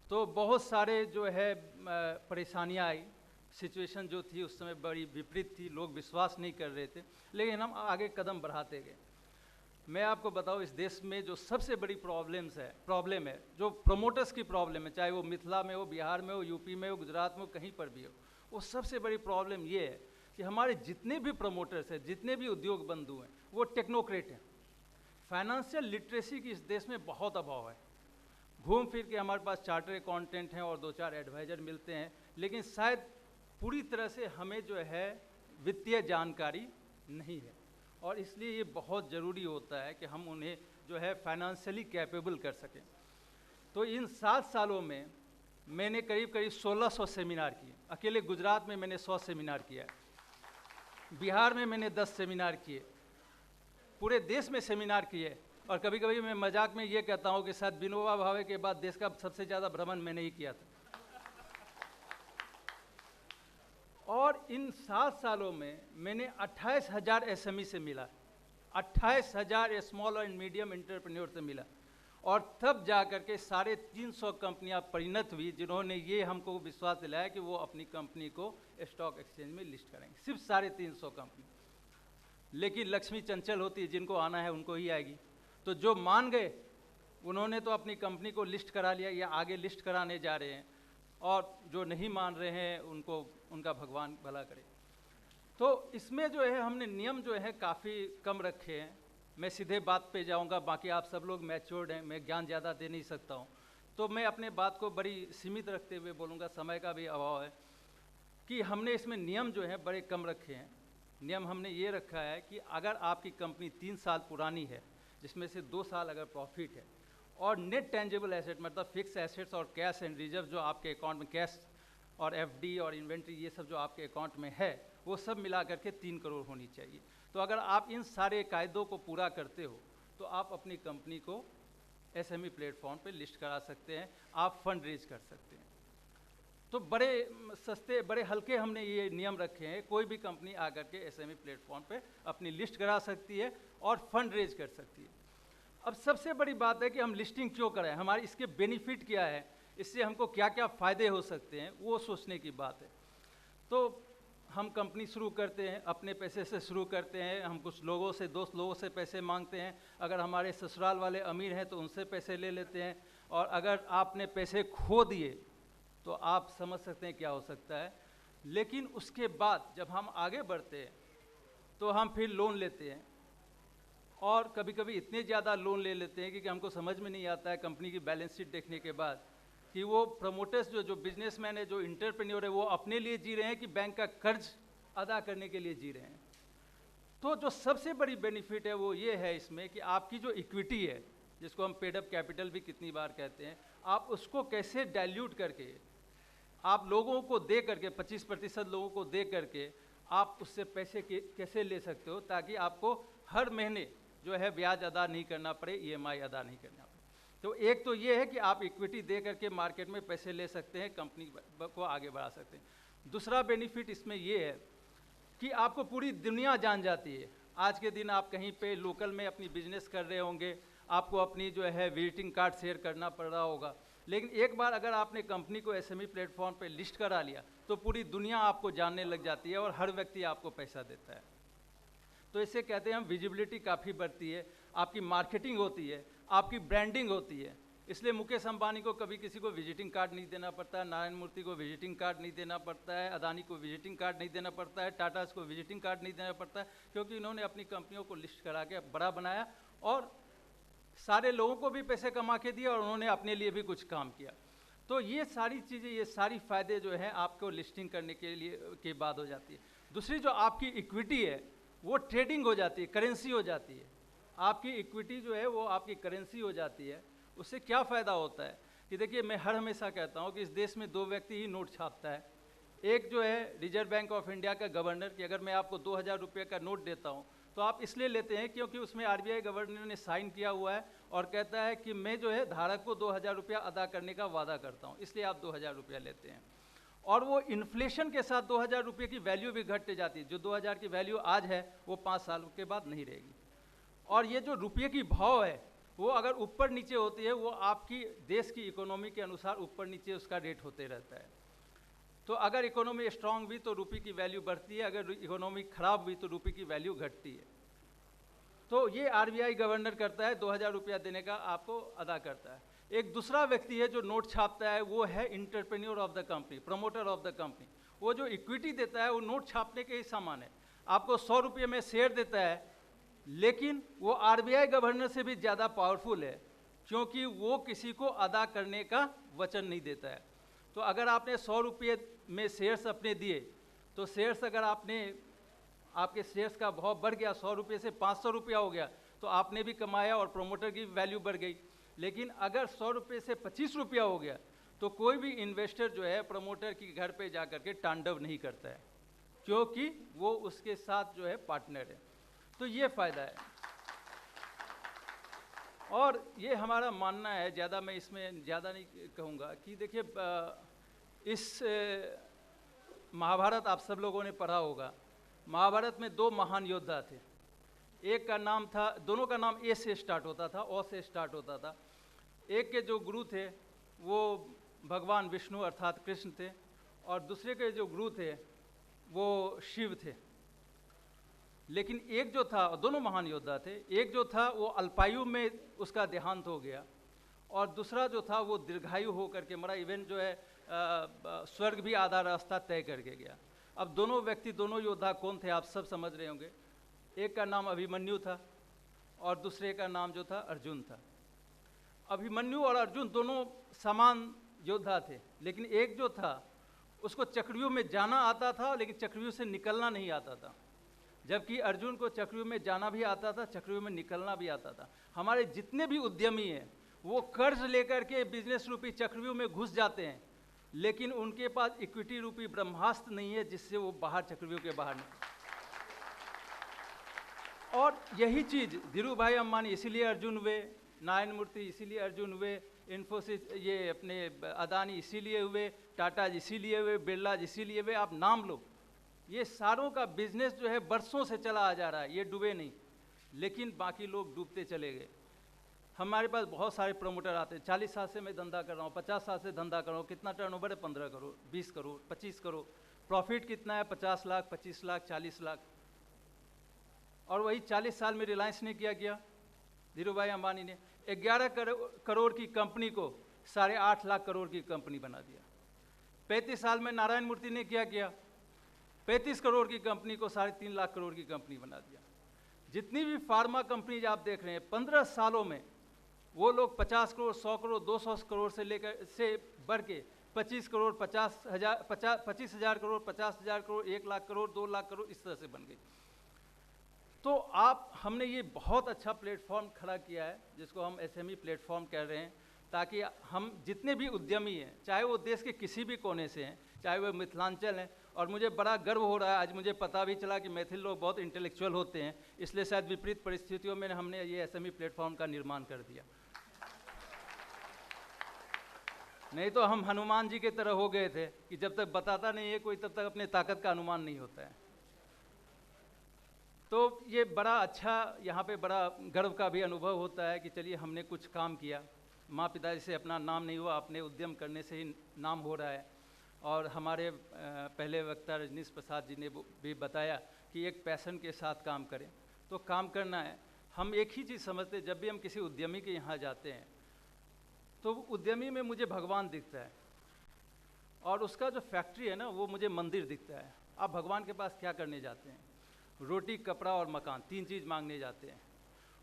तो बहुत सारे जो है परेशानियाँ आई, सिचुएशन जो थी उस समय बड़ी विपरीत थी, लोग विश्वास नहीं कर रहे थे, लेकिन हम आगे कदम बढ़ाते गए। मैं आपको बताऊं, इस देश में जो सबसे बड़ी प्रॉब्लम है जो प्रोमोटर्स की प्रॉब्लम है, चाहे वो मिथिला में हो, बिहार में हो, यूपी में हो, गुजरात में हो, कहीं पर भी हो, वो सबसे बड़ी प्रॉब्लम ये है कि हमारे जितने भी प्रोमोटर्स हैं, जितने भी उद्योग बंधु हैं, वो टेक्नोक्रेट हैं। फाइनेंशियल लिटरेसी की इस देश में बहुत अभाव है। घूम फिर के हमारे पास चार्टर अकाउंटेंट हैं और 2-4 एडवाइज़र मिलते हैं, लेकिन शायद पूरी तरह से हमें जो है वित्तीय जानकारी नहीं है, और इसलिए ये बहुत ज़रूरी होता है कि हम उन्हें जो है फाइनेंशियली कैपेबल कर सकें। तो इन 7 सालों में मैंने करीब 1600 सेमिनार किए। अकेले गुजरात में मैंने 100 सेमिनार किया है, बिहार में मैंने 10 सेमिनार किए, पूरे देश में सेमिनार किए। और कभी कभी मैं मजाक में ये कहता हूँ कि शायद विनोबा भावे के बाद देश का सबसे ज़्यादा भ्रमण मैंने ही किया था। और इन 7 सालों में मैंने 28,000 एसएमई से मिला, 28,000 स्मॉल एंड मीडियम एंटरप्रेन्योर से मिला, और तब जा कर के 350 कंपनियां परिणत हुई जिन्होंने ये हमको विश्वास दिलाया कि वो अपनी कंपनी को स्टॉक एक्सचेंज में लिस्ट कराएंगे। सिर्फ 350 कंपनी, लेकिन लक्ष्मी चंचल होती है, जिनको आना है उनको ही आएगी। तो जो मान गए उन्होंने तो अपनी कंपनी को लिस्ट करा लिया या आगे लिस्ट कराने जा रहे हैं, और जो नहीं मान रहे हैं उनको उनका भगवान भला करे। तो इसमें जो है हमने नियम जो है काफ़ी कम रखे हैं। मैं सीधे बात पे जाऊंगा, बाकी आप सब लोग मैच्योर्ड हैं, मैं ज्ञान ज़्यादा दे नहीं सकता हूं, तो मैं अपने बात को बड़ी सीमित रखते हुए बोलूँगा, समय का भी अभाव है, कि हमने इसमें नियम जो है बड़े कम रखे हैं। नियम हमने ये रखा है कि अगर आपकी कंपनी 3 साल पुरानी है, जिसमें से 2 साल अगर प्रॉफिट है, और नेट टेंजिबल एसेट मतलब फिक्स एसेट्स और कैश एंड रिजर्व जो आपके अकाउंट में, कैश और एफडी और इन्वेंट्री ये सब जो आपके अकाउंट में है, वो सब मिला करके 3 करोड़ होनी चाहिए। तो अगर आप इन सारे कायदों को पूरा करते हो तो आप अपनी कंपनी को एसएमई प्लेटफॉर्म पे लिस्ट करा सकते हैं, आप फंड रेज कर सकते हैं। तो बड़े सस्ते, बड़े हल्के हमने ये नियम रखे हैं। कोई भी कंपनी आकर के एसएमई प्लेटफॉर्म पे अपनी लिस्ट करा सकती है और फंड रेज कर सकती है। अब सबसे बड़ी बात है कि हम लिस्टिंग क्यों करें, हमारे इसके बेनिफिट क्या है, इससे हमको क्या क्या फ़ायदे हो सकते हैं, वो सोचने की बात है। तो हम कंपनी शुरू करते हैं, अपने पैसे से शुरू करते हैं, हम कुछ लोगों से, दोस्त लोगों से पैसे मांगते हैं। अगर हमारे ससुराल वाले अमीर हैं तो उनसे पैसे ले लेते हैं, और अगर आपने पैसे खो दिए तो आप समझ सकते हैं क्या हो सकता है। लेकिन उसके बाद जब हम आगे बढ़ते हैं तो हम फिर लोन लेते हैं, और कभी कभी इतने ज़्यादा लोन ले लेते हैं कि हमको समझ में नहीं आता है कंपनी की बैलेंस शीट देखने के बाद कि वो प्रमोटर्स जो बिजनेसमैन है, जो इंटरप्रेन्योर है, वो अपने लिए जी रहे हैं कि बैंक का कर्ज अदा करने के लिए जी रहे हैं। तो जो सबसे बड़ी बेनिफिट है वो ये है इसमें कि आपकी जो इक्विटी है, जिसको हम पेड अप कैपिटल भी कितनी बार कहते हैं, आप उसको कैसे डाइल्यूट करके आप लोगों को दे करके 25% लोगों को दे करके आप उससे पैसे कैसे ले सकते हो, ताकि आपको हर महीने जो है ब्याज अदा नहीं करना पड़े, ईएमआई अदा नहीं करना पड़े। तो एक तो ये है कि आप इक्विटी दे करके मार्केट में पैसे ले सकते हैं, कंपनी को आगे बढ़ा सकते हैं। दूसरा बेनिफिट इसमें ये है कि आपको पूरी दुनिया जान जाती है। आज के दिन आप कहीं पे लोकल में अपनी बिजनेस कर रहे होंगे, आपको अपनी जो है विजिटिंग कार्ड शेयर करना पड़ रहा होगा, लेकिन एक बार अगर आपने कंपनी को एसएमई प्लेटफॉर्म पे लिस्ट करा लिया तो पूरी दुनिया आपको जानने लग जाती है और हर व्यक्ति आपको पैसा देता है। तो इसे कहते हैं हम विजिबिलिटी काफ़ी बढ़ती है, आपकी मार्केटिंग होती है, आपकी ब्रांडिंग होती है। इसलिए मुकेश अंबानी को कभी किसी को विजिटिंग कार्ड नहीं देना पड़ता है, नारायण मूर्ति को विजिटिंग कार्ड नहीं देना पड़ता है, अदानी को विजिटिंग कार्ड नहीं देना पड़ता है, टाटा को विजिटिंग कार्ड नहीं देना पड़ता है, क्योंकि इन्होंने अपनी कंपनियों को लिस्ट करा के बड़ा बनाया और सारे लोगों को भी पैसे कमा के दिए और उन्होंने अपने लिए भी कुछ काम किया। तो ये सारी चीज़ें, ये सारी फ़ायदे जो हैं आपको लिस्टिंग करने के लिए के बाद हो जाती है। दूसरी जो आपकी इक्विटी है वो ट्रेडिंग हो जाती है, करेंसी हो जाती है। आपकी इक्विटी जो है वो आपकी करेंसी हो जाती है। उससे क्या फ़ायदा होता है कि देखिए, मैं हर हमेशा कहता हूँ कि इस देश में दो व्यक्ति ही नोट छापता है। एक जो है रिजर्व बैंक ऑफ इंडिया का गवर्नर, कि अगर मैं आपको 2000 रुपये का नोट देता हूँ तो आप इसलिए लेते हैं क्योंकि उसमें आरबीआई गवर्नर ने साइन किया हुआ है और कहता है कि मैं जो है धारक को 2000 रुपया अदा करने का वादा करता हूँ, इसलिए आप 2000 रुपया लेते हैं। और वो इन्फ्लेशन के साथ 2000 रुपये की वैल्यू भी घटते जाती है। जो 2000 की वैल्यू आज है वो 5 साल के बाद नहीं रहेगी। और ये जो रुपये की भाव है वो अगर ऊपर नीचे होती है, वो आपकी देश की इकोनॉमी के अनुसार ऊपर नीचे उसका रेट होते रहता है। तो अगर इकोनॉमी स्ट्रांग हुई तो रुपये की वैल्यू बढ़ती है, अगर इकोनॉमी खराब हुई तो रुपये की वैल्यू घटती है। तो ये आरबीआई गवर्नर करता है, 2000 रुपया देने का आपको अदा करता है। एक दूसरा व्यक्ति है जो नोट छापता है, वो है entrepreneur of the company, promoter of the company. वो जो इक्विटी देता है वो नोट छापने के ही समान है। आपको 100 रुपये में शेयर देता है, लेकिन वो आरबीआई गवर्नर से भी ज़्यादा पावरफुल है, क्योंकि वो किसी को अदा करने का वचन नहीं देता है। तो अगर आपने 100 रुपये में शेयर्स अपने दिए, तो शेयर्स अगर आपके शेयर्स का भाव बढ़ गया, 100 रुपये से 500 रुपया हो गया, तो आपने भी कमाया और प्रमोटर की वैल्यू बढ़ गई। लेकिन अगर 100 रुपये से 25 रुपया हो गया तो कोई भी इन्वेस्टर जो है प्रमोटर की घर पे जा कर के तांडव नहीं करता है, क्योंकि वो उसके साथ जो है पार्टनर है। तो ये फ़ायदा है। और ये हमारा मानना है, ज़्यादा मैं इसमें ज़्यादा नहीं कहूँगा, कि देखिए इस महाभारत आप सब लोगों ने पढ़ा होगा। महाभारत में 2 महान योद्धा थे। एक का नाम था, दोनों का नाम ए से स्टार्ट होता था, ओ से स्टार्ट होता था। एक के जो गुरु थे वो भगवान विष्णु अर्थात कृष्ण थे, और दूसरे के जो गुरु थे वो शिव थे। लेकिन एक जो था, दोनों महान योद्धा थे, एक जो था वो अल्पायु में उसका देहांत हो गया, और दूसरा जो था वो दीर्घायु हो करके मरा। इवेंट जो है स्वर्ग भी आधा रास्ता तय करके गया। अब दोनों व्यक्ति, दोनों योद्धा कौन थे आप सब समझ रहे होंगे। एक का नाम अभिमन्यु था और दूसरे का नाम जो था अर्जुन था। अभिमन्यु और अर्जुन दोनों समान योद्धा थे, लेकिन एक जो था उसको चक्रव्यूह में जाना आता था, लेकिन चक्रव्यूह से निकलना नहीं आता था, जबकि अर्जुन को चक्रव्यूह में जाना भी आता था, चक्रव्यूह में निकलना भी आता था। हमारे जितने भी उद्यमी हैं वो कर्ज लेकर के बिजनेस रूपी चक्रव्यूह में घुस जाते हैं, लेकिन उनके पास इक्विटी रूपी ब्रह्मास्त्र नहीं है जिससे वो बाहर चक्रव्यूह के बाहर निकले। और यही चीज़ धीरू भाई अंबानी इसीलिए अर्जुन हुए, नारायण मूर्ति इसीलिए अर्जुन हुए, इन्फोसिस ये अपने अदानी इसीलिए हुए, टाटा इसीलिए हुए, बिरला इसीलिए हुए। आप नाम लो, ये सारों का बिजनेस जो है बरसों से चला आ जा रहा है, ये डूबे नहीं, लेकिन बाकी लोग डूबते चले गए। हमारे पास बहुत सारे प्रमोटर आते हैं, 40 साल से मैं धंधा कर रहा हूँ, 50 साल से धंधा कर रहा हूँ। कितना टर्नओवर है? 15 करोड़, 20 करोड़, 25 करोड़। प्रॉफिट कितना है? 50 लाख, 25 लाख, 40 लाख। और वही 40 साल में रिलायंस ने क्या किया? धीरू भाई अंबानी ने 11 करोड़ की कंपनी को 8.5 लाख करोड़ की कंपनी बना दिया। 35 साल में नारायण मूर्ति ने क्या किया? 35 करोड़ की कंपनी को 3.5 लाख करोड़ की कंपनी बना दिया। जितनी भी फार्मा कंपनीज आप देख रहे हैं, 15 सालों में वो लोग 50 करोड़, 100 करोड़, 200 करोड़ से लेकर से बढ़ के 25 करोड़, 25,000 करोड़, 50,000 करोड़, 1 लाख करोड़, 2 लाख करोड़, इस तरह से बन गई। तो हमने ये बहुत अच्छा प्लेटफॉर्म खड़ा किया है, जिसको हम एसएमई प्लेटफॉर्म कह रहे हैं, ताकि हम जितने भी उद्यमी हैं, चाहे वो देश के किसी भी कोने से हैं, चाहे वो मिथिलांचल हैं। और मुझे बड़ा गर्व हो रहा है, आज मुझे पता भी चला कि मैथिल लोग बहुत इंटेलेक्चुअल होते हैं, इसलिए शायद विपरीत परिस्थितियों में हमने ये एसएमई प्लेटफॉर्म का निर्माण कर दिया। नहीं तो हम हनुमान जी की तरह हो गए थे कि जब तक बताता नहीं है कोई, तब तक अपने ताकत का अनुमान नहीं होता है। तो ये बड़ा अच्छा, यहाँ पे बड़ा गर्व का भी अनुभव होता है कि चलिए हमने कुछ काम किया। माँ पिताजी से अपना नाम नहीं हुआ, अपने उद्यम करने से ही नाम हो रहा है। और हमारे पहले वक्ता रजनीश प्रसाद जी ने भी बताया कि एक पैशन के साथ काम करें, तो काम करना है। हम एक ही चीज़ समझते हैं, जब भी हम किसी उद्यमी के यहाँ जाते हैं तो उद्यमी में मुझे भगवान दिखता है, और उसका जो फैक्ट्री है ना, वो मुझे मंदिर दिखता है। आप भगवान के पास क्या करने जाते हैं? रोटी, कपड़ा और मकान, 3 चीज़ मांगने जाते हैं।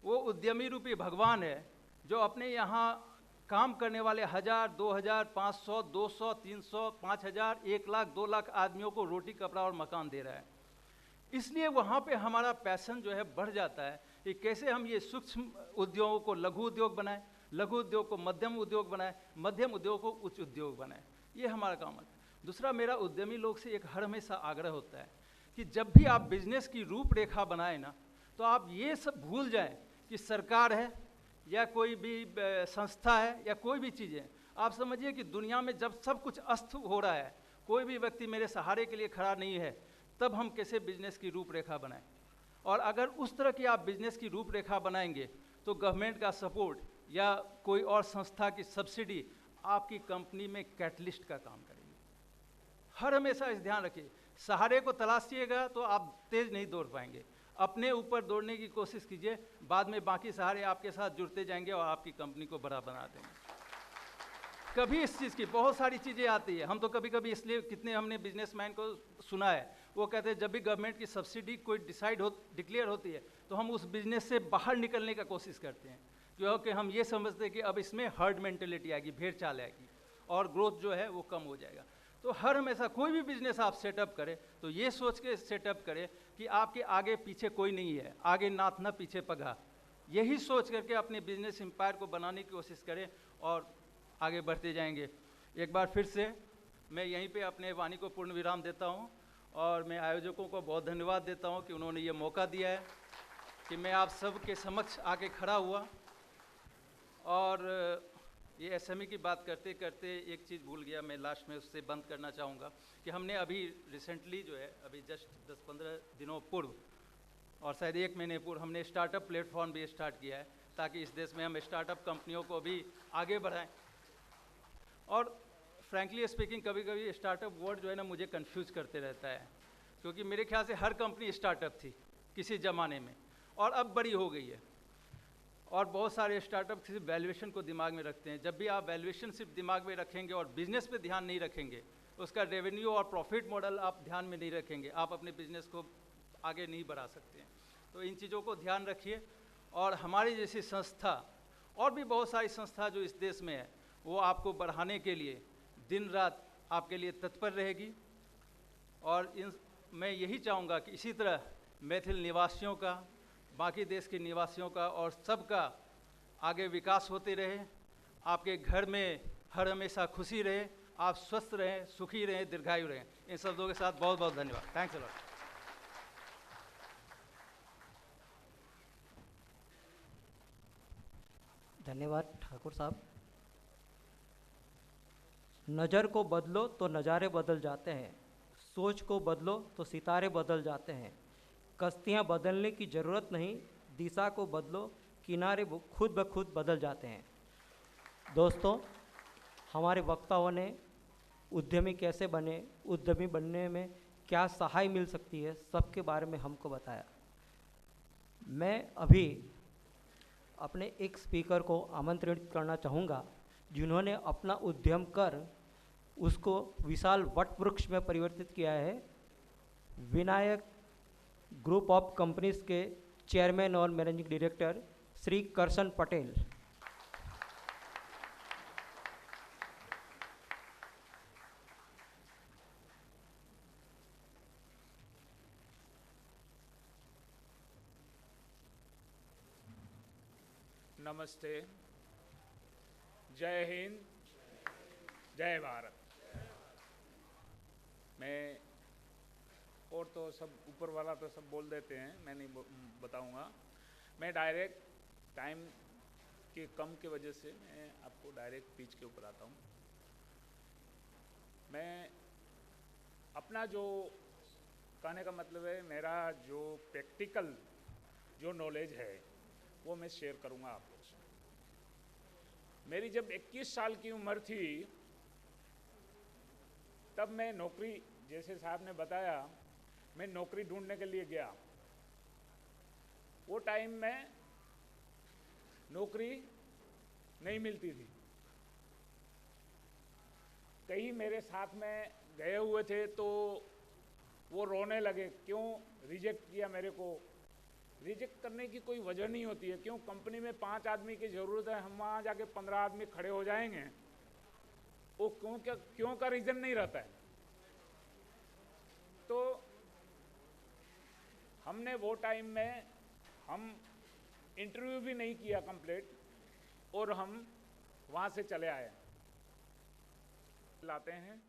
वो उद्यमी रूपी भगवान है जो अपने यहाँ काम करने वाले 1000, 2000, 500, 200, 300, 5000, 1 लाख, 2 लाख आदमियों को रोटी, कपड़ा और मकान दे रहा है। इसलिए वहाँ पे हमारा पैशन जो है बढ़ जाता है कि कैसे हम ये सूक्ष्म उद्योगों को लघु उद्योग बनाएं, लघु उद्योग को मध्यम उद्योग बनाएं, मध्यम उद्योग को उच्च उद्योग बनाएं। ये हमारा काम है। दूसरा, मेरा उद्यमी लोग से एक हर हमेशा आग्रह होता है कि जब भी आप बिजनेस की रूपरेखा बनाएं ना, तो आप ये सब भूल जाएं कि सरकार है या कोई भी संस्था है या कोई भी चीज़ है। आप समझिए कि दुनिया में जब सब कुछ अस्त हो रहा है, कोई भी व्यक्ति मेरे सहारे के लिए खड़ा नहीं है, तब हम कैसे बिजनेस की रूपरेखा बनाएं। और अगर उस तरह की आप बिजनेस की रूपरेखा बनाएंगे तो गवर्नमेंट का सपोर्ट या कोई और संस्था की सब्सिडी आपकी कंपनी में कैटलिस्ट का काम करेगी। हर हमेशा इस ध्यान रखिए, सहारे को तलाशिएगा तो आप तेज नहीं दौड़ पाएंगे। अपने ऊपर दौड़ने की कोशिश कीजिए, बाद में बाकी सहारे आपके साथ जुड़ते जाएंगे और आपकी कंपनी को बड़ा बना देंगे। कभी इस चीज़ की बहुत सारी चीज़ें आती है। हम तो कभी कभी इसलिए, कितने हमने बिजनेसमैन को सुना है, वो कहते हैं जब भी गवर्नमेंट की सब्सिडी कोई डिक्लेयर होती है तो हम उस बिजनेस से बाहर निकलने का कोशिश करते हैं, क्योंकि हम ये समझते हैं कि अब इसमें हर्ड मेंटेलिटी आएगी, भेड़ चाल आएगी और ग्रोथ जो है वो कम हो जाएगा। तो हर हमेशा कोई भी बिजनेस आप सेटअप करें तो ये सोच के सेटअप करें कि आपके आगे पीछे कोई नहीं है, आगे नाथ ना पीछे पगा। यही सोच करके अपने बिजनेस एम्पायर को बनाने की कोशिश करें और आगे बढ़ते जाएंगे। एक बार फिर से मैं यहीं पे अपने वाणी को पूर्ण विराम देता हूं और मैं आयोजकों को बहुत धन्यवाद देता हूं कि उन्होंने ये मौका दिया है कि मैं आप सब के समक्ष आके खड़ा हुआ। और ये एसएमई की बात करते करते एक चीज़ भूल गया, मैं लास्ट में उससे बंद करना चाहूँगा कि हमने अभी रिसेंटली जो है, अभी जस्ट 10-15 दिनों पूर्व और शायद 1 महीने पूर्व हमने स्टार्टअप प्लेटफॉर्म भी स्टार्ट किया है, ताकि इस देश में हम स्टार्टअप कंपनियों को भी आगे बढ़ाएं। और फ्रैंकली स्पीकिंग, कभी कभी स्टार्टअप वर्ड जो है ना मुझे कंफ्यूज करते रहता है, क्योंकि मेरे ख्याल से हर कंपनी स्टार्टअप थी किसी ज़माने में और अब बड़ी हो गई है। और बहुत सारे स्टार्टअप सिर्फ वैल्यूएशन को दिमाग में रखते हैं। जब भी आप वैल्यूएशन सिर्फ दिमाग में रखेंगे और बिजनेस पे ध्यान नहीं रखेंगे, उसका रेवेन्यू और प्रॉफिट मॉडल आप ध्यान में नहीं रखेंगे, आप अपने बिजनेस को आगे नहीं बढ़ा सकते हैं। तो इन चीज़ों को ध्यान रखिए। और हमारी जैसी संस्था और भी बहुत सारी संस्था जो इस देश में है, वो आपको बढ़ाने के लिए दिन रात आपके लिए तत्पर रहेगी। और मैं यही चाहूँगा कि इसी तरह मैथिल निवासियों का, बाकी देश के निवासियों का और सबका आगे विकास होते रहे। आपके घर में हर हमेशा खुशी रहे, आप स्वस्थ रहें, सुखी रहें, दीर्घायु रहें। इन शब्दों के साथ बहुत बहुत धन्यवाद। Thanks a lot. धन्यवाद ठाकुर साहब। नज़र को बदलो तो नज़ारे बदल जाते हैं, सोच को बदलो तो सितारे बदल जाते हैं। कश्तियाँ बदलने की ज़रूरत नहीं, दिशा को बदलो, किनारे खुद ब खुद बदल जाते हैं। दोस्तों, हमारे वक्ताओं ने उद्यमी कैसे बने, उद्यमी बनने में क्या सहाय मिल सकती है, सबके बारे में हमको बताया। मैं अभी अपने एक स्पीकर को आमंत्रित करना चाहूँगा जिन्होंने अपना उद्यम कर उसको विशाल वट वृक्ष में परिवर्तित किया है। विनायक ग्रुप ऑफ कंपनीज के चेयरमैन और मैनेजिंग डायरेक्टर श्री करसन पटेल। नमस्ते, जय हिंद, जय भारत। मैं और तो सब ऊपर वाला तो सब बोल देते हैं, मैं नहीं बताऊंगा। मैं डायरेक्ट टाइम के कम की वजह से मैं आपको डायरेक्ट पिच के ऊपर आता हूँ। मैं अपना जो कहने का मतलब है, मेरा जो प्रैक्टिकल जो नॉलेज है वो मैं शेयर करूँगा आप लोग से। मेरी जब 21 साल की उम्र थी तब मैं नौकरी, जैसे साहब ने बताया, मैं नौकरी ढूंढने के लिए गया। वो टाइम में नौकरी नहीं मिलती थी। कई मेरे साथ में गए हुए थे तो वो रोने लगे, क्यों रिजेक्ट किया मेरे को। रिजेक्ट करने की कोई वजह नहीं होती है। क्यों, कंपनी में 5 आदमी की ज़रूरत है, हम वहाँ जाके 15 आदमी खड़े हो जाएंगे, वो क्यों का रीज़न नहीं रहता है। तो हमने वो टाइम में हम इंटरव्यू भी नहीं किया कंप्लीट और हम वहाँ से चले आए। लाते हैं,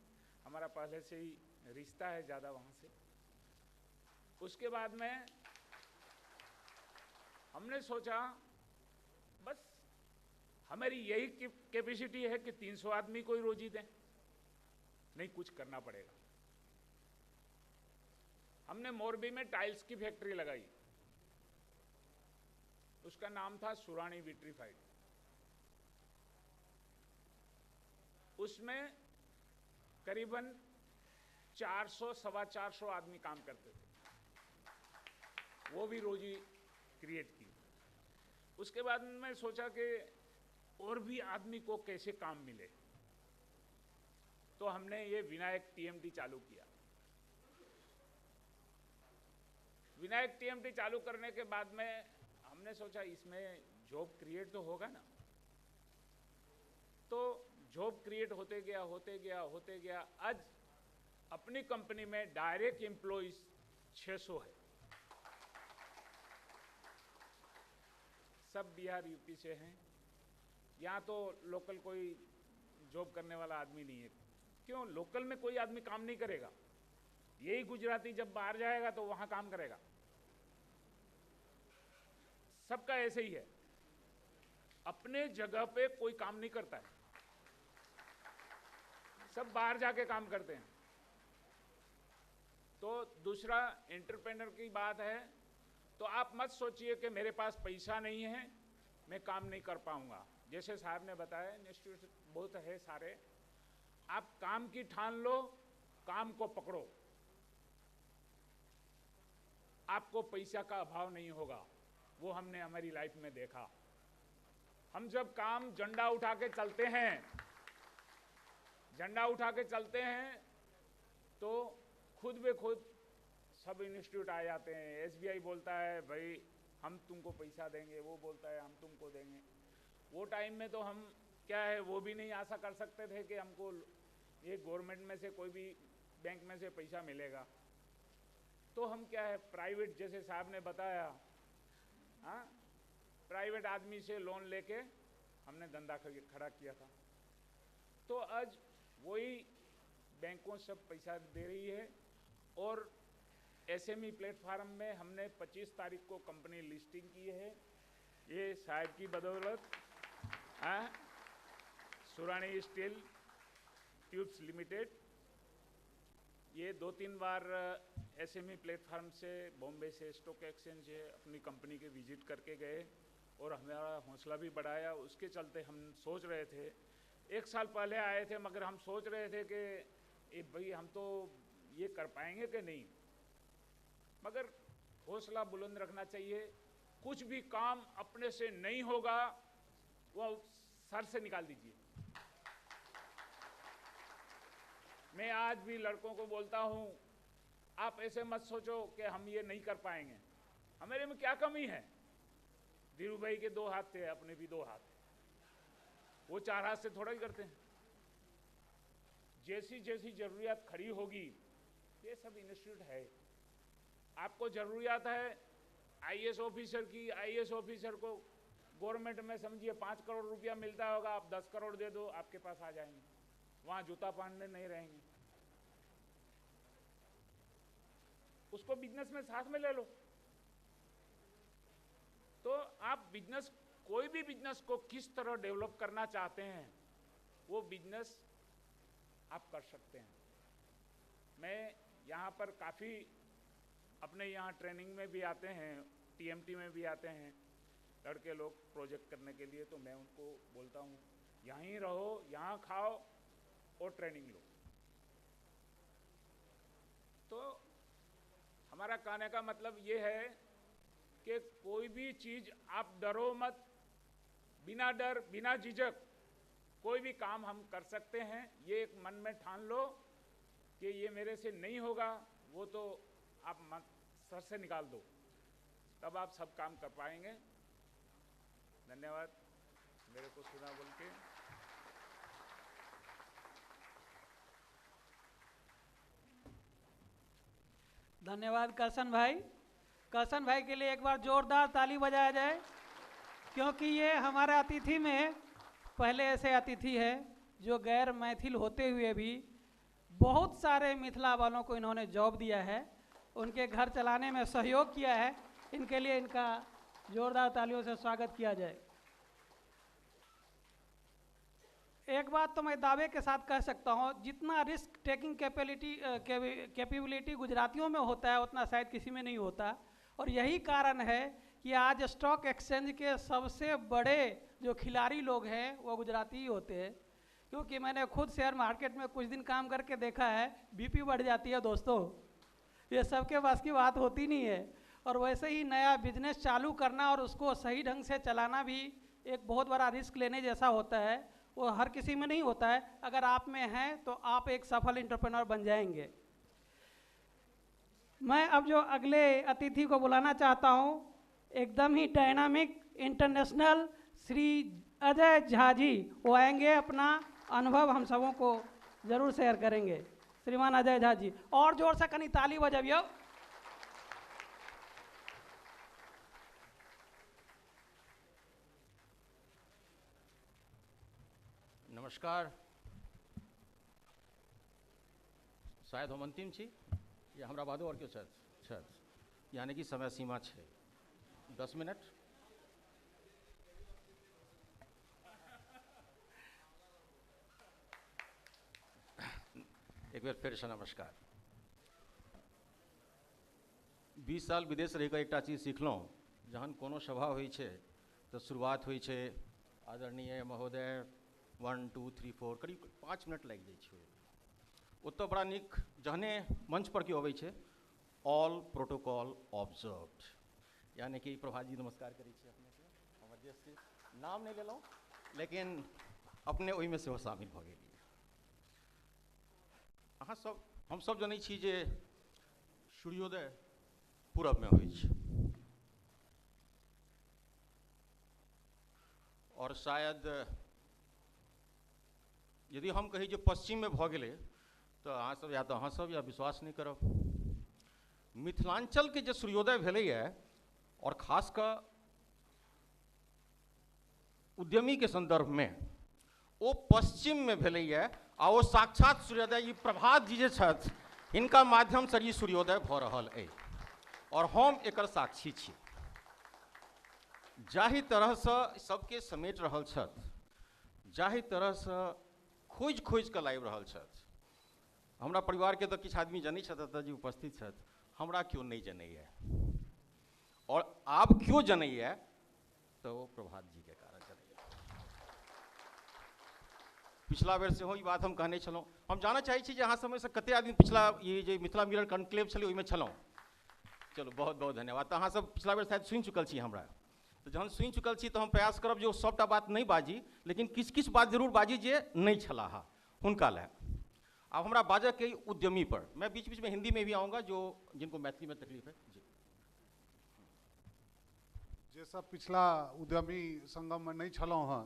हमारा पहले से ही रिश्ता है ज़्यादा वहाँ से। उसके बाद में हमने सोचा बस हमारी यही कैपेसिटी है कि 300 आदमी को ही रोजी दें, नहीं कुछ करना पड़ेगा। हमने मोरबी में टाइल्स की फैक्ट्री लगाई, उसका नाम था सुरानी विट्रीफाइड। उसमें करीबन 400 सवा 400 आदमी काम करते थे, वो भी रोजी क्रिएट की। उसके बाद मैं सोचा कि और भी आदमी को कैसे काम मिले, तो हमने ये विनायक टीएमटी चालू किया। विनायक टीएमटी चालू करने के बाद में हमने सोचा इसमें जॉब क्रिएट तो होगा ना। तो जॉब क्रिएट होते गया। आज अपनी कंपनी में डायरेक्ट एम्प्लॉइज 600 है, सब बिहार यूपी से हैं। यहाँ तो लोकल कोई जॉब करने वाला आदमी नहीं है। क्यों, लोकल में कोई आदमी काम नहीं करेगा, यही गुजराती जब बाहर जाएगा तो वहाँ काम करेगा। सबका ऐसे ही है, अपने जगह पे कोई काम नहीं करता है, सब बाहर जाके काम करते हैं। तो दूसरा एंटरप्रेन्योर की बात है, तो आप मत सोचिए कि मेरे पास पैसा नहीं है, मैं काम नहीं कर पाऊंगा। जैसे साहब ने बताया, इंस्टीट्यूट बहुत है सारे, आप काम की ठान लो, काम को पकड़ो, आपको पैसा का अभाव नहीं होगा। वो हमने हमारी लाइफ में देखा। हम जब काम झंडा उठा के चलते हैं तो खुद बे खुद सब इंस्टीट्यूट आ जाते हैं। एसबीआई बोलता है भाई हम तुमको पैसा देंगे, वो बोलता है हम तुमको देंगे। वो टाइम में तो हम क्या है, वो भी नहीं आशा कर सकते थे कि हमको ये गवर्नमेंट में से कोई भी बैंक में से पैसा मिलेगा। तो हम क्या है, प्राइवेट, जैसे साहब ने बताया, हाँ, प्राइवेट आदमी से लोन लेके हमने धंधा खड़ा किया था। तो आज वही बैंकों सब पैसा दे रही है। और एसएमई प्लेटफार्म में हमने 25 तारीख को कंपनी लिस्टिंग की है, ये साहब की बदौलत। हाँ, सुरानी स्टील ट्यूब्स लिमिटेड, ये 2-3 बार एसएमई प्लेटफार्म से, बॉम्बे से स्टॉक एक्सचेंज से अपनी कंपनी के विजिट करके गए और हमारा हौसला भी बढ़ाया। उसके चलते हम सोच रहे थे, 1 साल पहले आए थे, मगर हम सोच रहे थे कि भाई हम तो ये कर पाएंगे कि नहीं। मगर हौसला बुलंद रखना चाहिए। कुछ भी काम अपने से नहीं होगा, वो सर से निकाल दीजिए। मैं आज भी लड़कों को बोलता हूँ, आप ऐसे मत सोचो कि हम ये नहीं कर पाएंगे। हमारे में क्या कमी है? धीरू भाई के 2 हाथ थे, अपने भी 2 हाथ, वो 4 हाथ से थोड़ा ही करते हैं। जैसी जैसी जरूरियात खड़ी होगी, ये सब इंस्टीट्यूट है। आपको जरूरियात है आईएएस ऑफिसर की, आईएएस ऑफिसर को गवर्नमेंट में समझिए 5 करोड़ रुपया मिलता होगा, आप 10 करोड़ दे दो, आपके पास आ जाएंगे, वहां जूता पहनने नहीं रहेंगे। उसको बिजनेस में साथ में ले लो। तो आप बिजनेस, कोई भी बिजनेस को किस तरह डेवलप करना चाहते हैं, वो बिजनेस आप कर सकते हैं। मैं यहाँ पर काफ़ी अपने यहाँ ट्रेनिंग में भी आते हैं, टीएमटी में भी आते हैं लड़के लोग प्रोजेक्ट करने के लिए, तो मैं उनको बोलता हूँ यहीं रहो, यहाँ खाओ और ट्रेनिंग लो। तो हमारा कहने का मतलब ये है कि कोई भी चीज आप डरो मत, बिना डर बिना झिझक कोई भी काम हम कर सकते हैं। ये एक मन में ठान लो कि ये मेरे से नहीं होगा, वो तो आप सर से निकाल दो, तब आप सब काम कर पाएंगे। धन्यवाद मेरे को सुना बोल के। धन्यवाद करसन भाई। करसन भाई के लिए एक बार जोरदार ताली बजाया जाए, क्योंकि ये हमारे अतिथि में पहले ऐसे अतिथि है जो गैर मैथिल होते हुए भी बहुत सारे मिथिला वालों को इन्होंने जॉब दिया है, उनके घर चलाने में सहयोग किया है। इनके लिए इनका जोरदार तालियों से स्वागत किया जाए। एक बात तो मैं दावे के साथ कह सकता हूँ, जितना रिस्क टेकिंग कैपेबिलिटी गुजरातियों में होता है उतना शायद किसी में नहीं होता। और यही कारण है कि आज स्टॉक एक्सचेंज के सबसे बड़े जो खिलाड़ी लोग हैं वो गुजराती ही होते हैं। क्योंकि मैंने खुद शेयर मार्केट में कुछ दिन काम करके देखा है, बीपी बढ़ जाती है दोस्तों, ये सबके पास की बात होती नहीं है। और वैसे ही नया बिजनेस चालू करना और उसको सही ढंग से चलाना भी एक बहुत बड़ा रिस्क लेने जैसा होता है, वो हर किसी में नहीं होता है। अगर आप में है तो आप एक सफल एंटरप्रेन्योर बन जाएंगे। मैं अब जो अगले अतिथि को बुलाना चाहता हूँ, एकदम ही डायनामिक इंटरनेशनल श्री अजय झा जी, वो आएंगे, अपना अनुभव हम सबों को जरूर शेयर करेंगे। श्रीमान अजय झा जी, और जोर से कनी ताली बजाइयो। नमस्कार। शायद हम अंतिम छी या हमरा बादो और क्यों छथि, यानी कि समय सीमा है 10 मिनट। एक बेर फिर से नमस्कार। 20 साल विदेश रहि कऽ एकटा चीज सिखलहुँ, जहन कोनो सभा होइ छै तऽ शुरुआत होइ छै आदरणीय महोदय 1 2 3 4 करीब 5 मिनट लागि जाइ छै। ओतऽ बड़ा नीक जहने मंच पर केओ अबै छै, ऑल प्रोटोकॉल ऑब्जर्व्ड, यानी कि प्रभात जी नमस्कार करै छी अपनेके, हमर जे नाम नहीं लेलहुँ लेकिन अपने ओहिमे सेहो शामिल भऽ गेलियै। अहाँ सब हम सब जनै छी जे सूर्योदय पूरब में होइ छै, और शायद यदि हम कही जे पश्चिम में भऽ गेलै तो अहाँ सब या तो अहाँ सब या विश्वास नहीं करब। मिथिलांचल के जे सूर्योदय भेलैए, और खास कऽ उद्यमी के संदर्भ में, वो पश्चिम में भेलैए, आ वो साक्षात सूर्योदय ई प्रभात जी जे छथि हिनका माध्यम से ई सूर्योदय भऽ रहल अइ, और हम एकर साक्षी छी। जाहि तरह से सबके समेट रहल छथि, जाहि तरह से खोज खोज कऽ लाबि रहल छथि। हमरा परिवार के तो किछु आदमी जनै छथि एतऽ जे उपस्थित छथि, हमरा क्यों नहीं जनैए, और आब क्यों जनैए तो वो प्रभात जी के कारण जनैए। पिछला बेर सेहो ई बात हम कहने छलहुँ। हम जानऽ चाहै छी जे अहाँ समय से कते आदमी पिछला ये जे मिथिला मिरर कॉन्क्लेव छलै ओहिमे छलहुँ। चलो बहुत बहुत धन्यवाद। तो अहाँ सब पिछला बेर शायद सुनि चुकल छी हमरा, तो जहन सुनि चुकल छी तो हम प्रयास करब जे सबटा बात नहीं बाजी, लेकिन किछु किछु बात जरूर बाजी जे नहीं छलाह हुनका लए। अब हमरा बाजऽ के उद्यमी पर, मैं बीच बीच में हिंदी में भी आऊँगा जो जिनको मैथिली में तकलीफ है जी। जे सब पिछला उद्यमी संगम में नहीं छलौं हँ,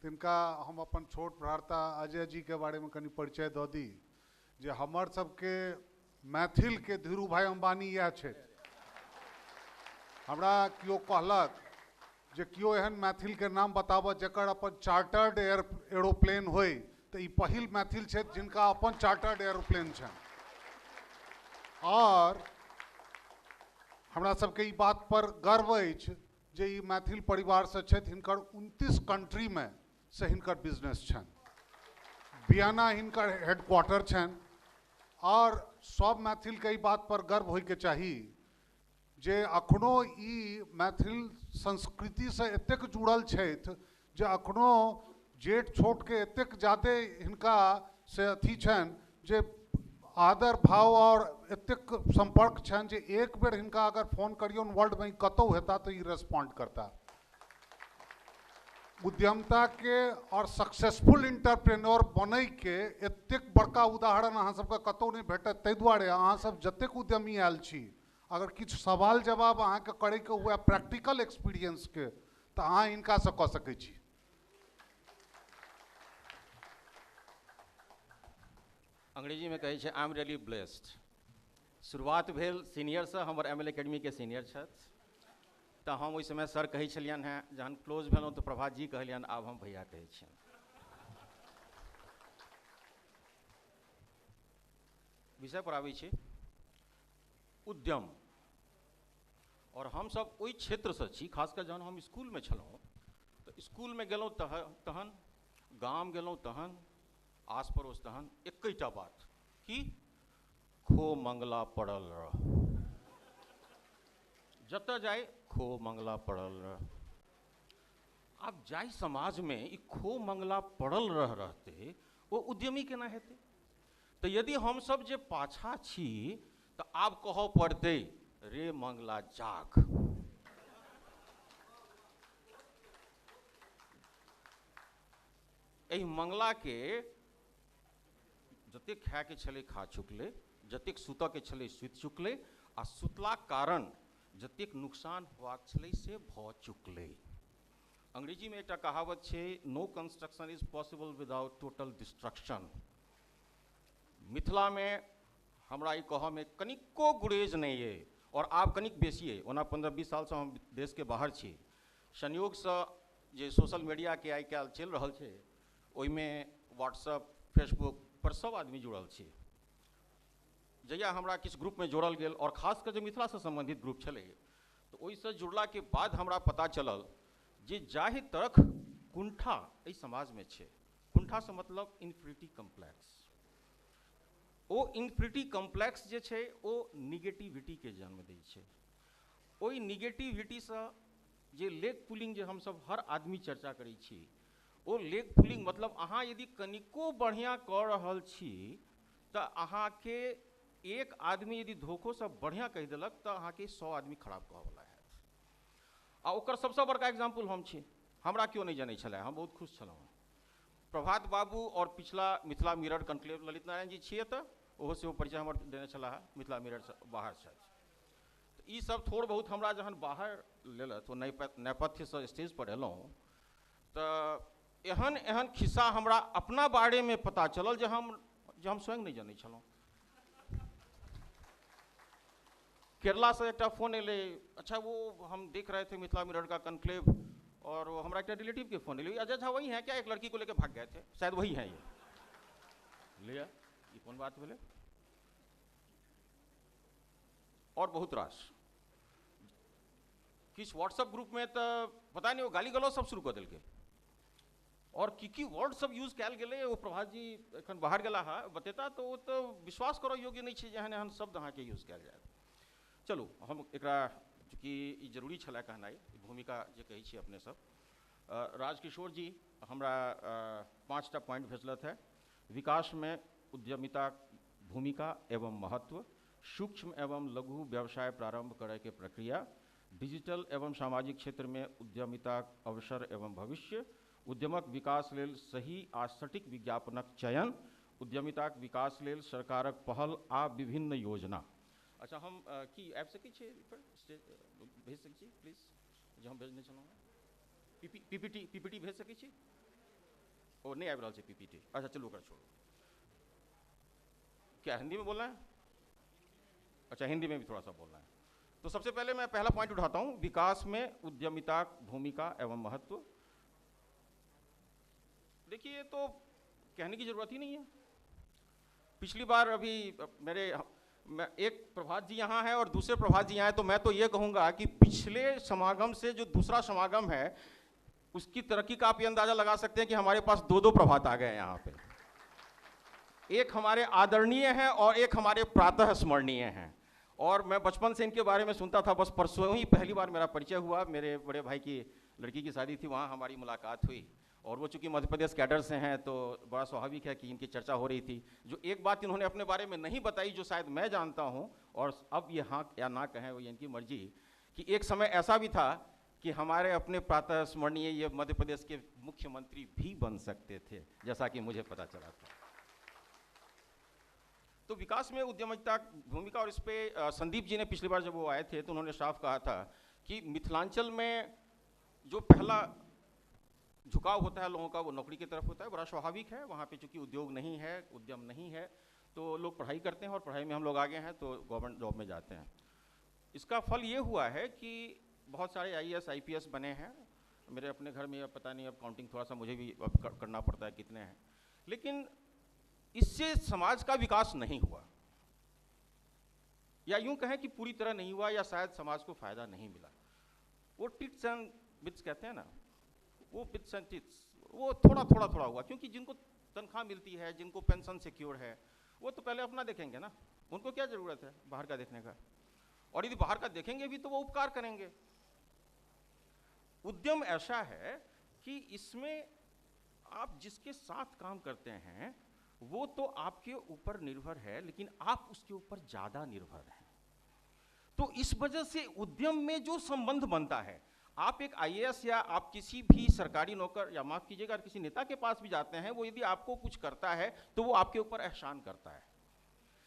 तिनका हम अपन छोट भ्राता अजय जी के बारे में कनी परिचय दऽ दी, जे हमर सबके मैथिल के धीरू भाई अंबानी यह छै। हमरा कियो कहलक जे कियो एहन मैथिल के नाम बताबऽ जकर अपन चार्टर्ड एरोप्लेन होय, तो ई पहिल मैथिल छै जिनका अपन चार्टर्ड एरोप्लेन छनि। और हमरा सबके ई बात पर गर्व अछि जे ई मैथिल परिवार से छथि, हिनकर 29 कंट्री में से हिनकर बिजनेस छनि। वियना हिनकर हेडक्वार्टर छनि, और सब मैथिल के ई बात पर गर्व होय के चाही जे अखनो ई मैथिल संस्कृति से एतेक जुड़ल छथि जे अखनो जेठ छोट के एतेक ज्यादा हिनका से अथी छन जे आदर भाव और एतेक संपर्क छन जे एक बेर हिनका अगर फोन करियो वर्ल्ड बैंक कतौ हेता तो ई रेस्पॉन्ड करता। उद्यमता के और सक्सेसफुल इंटरप्रेन्योर बनै के एतेक बड़का उदाहरण अहाँ सबके कतौ नहीं भेटत। तै दुआरे अहाँ सब जतेक उद्यमी आयल छी, अगर किछु सवाल जवाब अहाँ के करे के हुए प्रैक्टिकल एक्सपीरियंस के तो अहाँ इनका से कह सकै छी। अंग्रेजी में कहै छै आई एम रियली ब्लेस्ड। शुरुआत भेल सीनियर से, हमर एमएल एकेडमी के सीनियर छथि, तो हम ओहि समय सर कहै छलियनि हैं, जहन क्लोज भेलहुँ तो प्रभात जी कहलियनि, आब हम भैया कहै छियनि। विषय पर आबै छी, उद्यम। और हम सब ओहि क्षेत्र से छी, खासकर जहन हम स्कूल में छलहुँ तो स्कूल में गेलहुँ तहन गाम गेलहुँ तहन आस पड़ोस तहन एकैटा बात कि खो मंगला पड़ल रह, जतऽ जाए खो मंगला पड़ल रह। अब जाहि समाज में ई खो मंगला पड़ल रहते वो उद्यमी केना हेतै? तो यदि हम सब जे पाछा छी तो आब कहऽ पड़तै रे मंगला जाग। एहि मंगला के जतेक खाए के छलै खा चुकलै, जतेक सुतऽ के छलै सुति चुकलै, आ सुतलाक कारण जतेक नुकसान होबाक छलै से भऽ चुकलै। अंग्रेजी में एकटा कहावत छै, no construction is possible without total destruction. Mithila में हमरा ई कहऽ में कनिको गुरेज नहीं है, और आब कनिक बेसी है। ओना 15-20 साल से हम देश के बाहर छी। संयोग से जे सोशल मीडिया के आइ काल्हि चलि रहल छै, ओहिमें व्हाट्सएप फेसबुक पर सब आदमी जुड़ल छी। जहिया हमरा किछु ग्रुप में जोड़ल गेल, और खास कर जो मिथिला से संबंधित ग्रुप छलै, तो ओहिसँ जुड़ला के बाद हमरा पता चलल जे जाहि तरह कुंठा एहि समाज में छै, कुंठा से मतलब इन्फिनिटी कम्प्लेक्स। ओ इन्फिनिटी कम्प्लेक्स जे छै ओ निगेटिविटी के जन्म दै छै। ओहि निगेटिविटी से जे लेग पुलिंग जे हम सब हर आदमी चर्चा करै छी, ओ लेग पुलिंग मतलब अहाँ यदि कनिको बढ़िया कऽ रहल छी तो अहाँ के एक आदमी यदि धोखो से बढ़िया कहि देलक तो अहाँ के 100 आदमी खराब कहऽ वाला है। आ ओकर सबसे बड़का एग्जाम्पल हम छी। हमरा क्यों नहीं जानै छलै, हम बहुत खुश छलहुँ। प्रभात बाबू और पिछला मिथिला मिरर कॉन्क्लेव ललित नारायण जी छियै, तो ओहो से परिचय हमर देने छलाह, मिथिला मिरर से बाहर छथि। तो ई सब थोड़ बहुत हमरा जहन बाहर लेलत, नेपथ्य से स्टेज पर एलहुँ तो एहन एहन खिस्सा हमरा अपना बारे में पता चलल जे हम स्वयं नहीं जानै छलहुँ। केरला से एक फोन एले, अच्छा वो हम देख रहे थे मिथिला मिरर का कॉन्क्लेव, और वो हमारा एक रिलेटिव के फोन एले, अजय झा वही है क्या? एक लड़की को लेकर भाग गए थे, शायद वही है ये। लिया ये कौन बात बोले? और बहुत रास किस व्हाट्सएप ग्रुप में तो पता नहीं वो गाली गलौज सब शुरू कर दिल के, और की वर्ड सब यूज कैल गेले, वो प्रभात जी एखन बाहर गेला है बतेता, तो वो तो विश्वास करो योग्य नहीं है जेहन एहन शब्द अहाँ के यूज कैल जाए। चलू हम एकरा चूँकि ई जरूरी छलै कहनाइ, भूमिका जे कहै छी अपने सब। राजकिशोर जी हमरा 5टा पॉइंट भेजलत है। विकास में उद्यमिता भूमिका एवं महत्व, सूक्ष्म एवं लघु व्यवसाय प्रारंभ करे के प्रक्रिया, डिजिटल एवं सामाजिक क्षेत्र में उद्यमिता अवसर एवं भविष्य, उद्यमक विकास लेल सही आ सटीक विज्ञापनक चयन, उद्यमिताक विकास लेल सरकारक पहल आ विभिन्न योजना। अच्छा हम की आबि सकै छी पर स्टेज भेज सकै छी प्लीज, जो हम भेजने छलहुँ पीपीटी भेज सकै छी? ओ नहीं आबि रहल छै पीपीटी। अच्छा चलू ओकरा छोड़ू। क्या हिंदी में बोलना है? अच्छा हिंदी में भी थोड़ा सा बोलना है। तो सबसे पहले मैं पहला पॉइंट उठाता हूँ, विकास में उद्यमिता भूमिका एवं महत्व। देखिए तो कहने की जरूरत ही नहीं है। पिछली बार अभी एक प्रभात जी यहाँ है और दूसरे प्रभात जी यहाँ है, तो मैं तो ये कहूँगा कि पिछले समागम से जो दूसरा समागम है उसकी तरक्की का आप ये अंदाजा लगा सकते हैं कि हमारे पास 2-2 प्रभात आ गए हैं यहाँ पे। एक हमारे आदरणीय हैं और एक हमारे प्रातः स्मरणीय हैं। और मैं बचपन से इनके बारे में सुनता था, बस परसों ही पहली बार मेरा परिचय हुआ। मेरे बड़े भाई की लड़की की शादी थी, वहाँ हमारी मुलाकात हुई और वो चूँकि मध्य प्रदेश कैडर से हैं तो बड़ा स्वाभाविक है कि इनकी चर्चा हो रही थी। जो एक बात इन्होंने अपने बारे में नहीं बताई, जो शायद मैं जानता हूँ, और अब ये हाँ या ना कहें वो इनकी मर्जी, कि एक समय ऐसा भी था कि हमारे अपने प्रातः स्मरणीय ये मध्य प्रदेश के मुख्यमंत्री भी बन सकते थे, जैसा कि मुझे पता चला था। तो विकास में उद्यमिता भूमिका, और इस पे संदीप जी ने पिछली बार जब वो आए थे तो उन्होंने साफ कहा था कि मिथिलांचल में जो पहला झुकाव होता है लोगों का वो नौकरी की तरफ होता है। बड़ा स्वाभाविक है, वहाँ पे चूंकि उद्योग नहीं है, उद्यम नहीं है, तो लोग पढ़ाई करते हैं, और पढ़ाई में हम लोग आगे हैं तो गवर्नमेंट जॉब में जाते हैं। इसका फल ये हुआ है कि बहुत सारे IAS IPS बने हैं। मेरे अपने घर में अब पता नहीं, अब काउंटिंग थोड़ा सा मुझे भी अब करना पड़ता है कितने हैं, लेकिन इससे समाज का विकास नहीं हुआ, या यूं कहें कि पूरी तरह नहीं हुआ, या शायद समाज को फायदा नहीं मिला। वो टिट्स एंड बिट्स कहते हैं ना, वो बिट्स एंड टिट्स, वो थोड़ा थोड़ा हुआ, क्योंकि जिनको तनख्वाह मिलती है, जिनको पेंशन सिक्योर है, वो तो पहले अपना देखेंगे ना, उनको क्या जरूरत है बाहर का देखने का। और यदि बाहर का देखेंगे भी तो वो उपकार करेंगे। उद्यम ऐसा है कि इसमें आप जिसके साथ काम करते हैं वो तो आपके ऊपर निर्भर है, लेकिन आप उसके ऊपर ज्यादा निर्भर हैं। तो इस वजह से उद्यम में जो संबंध बनता है, आप एक IAS या आप किसी भी सरकारी नौकर, या माफ कीजिएगा किसी नेता के पास भी जाते हैं, वो यदि आपको कुछ करता है तो वो आपके ऊपर एहसान करता है।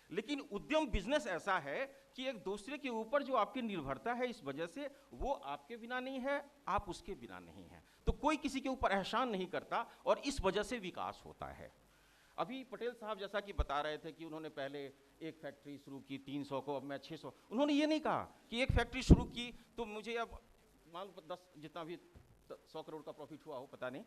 लेकिन उद्यम बिजनेस ऐसा है कि एक दूसरे के ऊपर जो आपकी निर्भरता है, इस वजह से वो आपके बिना नहीं है, आप उसके बिना नहीं है, तो कोई किसी के ऊपर एहसान नहीं करता, और इस वजह से विकास होता है। अभी पटेल साहब जैसा कि बता रहे थे कि उन्होंने पहले एक फैक्ट्री शुरू की 300 को, अब मैं 600। उन्होंने ये नहीं कहा कि एक फैक्ट्री शुरू की तो मुझे अब मान लो 10 जितना भी 100 करोड़ का प्रॉफिट हुआ हो पता नहीं,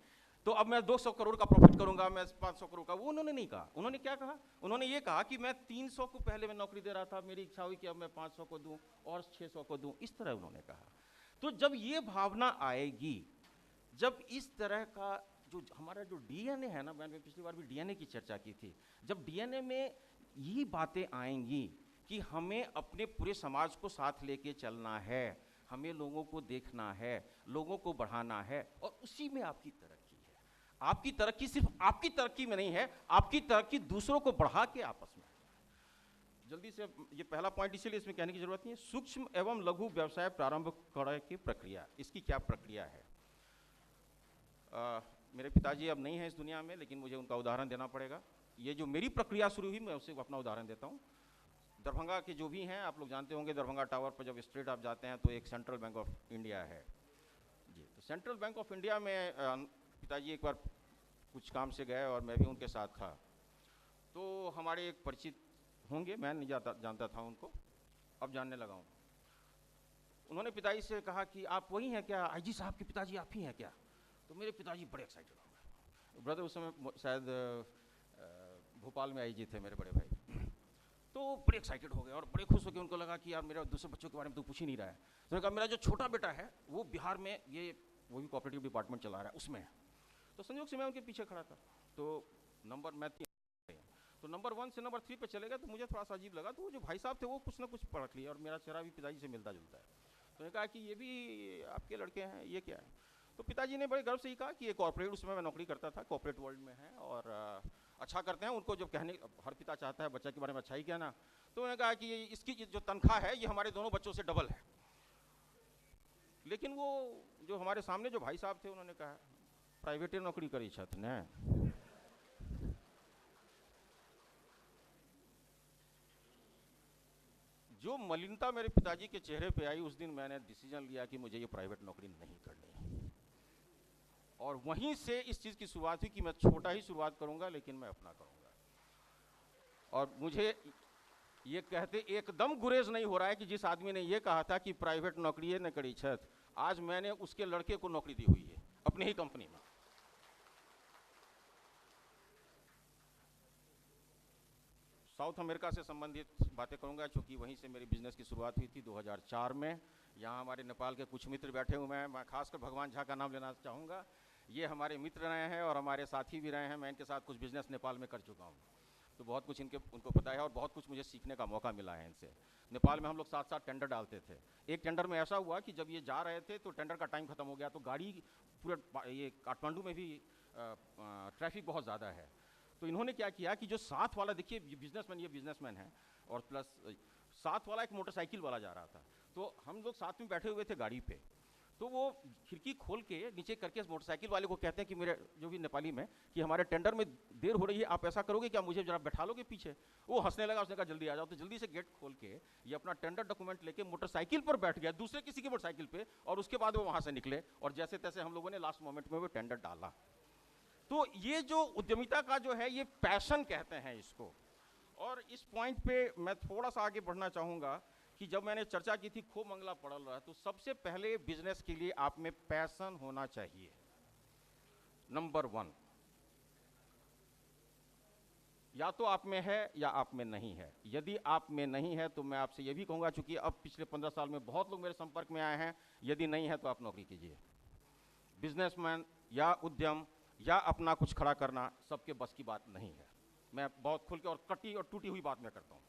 तो अब मैं 200 करोड़ का प्रॉफिट करूंगा, मैं 500 करोड़ का। वो उन्होंने नहीं कहा। उन्होंने क्या कहा? उन्होंने ये कहा कि मैं 300 को पहले मैं नौकरी दे रहा था, मेरी इच्छा हुई कि अब मैं 500 को दूं और 600 को दूं, इस तरह उन्होंने कहा। तो जब ये भावना आएगी, जब इस तरह का जो हमारा जो DNA है ना, मैंने पिछली बार भी DNA की चर्चा की थी, जब DNA में ये बातें आएंगी कि हमें अपने पूरे समाज को साथ लेके चलना है, हमें लोगों को देखना है, लोगों को बढ़ाना है, और उसी में आपकी तरक्की है। आपकी तरक्की सिर्फ आपकी तरक्की में नहीं है, आपकी तरक्की दूसरों को बढ़ा के आपस में। जल्दी से, ये पहला पॉइंट इसलिए इसमें कहने की जरूरत नहीं है। सूक्ष्म एवं लघु व्यवसाय प्रारंभ करने की प्रक्रिया, इसकी क्या प्रक्रिया है? मेरे पिताजी अब नहीं है इस दुनिया में, लेकिन मुझे उनका उदाहरण देना पड़ेगा। ये जो मेरी प्रक्रिया शुरू हुई, मैं उससे अपना उदाहरण देता हूँ। दरभंगा के जो भी हैं, आप लोग जानते होंगे, दरभंगा टावर पर जब स्ट्रेट आप जाते हैं तो एक सेंट्रल बैंक ऑफ इंडिया है जी। तो सेंट्रल बैंक ऑफ इंडिया में पिताजी एक बार कुछ काम से गए और मैं भी उनके साथ था। तो हमारे एक परिचित होंगे, मैं नहीं जानता था उनको, अब जानने लगा हूँ। उन्होंने पिताजी से कहा कि आप वही हैं क्या, IG साहब के पिताजी आप ही हैं क्या? तो मेरे पिताजी बड़े एक्साइटेड हो गए। ब्रदर उस समय शायद भोपाल में IG थे मेरे बड़े भाई, तो बड़े एक्साइटेड हो गए और बड़े खुश हो गए। उनको लगा कि यार मेरे दूसरे बच्चों के बारे में तो पूछ ही नहीं रहा है। तो उन्होंने कहा मेरा जो छोटा बेटा है वो बिहार में ये वो भी कोऑपरेटिव डिपार्टमेंट चला रहा है, उसमें है। तो संयोग से मैं उनके पीछे खड़ा था, तो नंबर मैं तो नंबर 1 से नंबर 3 पे चले गए। तो मुझे थोड़ा सा अजीब लगा। तो वो जो भाई साहब थे वो कुछ ना कुछ पढ़ लिया, और मेरा चेहरा भी पिताजी से मिलता जुलता है। तो उन्होंने कहा कि ये भी आपके लड़के हैं, ये क्या है? तो पिताजी ने बड़े गर्व से ही कहा कि ये कॉर्पोरेट, उसमें मैं नौकरी करता था, कॉर्पोरेट वर्ल्ड में है और अच्छा करते हैं। उनको जब कहने, हर पिता चाहता है बच्चा के बारे में अच्छा ही कहना, तो उन्होंने कहा कि ये इसकी जो तनख्वाह है ये हमारे दोनों बच्चों से डबल है। लेकिन वो जो हमारे सामने जो भाई साहब थे उन्होंने कहा प्राइवेट नौकरी करी छत ने। जो मलिनता मेरे पिताजी के चेहरे पे आई, उस दिन मैंने डिसीजन लिया कि मुझे ये प्राइवेट नौकरी नहीं करनी। और वहीं से इस चीज़ की शुरुआत हुई कि मैं छोटा ही शुरुआत करूंगा, लेकिन मैं अपना करूंगा। और मुझे ये कहते एकदम गुरेज नहीं हो रहा है कि जिस आदमी ने ये कहा था कि प्राइवेट नौकरी न करी छत, आज मैंने उसके लड़के को नौकरी दी हुई है अपनी ही कंपनी में। साउथ अमेरिका से संबंधित बातें करूंगा, क्योंकि वहीं से मेरी बिजनेस की शुरुआत हुई थी 2004 में। यहाँ हमारे नेपाल के कुछ मित्र बैठे हुए हैं, मैं खासकर भगवान झा का नाम लेना चाहूँगा। ये हमारे मित्र रहे हैं और हमारे साथी भी रहे हैं। मैं इनके साथ कुछ बिजनेस नेपाल में कर चुका हूँ, तो बहुत कुछ उनको पता है और बहुत कुछ मुझे सीखने का मौका मिला है इनसे। नेपाल में हम लोग साथ साथ टेंडर डालते थे। एक टेंडर में ऐसा हुआ कि जब ये जा रहे थे तो टेंडर का टाइम खत्म हो गया, तो गाड़ी पूरा ये काठमांडू में भी ट्रैफिक बहुत ज़्यादा है। तो इन्होंने क्या किया कि जो साथ वाला, देखिए ये बिजनेसमैन है, और प्लस साथ वाला एक मोटरसाइकिल वाला जा रहा था, तो हम लोग साथ में बैठे हुए थे गाड़ी पे, तो वो खिड़की खोल के नीचे करके मोटरसाइकिल वाले को कहते हैं कि मेरे, जो भी नेपाली में, कि हमारे टेंडर में देर हो रही है, आप ऐसा करोगे क्या, मुझे जरा बैठा लोगे पीछे। वो हंसने लगा, उसने कहा जल्दी आ जाओ। तो जल्दी से गेट खोल के ये अपना टेंडर डॉक्यूमेंट लेके मोटरसाइकिल पर बैठ गया, दूसरे किसी की मोटरसाइकिल पे, और उसके बाद वो वहाँ से निकले, और जैसे तैसे हम लोगों ने लास्ट मोमेंट में वो टेंडर डाला। तो ये जो उद्यमिता का जो है, ये पैशन कहते हैं इसको। और इस पॉइंट पे मैं थोड़ा सा आगे बढ़ना चाहूँगा कि जब मैंने चर्चा की थी खूब मंगला पड़ल रहा, तो सबसे पहले बिजनेस के लिए आप में पैशन होना चाहिए, नंबर 1। या तो आप में है या आप में नहीं है। यदि आप में नहीं है तो मैं आपसे ये भी कहूँगा, चूंकि अब पिछले 15 साल में बहुत लोग मेरे संपर्क में आए हैं, यदि नहीं है तो आप नौकरी कीजिए। बिजनेसमैन या उद्यम या अपना कुछ खड़ा करना सबके बस की बात नहीं है। मैं बहुत खुल के और कटी और टूटी हुई बात मैं करता हूँ।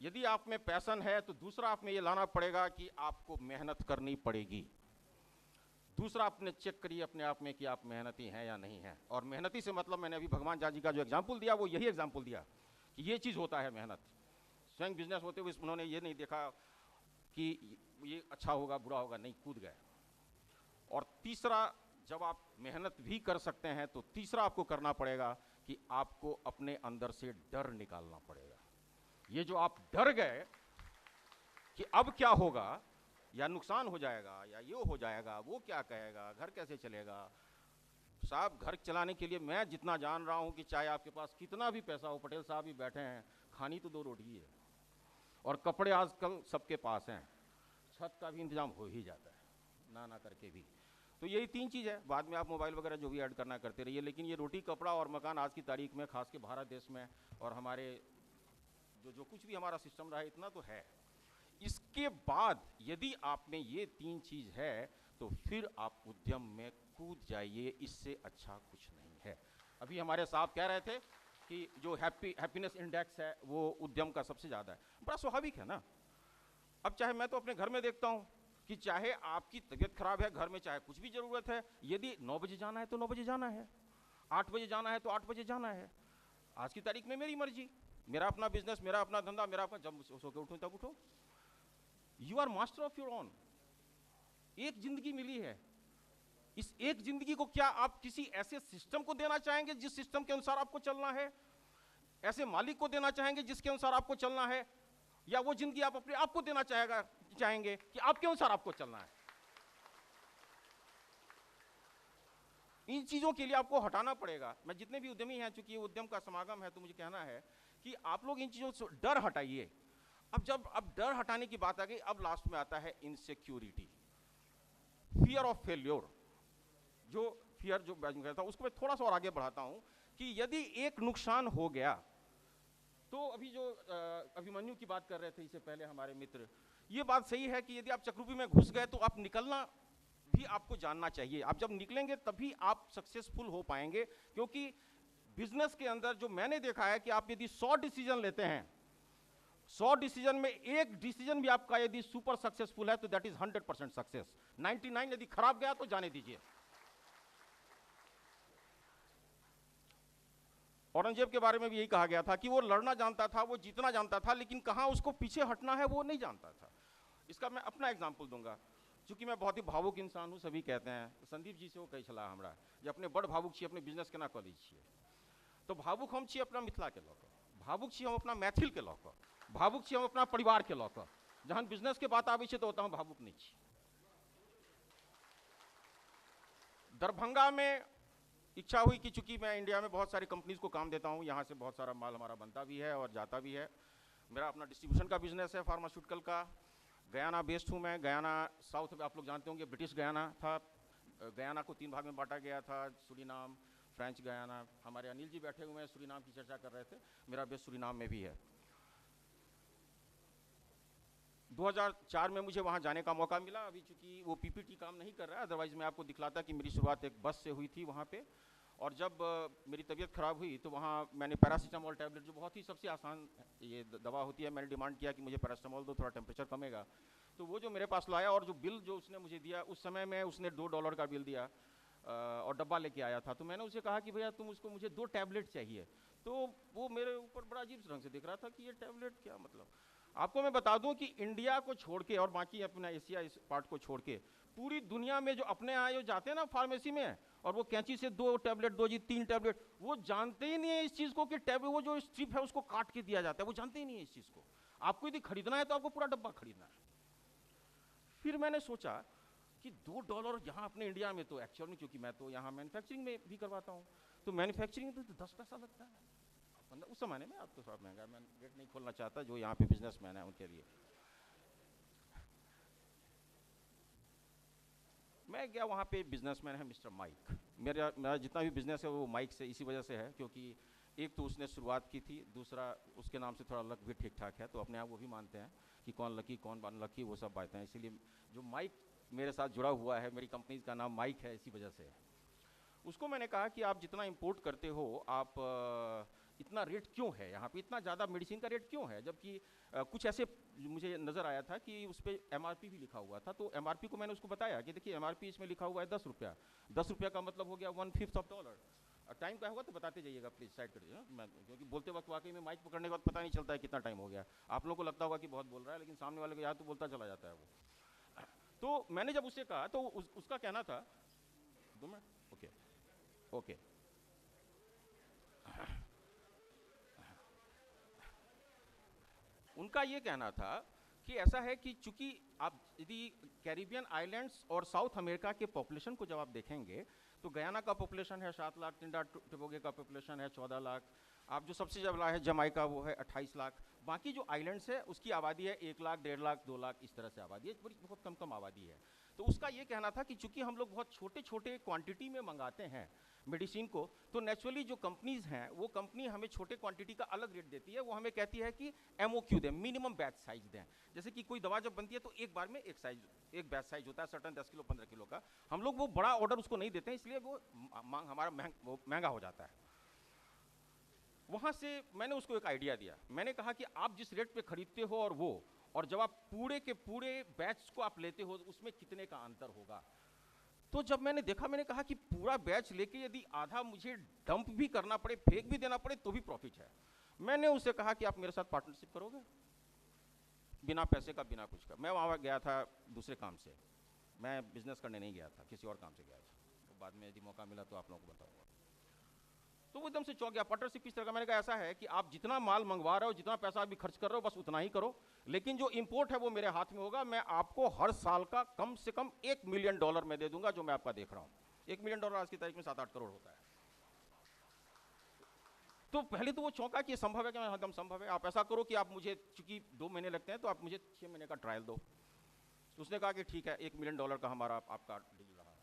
यदि आप में पैशन है तो दूसरा आप में ये लाना पड़ेगा कि आपको मेहनत करनी पड़ेगी। दूसरा, आपने चेक करिए अपने आप में कि आप मेहनती हैं या नहीं हैं। और मेहनती से मतलब, मैंने अभी भगवान जी का जो एग्जाम्पल दिया, वो यही एग्जाम्पल दिया कि ये चीज़ होता है मेहनत। स्वयं बिजनेस होते हुए उन्होंने ये नहीं देखा कि ये अच्छा होगा बुरा होगा, नहीं, कूद गए। और तीसरा, जब आप मेहनत भी कर सकते हैं तो तीसरा आपको करना पड़ेगा कि आपको अपने अंदर से डर निकालना पड़ेगा। ये जो आप डर गए कि अब क्या होगा, या नुकसान हो जाएगा, या ये हो जाएगा, वो क्या कहेगा, घर कैसे चलेगा। साहब, घर चलाने के लिए मैं जितना जान रहा हूँ कि चाहे आपके पास कितना भी पैसा हो, पटेल साहब भी बैठे हैं, खानी तो 2 रोटी है, और कपड़े आजकल सबके पास हैं, छत का भी इंतजाम हो ही जाता है ना करके भी। तो यही 3 चीज़ है। बाद में आप मोबाइल वगैरह जो भी ऐड करना करते रहिए, लेकिन ये रोटी, कपड़ा और मकान आज की तारीख में, खास के भारत देश में, और हमारे जो कुछ भी हमारा सिस्टम रहा है, इतना तो है। इसके बाद यदि आप में ये 3 चीज़ है तो फिर आप उद्यम में कूद जाइए, इससे अच्छा कुछ नहीं है। अभी हमारे साहब कह रहे थे कि जो हैप्पीनेस इंडेक्स है वो उद्यम का सबसे ज़्यादा है। बड़ा स्वाभाविक है ना। अब चाहे मैं तो अपने घर में देखता हूँ कि चाहे आपकी तबीयत खराब है, घर में चाहे कुछ भी ज़रूरत है, यदि 9 बजे जाना है तो 9 बजे जाना है, 8 बजे जाना है तो 8 बजे जाना है। आज की तारीख में मेरी मर्जी, मेरा अपना बिजनेस, मेरा अपना धंधा, मेरा अपना, जब सो के उठूँ तब उठो। You are master of your own. एक जिंदगी मिली है, इस एक जिंदगी को क्या आप किसी ऐसे सिस्टम को देना चाहेंगे जिस सिस्टम के अनुसार आपको चलना है? ऐसे मालिक को देना चाहेंगे जिसके अनुसार आपको चलना है? या वो जिंदगी आप अपने आप को देना चाहेंगे कि आपके अनुसार आपको चलना है? इन चीजों के लिए आपको हटाना पड़ेगा। मैं जितने भी उद्यमी हैं, चूंकि ये उद्यम का समागम है, तो मुझे कहना है कि आप लोग इन चीजों से डर हटाइए। अब डर हटाने की बात आ गई, अब लास्ट में आता है इनसिक्योरिटी, फियर ऑफ फेल्योर। जो फियर जो मैं कहता हूं, उसको मैं थोड़ा सा और आगे बढ़ाता हूं कि यदि एक नुकसान हो गया, तो अभी जो अभिमन्यु की बात कर रहे थे इससे पहले हमारे मित्र, ये बात सही है कि यदि आप चक्रव्यूह में घुस गए तो आप निकलना भी आपको जानना चाहिए। आप जब निकलेंगे तभी आप सक्सेसफुल हो पाएंगे, क्योंकि बिजनेस के अंदर जो मैंने देखा है कि आप यदि 100 डिसीजन लेते हैं, 100 डिसीजन में एक डिसीजन भी आपका यदि सुपर सक्सेसफुल है तो दैट इज 100% सक्सेस। 99 यदि खराब गया तो जाने दीजिए। औरंगजेब के बारे में भी यही कहा गया था कि वो लड़ना जानता था, वो जीतना जानता था, लेकिन कहाँ उसको पीछे हटना है वो नहीं जानता था। इसका मैं अपना एग्जाम्पल दूंगा, चूंकि मैं बहुत ही भावुक इंसान हूँ, सभी कहते हैं। तो संदीप जी से वो कही छला हमरा जे अपने बड़ भावुक छी, अपने बिजनेस केना कऽ लै छियै। तो भावुक हम छी अपना मिथिला के लऽ कऽ, भावुक छी हम अपना मैथिल के लऽ कऽ, भावुक छी हम अपना परिवार के लऽ कऽ। जहन बिजनेस के बात आबै छै तो ओतऽ हम भावुक नहीं छी। दरभंगा में इच्छा हुई कि चूंकि मैं इंडिया में बहुत सारी कंपनीज को काम देता हूँ, यहाँ से बहुत सारा माल हमारा बनता भी है और जाता भी है। मेरा अपना डिस्ट्रीब्यूशन का बिजनेस है फार्मास्यूटिकल का। गयाना बेस्ड हूँ मैं। गयाना साउथ में आप लोग जानते होंगे ब्रिटिश गयाना था। गयाना को 3 भाग में बांटा गया था, सूरीनाम, फ्रेंच गयाना। हमारे अनिल जी बैठे हुए हैं, सूरीनाम की चर्चा कर रहे थे। मेरा बेस सूरीनाम में भी है। 2004 में मुझे वहाँ जाने का मौका मिला। अभी चूंकि वो पीपीटी काम नहीं कर रहा है, अदरवाइज मैं आपको दिखलाता कि मेरी शुरुआत एक बस से हुई थी वहाँ पे। और जब मेरी तबीयत खराब हुई तो वहाँ मैंने पैरासीटामोल टैबलेट, जो बहुत ही सबसे आसान ये दवा होती है, मैंने डिमांड किया कि मुझे पैरासीटामोल दो, थोड़ा टेम्परेचर कमेगा। तो वो जो मेरे पास लाया और जो बिल जो उसने मुझे दिया, उस समय में उसने $2 का बिल दिया और डब्बा लेके आया था। तो मैंने उसे कहा कि भैया तुम उसको, मुझे 2 टैबलेट चाहिए। तो वो मेरे ऊपर बड़ा अजीब ढंग से देख रहा था कि ये टैबलेट क्या मतलब। आपको मैं बता दूं कि इंडिया को छोड़ के और बाकी अपना एशिया इस पार्ट को छोड़ के पूरी दुनिया में जो अपने यहाँ जो जाते हैं ना फार्मेसी में, और वो कैंची से 2 टैबलेट 2 जी 3 टैबलेट, वो जानते ही नहीं है इस चीज़ को कि टैबलेट वो जो स्ट्रिप है उसको काट के दिया जाता है, वो जानते ही नहीं है इस चीज़ को। आपको यदि खरीदना है तो आपको पूरा डब्बा खरीदना है। फिर मैंने सोचा कि $2 यहाँ अपने इंडिया में, तो एक्चुअल में क्योंकि मैं तो यहाँ मैन्युफैक्चरिंग में भी करवाता हूँ, तो मैन्युफैक्चरिंग तो 10 पैसा लगता है उस जमाने में। अब तो थोड़ा महंगा, मैं रेट नहीं खोलना चाहता, जो यहाँ पे बिजनेसमैन है उनके लिए। मैं गया वहाँ पे, बिजनेसमैन है मिस्टर माइक। मेरा जितना भी बिजनेस है वो माइक से इसी वजह से है, क्योंकि एक तो उसने शुरुआत की थी, दूसरा उसके नाम से थोड़ा लक भी ठीक ठाक है, तो अपने आप वो भी मानते हैं कि कौन लकी कौन अनलकी, वो सब बातें हैं। इसीलिए जो माइक मेरे साथ जुड़ा हुआ है, मेरी कंपनी का नाम माइक है, इसी वजह से। उसको मैंने कहा कि आप जितना इंपोर्ट करते हो, आप इतना रेट क्यों है यहाँ पे, इतना ज़्यादा मेडिसिन का रेट क्यों है, जबकि कुछ ऐसे मुझे नज़र आया था कि उस पर MRP भी लिखा हुआ था। तो MRP को मैंने उसको बताया कि देखिए MRP इसमें लिखा हुआ है ₹10, ₹10 का मतलब हो गया $1/5। टाइम क्या होगा तो बताते जाइएगा प्लीज़, साइड कर दीजिए मैं, क्योंकि बोलते वक्त वाकई में माइक पकड़ने के बाद पता नहीं चलता है कितना टाइम हो गया। आप लोगों को लगता होगा कि बहुत बोल रहा है, लेकिन सामने वाले को याद तो बोलता चला जाता है वो। तो मैंने जब उससे कहा तो उसका कहना था, 2 मिनट, ओके ओके, उनका ये कहना था कि ऐसा है कि चूंकि आप यदि कैरिबियन आइलैंड्स और साउथ अमेरिका के पॉपुलेशन को जब आप देखेंगे तो गयाना का पॉपुलेशन है 7 लाख, ट्रिनिडाद टोबैगो का पॉपुलेशन है 14 लाख, आप जो सबसे ज़्यादा है जमाइका वो है 28 लाख, बाकी जो आइलैंड्स है उसकी आबादी है 1 लाख, 1.5 लाख, 2 लाख, इस तरह से आबादी है, बड़ी बहुत कम कम आबादी है। तो उसका ये कहना था कि चूंकि हम लोग बहुत छोटे छोटे क्वांटिटी में मंगाते हैं मेडिसिन को, तो नेचुरली जो कंपनीज़ हैं वो कंपनी हमें छोटे क्वांटिटी का अलग रेट देती है। वो हमें कहती है कि MOQ दें, मिनिमम बैच साइज दें। जैसे कि कोई दवा जब बनती है तो एक बार में एक बैच साइज होता है सर्टन 10 किलो 15 किलो का, हम लोग वो बड़ा ऑर्डर उसको नहीं देते हैं, इसलिए वो हमारा महंगा हो जाता है। वहाँ से मैंने उसको एक आइडिया दिया, मैंने कहा कि आप जिस रेट पे खरीदते हो और जब आप पूरे के पूरे बैच को आप लेते हो उसमें कितने का अंतर होगा। तो जब मैंने देखा, मैंने कहा कि पूरा बैच लेके यदि आधा मुझे डंप भी करना पड़े, फेंक भी देना पड़े, तो भी प्रॉफिट है। मैंने उससे कहा कि आप मेरे साथ पार्टनरशिप करोगे, बिना पैसे का, बिना कुछ का। मैं वहाँ गया था दूसरे काम से, मैं बिजनेस करने नहीं गया था, किसी और काम से गया था। तो बाद में यदि मौका मिला तो आप लोगों को बताऊंगा। तो वो एकदम से चौंक गया, पार्टनरशिप किस तरह का। मैंने कहा ऐसा है कि आप जितना माल मंगवा रहे हो, जितना पैसा अभी खर्च कर रहे हो, बस उतना ही करो, लेकिन जो इंपोर्ट है वो मेरे हाथ में होगा। मैं आपको हर साल का कम से कम $1 मिलियन मैं दे दूंगा, जो मैं आपका देख रहा हूँ। $1 मिलियन आज की तारीख में 7-8 करोड़ होता है। तो पहले तो वो चौंका कि ये संभव है, कि मैं एकदम संभव है। आप ऐसा करो कि आप मुझे, चूंकि 2 महीने लगते हैं, तो आप मुझे 6 महीने का ट्रायल दो। उसने कहा कि ठीक है, $1 मिलियन का हमारा आपका डील रहा।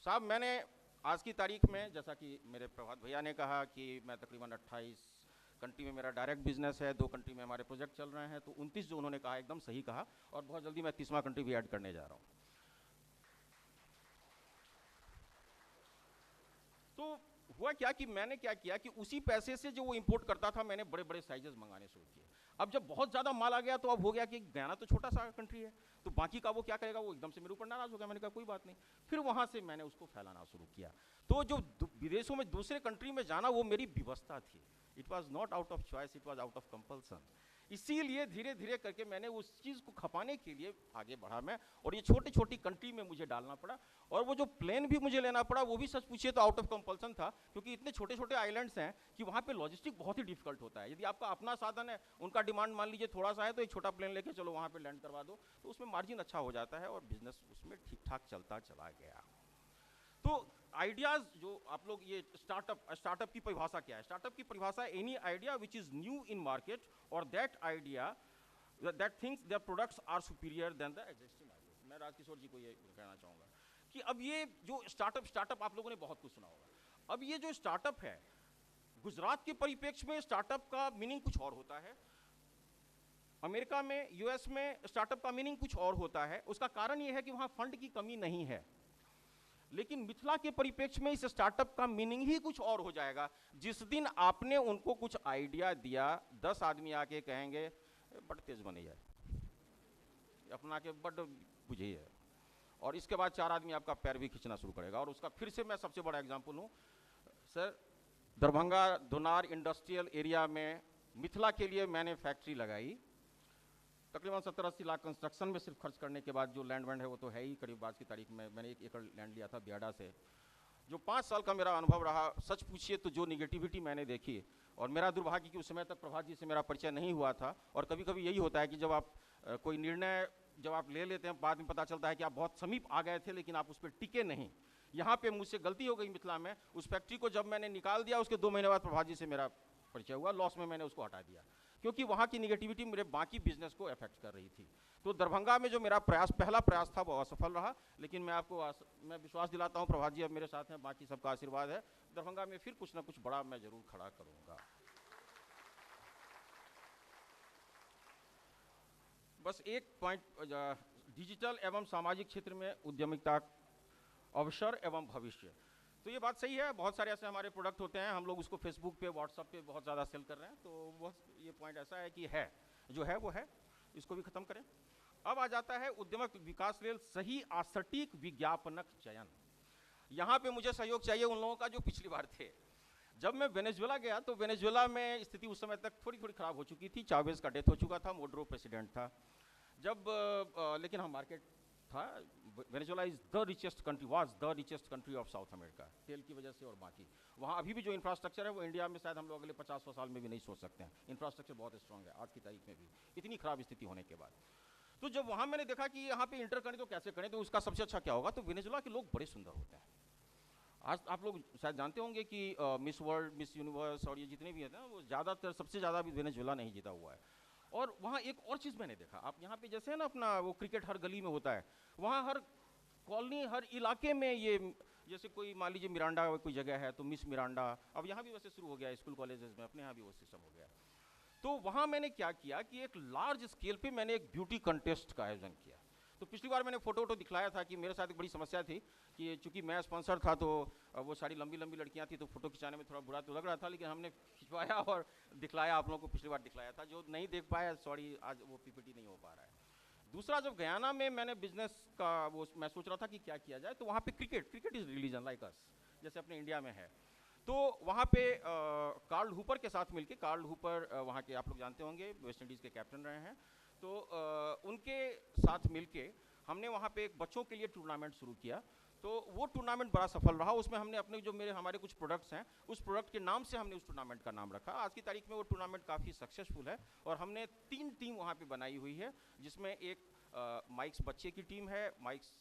साहब मैंने आज की तारीख में, जैसा कि मेरे प्रभात भैया ने कहा कि मैं तकरीबन 28 कंट्री में मेरा डायरेक्ट बिजनेस है, 2 कंट्री में हमारे प्रोजेक्ट चल रहे हैं, तो 29 जो उन्होंने कहा एकदम सही कहा, और बहुत जल्दी मैं 30वां कंट्री भी ऐड करने जा रहा हूँ। तो हुआ क्या कि मैंने क्या किया कि उसी पैसे से जो वो इंपोर्ट करता था, मैंने बड़े बड़े साइजेस मंगाने शुरू किए। अब जब बहुत ज़्यादा माल आ गया तो अब हो गया कि गयाना तो छोटा सा कंट्री है, तो बाकी का वो क्या करेगा, वो एकदम से मेरे ऊपर नाराज हो गया। मैंने कहा कोई बात नहीं। फिर वहाँ से मैंने उसको फैलाना शुरू किया। तो जो विदेशों में दूसरे कंट्री में जाना वो मेरी व्यवस्था थी, it was not out of choice, it was out of compulsion. इसीलिए धीरे धीरे करके मैंने उस चीज़ को खपाने के लिए आगे बढ़ा मैं, और ये छोटी छोटी कंट्री में मुझे डालना पड़ा। और वो जो प्लेन भी मुझे लेना पड़ा वो भी सच पूछिए तो आउट ऑफ कंपल्सन था, क्योंकि इतने छोटे छोटे आइलैंड्स हैं कि वहाँ पे लॉजिस्टिक बहुत ही डिफिकल्ट होता है। यदि आपका अपना साधन है, उनका डिमांड मान लीजिए थोड़ा सा है, तो एक छोटा प्लेन लेके चलो वहाँ पे लैंड करवा दो, तो उसमें मार्जिन अच्छा हो जाता है और बिजनेस उसमें ठीक ठाक चलता चला गया। तो आइडियाज जो आप लोग, ये स्टार्टअप की परिभाषा क्या है? स्टार्टअप की परिभाषा any idea which is new in market और that idea that thinks their products are superior than the existing idea. मैं राजकिशोर जी को ये कहना चाहूँगा कि अब ये जो स्टार्टअप आप लोगों ने बहुत कुछ सुना होगा। अब ये जो स्टार्टअप है, गुजरात के परिप्रेक्ष्य में स्टार्टअप का मीनिंग कुछ और होता है, अमेरिका में, US में स्टार्टअप का मीनिंग कुछ और होता है। उसका कारण ये है कि वहाँ फंड की कमी नहीं है। लेकिन मिथिला के परिप्रेक्ष्य में इस स्टार्टअप का मीनिंग ही कुछ और हो जाएगा। जिस दिन आपने उनको कुछ आइडिया दिया, 10 आदमी आके कहेंगे बड़े तेज बने यार, अपना के बड़ बुझी है, और इसके बाद 4 आदमी आपका पैर भी खींचना शुरू करेगा। और उसका फिर से मैं सबसे बड़ा एग्जाम्पल हूँ सर, दरभंगा धुनार इंडस्ट्रियल एरिया में मिथिला के लिए मैंने फैक्ट्री लगाई, तकरीबन 70-80 लाख कंस्ट्रक्शन में सिर्फ खर्च करने के बाद जो लैंड वैंड है वो तो है ही, करीब आज की तारीख में मैंने 1 एकड़ लैंड लिया था बियाडा से। जो 5 साल का मेरा अनुभव रहा, सच पूछिए तो जो निगेटिविटी मैंने देखी, और मेरा दुर्भाग्य कि उस समय तक प्रभात जी से मेरा परिचय नहीं हुआ था। और कभी कभी यही होता है कि जब आप कोई निर्णय जब आप ले लेते हैं, बाद में पता चलता है कि आप बहुत समीप आ गए थे लेकिन आप उस पर टिके नहीं। यहाँ पे मुझसे गलती हो गई मिथिला में। उस फैक्ट्री को जब मैंने निकाल दिया, उसके 2 महीने बाद प्रभात जी से मेरा परिचय हुआ, लॉस में मैंने उसको हटा दिया, क्योंकि वहाँ की निगेटिविटी मेरे बाकी बिजनेस को अफेक्ट कर रही थी। तो दरभंगा में जो मेरा पहला प्रयास था वो असफल रहा, लेकिन मैं विश्वास दिलाता हूँ, प्रभात जी अब मेरे साथ हैं, बाकी सबका आशीर्वाद है, दरभंगा में फिर कुछ ना कुछ बड़ा मैं जरूर खड़ा करूँगा। बस एक पॉइंट, डिजिटल एवं सामाजिक क्षेत्र में उद्यमिता अवसर एवं भविष्य, तो ये बात सही है। बहुत सारे ऐसे हमारे प्रोडक्ट होते हैं, हम लोग उसको फेसबुक पे, व्हाट्सएप पे बहुत ज़्यादा सेल कर रहे हैं, तो वो ये पॉइंट ऐसा है कि है जो है वो है, इसको भी खत्म करें। अब आ जाता है उद्यमक विकास लेल सही आ सटीक विज्ञापनक चयन। यहाँ पे मुझे सहयोग चाहिए उन लोगों का जो पिछली बार थे। जब मैं वेनेजुएला गया तो वेनेजुएला में स्थिति उस समय तक थोड़ी थोड़ी खराब हो चुकी थी, चावेज का डेथ हो चुका था, मोड्रो प्रेसिडेंट था। जब लेकिन हम मार्केट था, Venezuela is the richest country, was the richest country of south America, तेल की वजह से और बाकी। वहाँ अभी भी जो इंफ्रास्ट्रक्चर है वो इंडिया में शायद हम लोग अगले 50-100 साल में भी नहीं सोच सकते हैं। इंफ्रास्ट्रक्चर बहुत स्ट्रांग है आज की तारीख में भी, इतनी खराब स्थिति होने के बाद। तो जब वहाँ मैंने देखा कि यहाँ पे इंटर करें तो कैसे करें, तो उसका सबसे अच्छा क्या होगा, तो वेनेजुएला के लोग बड़े सुंदर होते हैं। आज आप लोग शायद जानते होंगे कि मिस वर्ल्ड, मिस यूनिवर्स और ये जितने भी हैं ना, वो ज़्यादातर सबसे ज़्यादा भी वेनेजुएला नहीं जीता हुआ है। और वहाँ एक और चीज़ मैंने देखा, आप यहाँ पे जैसे है ना अपना वो क्रिकेट हर गली में होता है, वहाँ हर कॉलोनी, हर इलाके में ये, जैसे कोई मान लीजिए मिरांडा कोई जगह है तो मिस मिरांडा, अब यहाँ भी वैसे शुरू हो गया है स्कूल कॉलेजेस में, अपने यहाँ भी वो सिस्टम हो गया। तो वहाँ मैंने क्या किया कि एक लार्ज स्केल पे मैंने एक ब्यूटी कंटेस्ट का आयोजन किया। तो पिछली बार मैंने फोटो दिखलाया था कि मेरे साथ एक बड़ी समस्या थी कि चूंकि मैं स्पॉन्सर था तो वो सारी लंबी लंबी लड़कियां थी, तो फोटो खिंचाने में थोड़ा बुरा तो लग रहा था, लेकिन हमने खिंचवाया और दिखलाया, आप लोगों को पिछली बार दिखलाया था। जो नहीं देख पाया सॉरी, आज वो पीपीटी नहीं हो पा रहा है। दूसरा, जब गयाना में मैंने बिजनेस का वो मैं सोच रहा था कि क्या किया जाए, तो वहाँ पे cricket is religion like us, जैसे अपने इंडिया में है। तो वहाँ पे कार्ल हूपर के साथ मिलके, कार्ल हूपर वहाँ के आप लोग जानते होंगे, वेस्ट इंडीज़ के कैप्टन रहे हैं, तो उनके साथ मिलके हमने वहाँ पे एक बच्चों के लिए टूर्नामेंट शुरू किया। तो वो टूर्नामेंट बड़ा सफल रहा। उसमें हमने अपने जो हमारे कुछ प्रोडक्ट्स हैं, उस प्रोडक्ट के नाम से हमने उस टूर्नामेंट का नाम रखा। आज की तारीख में वो टूर्नामेंट काफ़ी सक्सेसफुल है और हमने 3 टीम वहाँ पे बनाई हुई है, जिसमें एक माइक्स बच्चे की टीम है, माइक्स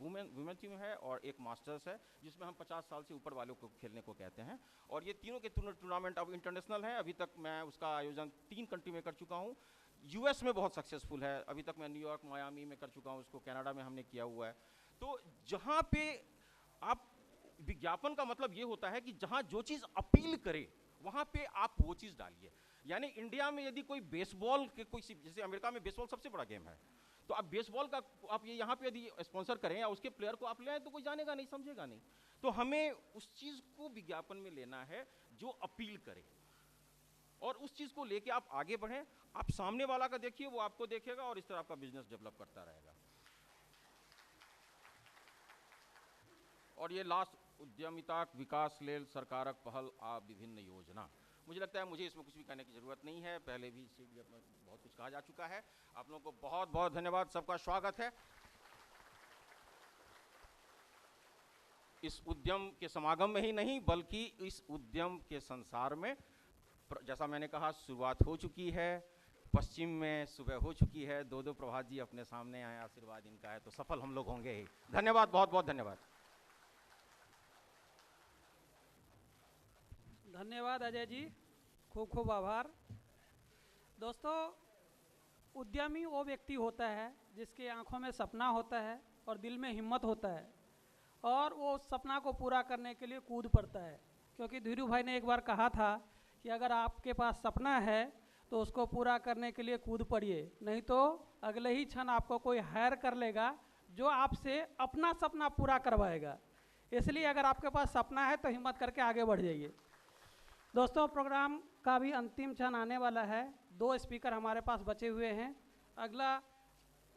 वुमेन टीम है और एक मास्टर्स है, जिसमें हम 50 साल से ऊपर वालों को खेलने को कहते हैं। और ये तीनों के टूर्नामेंट अब इंटरनेशनल है। अभी तक मैं उसका आयोजन 3 कंट्री में कर चुका हूँ। यूएस में बहुत सक्सेसफुल है, अभी तक मैं न्यूयॉर्क, मायामी में कर चुका हूँ, उसको कनाडा में हमने किया हुआ है। तो जहाँ पे आप, विज्ञापन का मतलब ये होता है कि जहाँ जो चीज़ अपील करे वहाँ पे आप वो चीज़ डालिए। यानी इंडिया में यदि कोई बेसबॉल के कोई, जैसे अमेरिका में बेसबॉल सबसे बड़ा गेम है, तो आप बेसबॉल का आप ये यहाँ पे यदि स्पॉन्सर करें या उसके प्लेयर को आप ले आए तो कोई जानेगा नहीं, समझेगा नहीं। तो हमें उस चीज़ को विज्ञापन में लेना है जो अपील करे, और उस चीज़ को लेके आप आगे बढ़ें। आप सामने वाला का देखिए, वो आपको देखेगा और इस तरह आपका बिजनेस डेवलप करता रहेगा। और ये लास्ट, उद्यमिता विकास लेल सरकारक पहल आ विभिन्न योजना। मुझे लगता है मुझे इसमें कुछ भी कहने की जरूरत नहीं है, पहले भी इससे बहुत कुछ कहा जा चुका है। आप लोगों को बहुत बहुत धन्यवाद, सबका स्वागत है इस उद्यम के समागम में ही नहीं बल्कि इस उद्यम के संसार में। जैसा मैंने कहा, शुरुआत हो चुकी है, पश्चिम में सुबह हो चुकी है, 2 प्रभात जी अपने सामने आए, आशीर्वाद इनका है, तो सफल हम लोग होंगे ही। धन्यवाद, बहुत बहुत धन्यवाद। धन्यवाद अजय जी, खूब खूब आभार। दोस्तों, उद्यमी वो व्यक्ति होता है जिसके आंखों में सपना होता है और दिल में हिम्मत होता है, और वो उस सपना को पूरा करने के लिए कूद पड़ता है। क्योंकि धीरू भाई ने एक बार कहा था कि अगर आपके पास सपना है तो उसको पूरा करने के लिए कूद पड़िए, नहीं तो अगले ही क्षण आपको कोई हायर कर लेगा जो आपसे अपना सपना पूरा करवाएगा। इसलिए अगर आपके पास सपना है तो हिम्मत करके आगे बढ़ जाइए। दोस्तों, प्रोग्राम का भी अंतिम क्षण आने वाला है। 2 स्पीकर हमारे पास बचे हुए हैं। अगला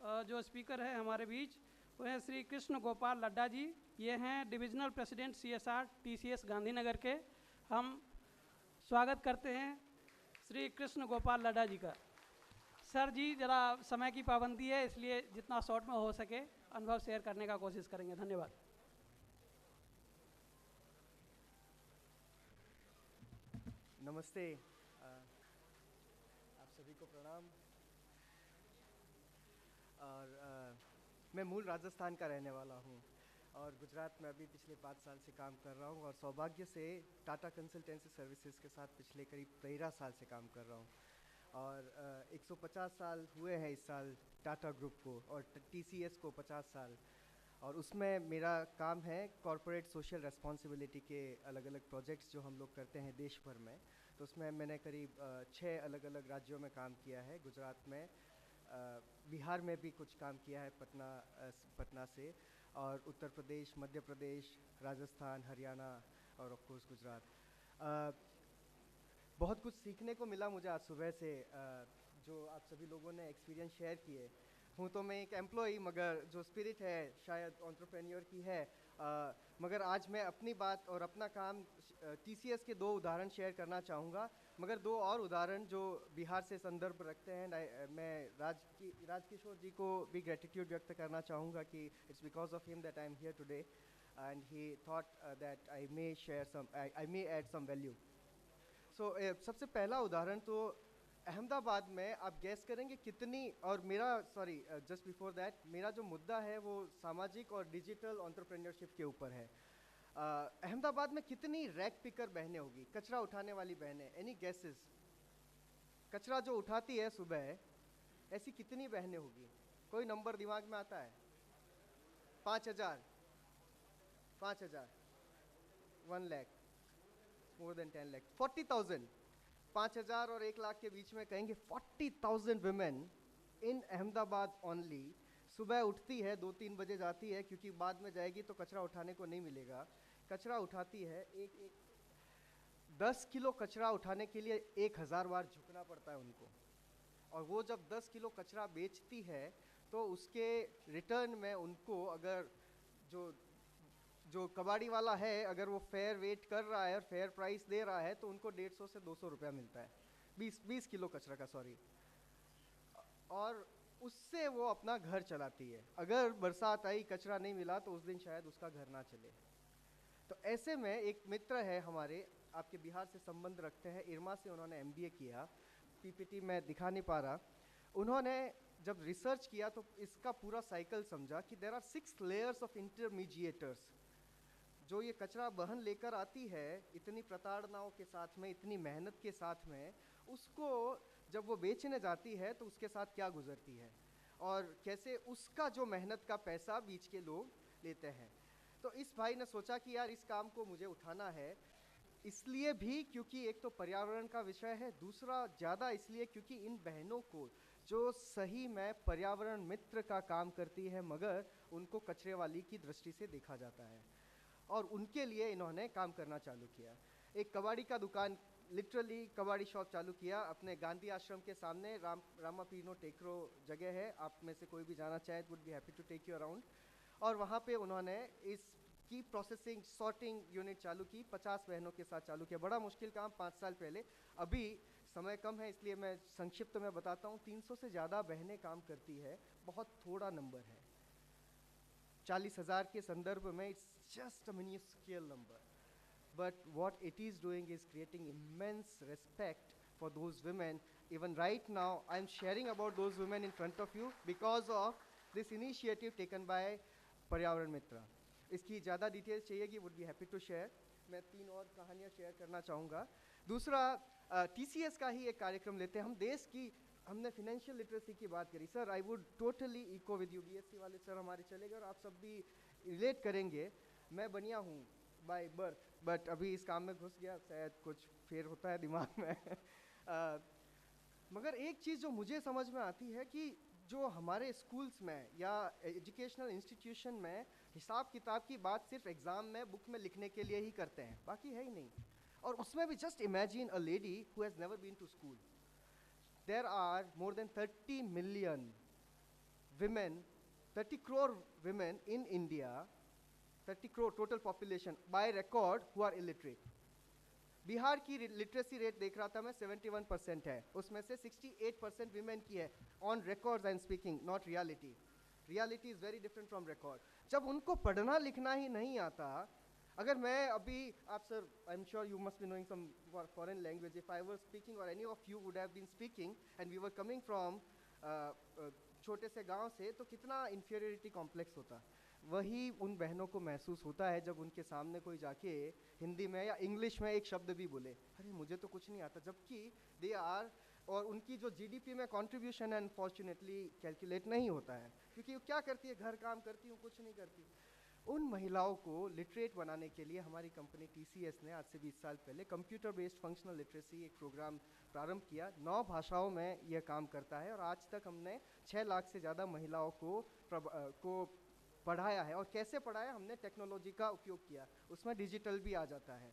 जो स्पीकर है हमारे बीच वो हैं श्री कृष्ण गोपाल लड्डा जी। ये हैं divisional president CSR TCS Gandhinagar के। हम स्वागत करते हैं श्री कृष्ण गोपाल लड्डा जी का। सर जी ज़रा समय की पाबंदी है, इसलिए जितना शॉर्ट में हो सके अनुभव शेयर करने का कोशिश करेंगे। धन्यवाद। नमस्ते, आप सभी को प्रणाम। और मैं मूल राजस्थान का रहने वाला हूँ और गुजरात में अभी पिछले 5 साल से काम कर रहा हूँ और सौभाग्य से टाटा कंसल्टेंसी सर्विसेज के साथ पिछले करीब 13 साल से काम कर रहा हूँ। और 150 साल हुए हैं इस साल टाटा ग्रुप को और TCS को 50 साल। और उसमें मेरा काम है कॉरपोरेट सोशल रेस्पॉन्सिबिलिटी के अलग अलग प्रोजेक्ट्स जो हम लोग करते हैं देश भर में। तो उसमें मैंने करीब 6 अलग अलग राज्यों में काम किया है। गुजरात में, बिहार में भी कुछ काम किया है पटना से, और उत्तर प्रदेश, मध्य प्रदेश, राजस्थान, हरियाणा और ऑफ कोर्स गुजरात। बहुत कुछ सीखने को मिला मुझे आज सुबह से, जो आप सभी लोगों ने एक्सपीरियंस शेयर किए। हूँ तो मैं एक एम्प्लॉई, मगर जो स्पिरिट है शायद एंटरप्रेन्योर की है। मगर आज मैं अपनी बात और अपना काम TCS के 2 उदाहरण शेयर करना चाहूँगा, मगर 2 और उदाहरण जो बिहार से संदर्भ रखते हैं। मैं राजकिशोर जी को भी ग्रेटिट्यूड व्यक्त करना चाहूँगा कि it's because of him that I am here today and he thought that I may add some value. So सबसे पहला उदाहरण तो अहमदाबाद में, आप गैस करेंगे कितनी, और मेरा जस्ट बिफोर दैट मेरा जो मुद्दा है वो सामाजिक और डिजिटल एंटरप्रेन्योरशिप के ऊपर है। अहमदाबाद में कितनी रैक पिकर बहनें होगी, कचरा उठाने वाली बहनें? Any gases? कचरा जो उठाती है सुबह, ऐसी कितनी बहनें होगी? कोई नंबर दिमाग में आता है? 5,000, 1 लाख, मोर देन 10 लाख, 40,000। 5,000 और 1 लाख के बीच में कहेंगे 40,000 women इन अहमदाबाद ओनली। सुबह उठती है, 2-3 बजे जाती है, क्योंकि बाद में जाएगी तो कचरा उठाने को नहीं मिलेगा। कचरा उठाती है, 10 किलो कचरा उठाने के लिए 1,000 बार झुकना पड़ता है उनको। और वो जब 10 किलो कचरा बेचती है तो उसके रिटर्न में उनको, अगर जो कबाड़ी वाला है, अगर वो फेयर वेट कर रहा है और फेयर प्राइस दे रहा है तो उनको 150 से 200 रुपया मिलता है, 20 किलो कचरा का, सॉरी। और उससे वो अपना घर चलाती है। अगर बरसात आई, कचरा नहीं मिला, तो उस दिन शायद उसका घर ना चले। तो ऐसे में एक मित्र है हमारे, आपके बिहार से संबंध रखते हैं, इरमा से उन्होंने MBA किया। PPT में दिखा नहीं पा रहा। उन्होंने जब रिसर्च किया तो इसका पूरा साइकिल समझा कि देयर आर 6 लेयर्स ऑफ इंटरमीडिएटर्स। जो ये कचरा बहन लेकर आती है, इतनी प्रताड़नाओं के साथ में, इतनी मेहनत के साथ में, उसको जब वो बेचने जाती है तो उसके साथ क्या गुजरती है और कैसे उसका जो मेहनत का पैसा बीच के लोग लेते हैं। तो इस भाई ने सोचा कि यार इस काम को मुझे उठाना है, इसलिए भी क्योंकि एक तो पर्यावरण का विषय है, दूसरा ज़्यादा इसलिए क्योंकि इन बहनों को जो सही में पर्यावरण मित्र का काम करती है, मगर उनको कचरे वाली की दृष्टि से देखा जाता है, और उनके लिए इन्होंने काम करना चालू किया। एक कबाड़ी का दुकान, लिटरली कबाड़ी शॉप चालू किया अपने गांधी आश्रम के सामने। रामापीनो टेकरो जगह है, आप में से कोई भी जाना चाहे would be happy to take you around. और वहाँ पे उन्होंने इसकी प्रोसेसिंग सॉर्टिंग यूनिट चालू की, 50 बहनों के साथ चालू किया। बड़ा मुश्किल काम 5 साल पहले। अभी समय कम है इसलिए मैं संक्षिप्त में बताता हूँ। 300 से ज़्यादा बहनें काम करती है, बहुत थोड़ा नंबर है। 40,000 के संदर्भ में it's just a minuscule number, but what it is doing is creating immense respect for those women. Even right now I am sharing about those women in front of you because of this initiative taken by पर्यावरण मित्र। इसकी ज़्यादा details चाहिएगी, would be happy to share. मैं 3 और कहानियाँ share करना चाहूँगा। दूसरा, TCS का ही एक कार्यक्रम लेते हैं हम। देश की, हमने फिनेंशियल लिटरेसी की बात करी। Sir, I would totally echo with you. BSc वाले सर हमारे चले गए और आप सब भी रिलेट करेंगे। मैं बनिया हूँ बाय बर्थ, बट अभी इस काम में घुस गया, शायद कुछ फेर होता है दिमाग में। मगर एक चीज़ जो मुझे समझ में आती है कि जो हमारे स्कूल्स में या एजुकेशनल इंस्टीट्यूशन में हिसाब किताब की बात सिर्फ एग्ज़ाम में, बुक में लिखने के लिए ही करते हैं, बाकी है ही नहीं। और उसमें भी just imagine a lady who has never been to school. There are more than 30 million women, 30 crore women in India, 30 crore total population by record who are illiterate. Bihar की लिटरेसी रेट देख रहा था मैं 71% है, उसमें से 68% विमेन की है on records I am speaking, not reality. Reality is very different from record. जब उनको पढ़ना लिखना ही नहीं आता, अगर मैं अभी आप sir, I am sure you must be knowing some foreign language, if I were speaking और any of you would have been speaking and we were coming from छोटे से गांव से, तो कितना इन्फीरियरिटी कॉम्प्लेक्स होता. वही उन बहनों को महसूस होता है जब उनके सामने कोई जाके हिंदी में या इंग्लिश में एक शब्द भी बोले, अरे मुझे तो कुछ नहीं आता, जबकि दे आर, और उनकी जो जीडीपी में कंट्रीब्यूशन है अनफॉर्चुनेटली कैलकुलेट नहीं होता है, क्योंकि वो क्या करती है, घर काम करती हूँ, कुछ नहीं करती. उन महिलाओं को लिटरेट बनाने के लिए हमारी कंपनी टीसीएस ने आज से 20 साल पहले कंप्यूटर बेस्ड फंक्शनल लिटरेसी एक प्रोग्राम प्रारंभ किया. 9 भाषाओं में यह काम करता है और आज तक हमने 6 लाख से ज़्यादा महिलाओं को पढ़ाया है. और कैसे पढ़ाया, हमने टेक्नोलॉजी का उपयोग किया. उसमें डिजिटल भी आ जाता है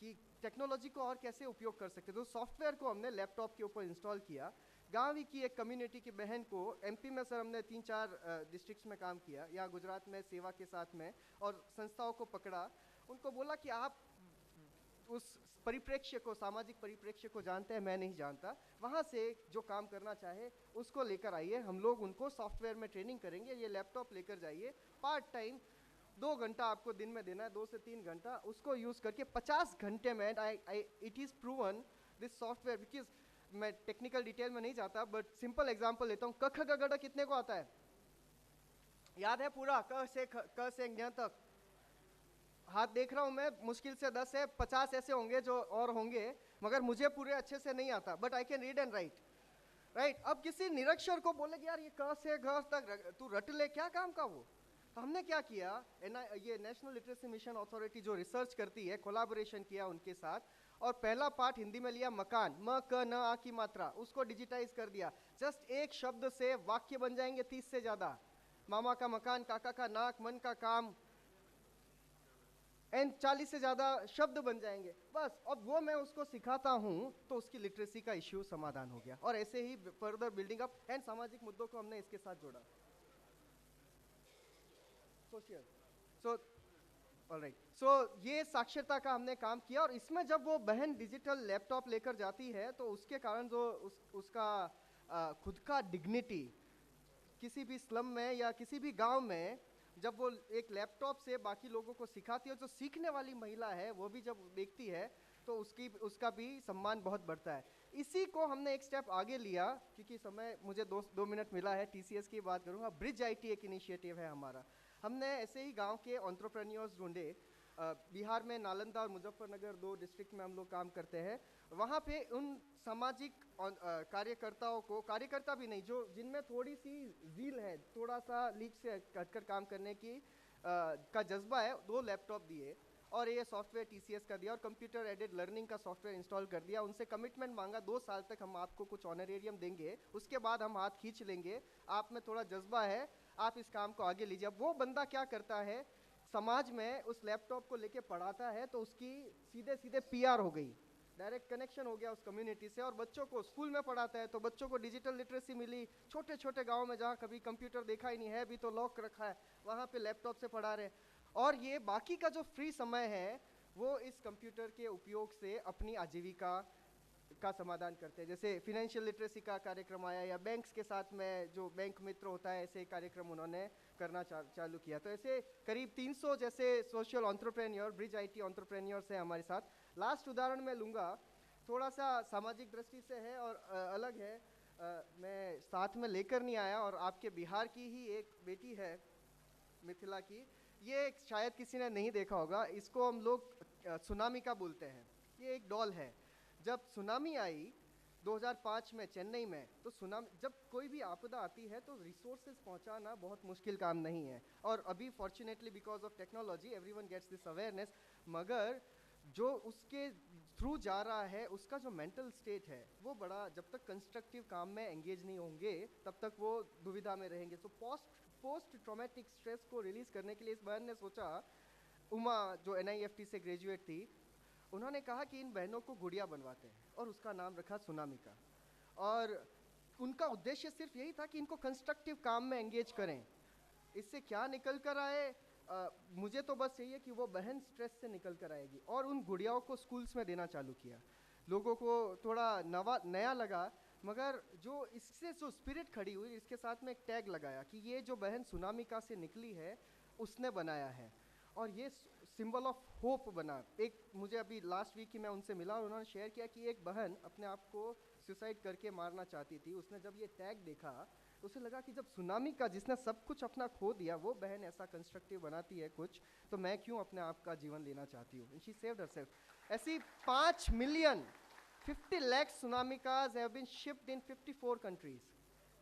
कि टेक्नोलॉजी को और कैसे उपयोग कर सकते. तो सॉफ्टवेयर को हमने लैपटॉप के ऊपर इंस्टॉल किया. गाँव की एक कम्युनिटी की बहन को, एमपी में सर हमने 3-4 डिस्ट्रिक्ट्स में काम किया, या गुजरात में सेवा के साथ में, और संस्थाओं को पकड़ा, उनको बोला कि आप उस परिप्रेक्ष्य को, सामाजिक परिप्रेक्ष्य को जानते हैं, मैं नहीं जानता, वहाँ से जो काम करना चाहे उसको लेकर आइए, हम लोग उनको सॉफ्टवेयर में ट्रेनिंग करेंगे, ये लैपटॉप लेकर जाइए, पार्ट टाइम 2 घंटा आपको दिन में देना है, 2 से 3 घंटा, उसको यूज़ करके 50 घंटे में it is proven this software. Because मैं टेक्निकल डिटेल में नहीं जाता, बट सिंपल एग्जांपल लेता हूँ. क ख ग घ कितने को आता है, याद है पूरा, क से ज्ञ तक? हाथ देख रहा हूँ मैं, मुश्किल से 10 है, 50 ऐसे होंगे जो और होंगे, मगर मुझे पूरे अच्छे से नहीं आता, but I can read and right. Right. अब किसी निरक्षर को बोले कि यार ये क से घ तक तू रट ले, क्या काम का वो? तो हमने क्या किया, ये नेशनल लिटरेसी मिशन अथॉरिटी जो रिसर्च करती है, कोलैबोरेशन किया उनके साथ, और पहला पार्ट हिंदी में लिया, मकान, म क न आ की मात्रा, उसको डिजिटाइज कर दिया. जस्ट एक शब्द से वाक्य बन जाएंगे 30 से ज़्यादा. मामा का मकान, काका का नाक, मन का काम, एंड 40 से ज़्यादा शब्द बन जाएंगे बस. अब वो मैं उसको सिखाता हूँ तो उसकी लिटरेसी का इश्यू समाधान हो गया. और ऐसे ही फर्दर बिल्डिंग अप, एंड सामाजिक मुद्दों को हमने इसके साथ जोड़ा. सोशल, सो ऑलराइट, सो ये साक्षरता का हमने काम किया. और इसमें जब वो बहन डिजिटल लैपटॉप लेकर जाती है तो उसके कारण जो उसका खुद का डिग्निटी, किसी भी स्लम में या किसी भी गांव में जब वो एक लैपटॉप से बाकी लोगों को सिखाती है, जो सीखने वाली महिला है वो भी जब देखती है तो उसका भी सम्मान बहुत बढ़ता है. इसी को हमने एक स्टेप आगे लिया, क्योंकि समय मुझे 2 मिनट मिला है, टीसीएस की बात करूँगा. ब्रिज आईटी एक इनिशिएटिव है हमारा. हमने ऐसे ही गांव के एंटरप्रेन्योर्स ढूंढे. बिहार में नालंदा और मुजफ्फरनगर 2 डिस्ट्रिक्ट में हम लोग काम करते हैं. वहाँ पे उन सामाजिक कार्यकर्ताओं को, कार्यकर्ता भी नहीं, जो जिनमें थोड़ी सी ज़ील है, थोड़ा सा लीक से हटकर काम करने की का जज्बा है, 2 लैपटॉप दिए और ये सॉफ्टवेयर टीसीएस का दिया और कंप्यूटर एडेड लर्निंग का सॉफ्टवेयर इंस्टॉल कर दिया. उनसे कमिटमेंट मांगा, 2 साल तक हम आपको कुछ ऑनरेरियम देंगे, उसके बाद हम हाथ खींच लेंगे, आप में थोड़ा जज्बा है, आप इस काम को आगे लीजिए. अब वो बंदा क्या करता है, समाज में उस लैपटॉप को लेके पढ़ाता है, तो उसकी सीधे पीआर हो गई, डायरेक्ट कनेक्शन हो गया उस कम्युनिटी से. और बच्चों को स्कूल में पढ़ाता है तो बच्चों को डिजिटल लिटरेसी मिली. छोटे छोटे गाँव में जहाँ कभी कंप्यूटर देखा ही नहीं है, भी तो लॉक रखा है, वहाँ पे लैपटॉप से पढ़ा रहे. और ये बाकी का जो फ्री समय है वो इस कंप्यूटर के उपयोग से अपनी आजीविका का समाधान करते हैं. जैसे फिनेंशियल लिटरेसी का कार्यक्रम आया, या बैंक्स के साथ में जो बैंक मित्र होता है, ऐसे कार्यक्रम उन्होंने करना चालू किया. तो ऐसे करीब 300 जैसे social entrepreneur, bridge IT entrepreneurs हैं हमारे साथ. लास्ट उदाहरण मैं लूँगा, थोड़ा सा सामाजिक दृष्टि से है और अलग है. मैं साथ में लेकर नहीं आया, और आपके बिहार की ही एक बेटी है, मिथिला की. ये शायद किसी ने नहीं देखा होगा, इसको हम लोग सुनामी का बोलते हैं. ये एक डॉल है. जब सुनामी आई 2005 में चेन्नई में, तो सुनामी, जब कोई भी आपदा आती है तो रिसोर्सेज पहुंचाना बहुत मुश्किल काम नहीं है. और अभी fortunately because of technology everyone gets this awareness, मगर जो उसके थ्रू जा रहा है उसका जो मेंटल स्टेट है वो बड़ा, जब तक कंस्ट्रक्टिव काम में एंगेज नहीं होंगे तब तक वो दुविधा में रहेंगे. तो पोस्ट ट्रॉमेटिक स्ट्रेस को रिलीज करने के लिए इस बहन ने सोचा, उमा जो NIFT से ग्रेजुएट थी, उन्होंने कहा कि इन बहनों को गुड़िया बनवाते हैं, और उसका नाम रखा सुनामी का. और उनका उद्देश्य सिर्फ यही था कि इनको कंस्ट्रक्टिव काम में एंगेज करें। इससे क्या निकल कर आए, मुझे तो बस यही है कि वो बहन स्ट्रेस से निकल कर आएगी। और उन गुड़ियाओं को स्कूल्स में देना चालू किया। लोगों को थोड़ा नया लगा, मगर जो इससे जो स्पिरिट खड़ी हुई, इसके साथ में एक टैग लगाया कि ये जो बहन सुनामिका से निकली है उसने बनाया है, और ये सिंबल ऑफ होप बना। एक मुझे अभी लास्ट वीक ही मैं उनसे मिला और उन्होंने शेयर किया कि एक बहन अपने आप को सुसाइड करके मारना चाहती थी। उसने जब ये टैग देखा तो उसे लगा कि जब सुनामी का जिसने सब कुछ अपना खो दिया वो बहन ऐसा कंस्ट्रक्टिव बनाती है कुछ, तो मैं क्यों अपने आप का जीवन लेना चाहती हूँ। She saved herself. ऐसी 5 मिलियन 50 लाख सुनामिकाज have been shipped in 54 countries.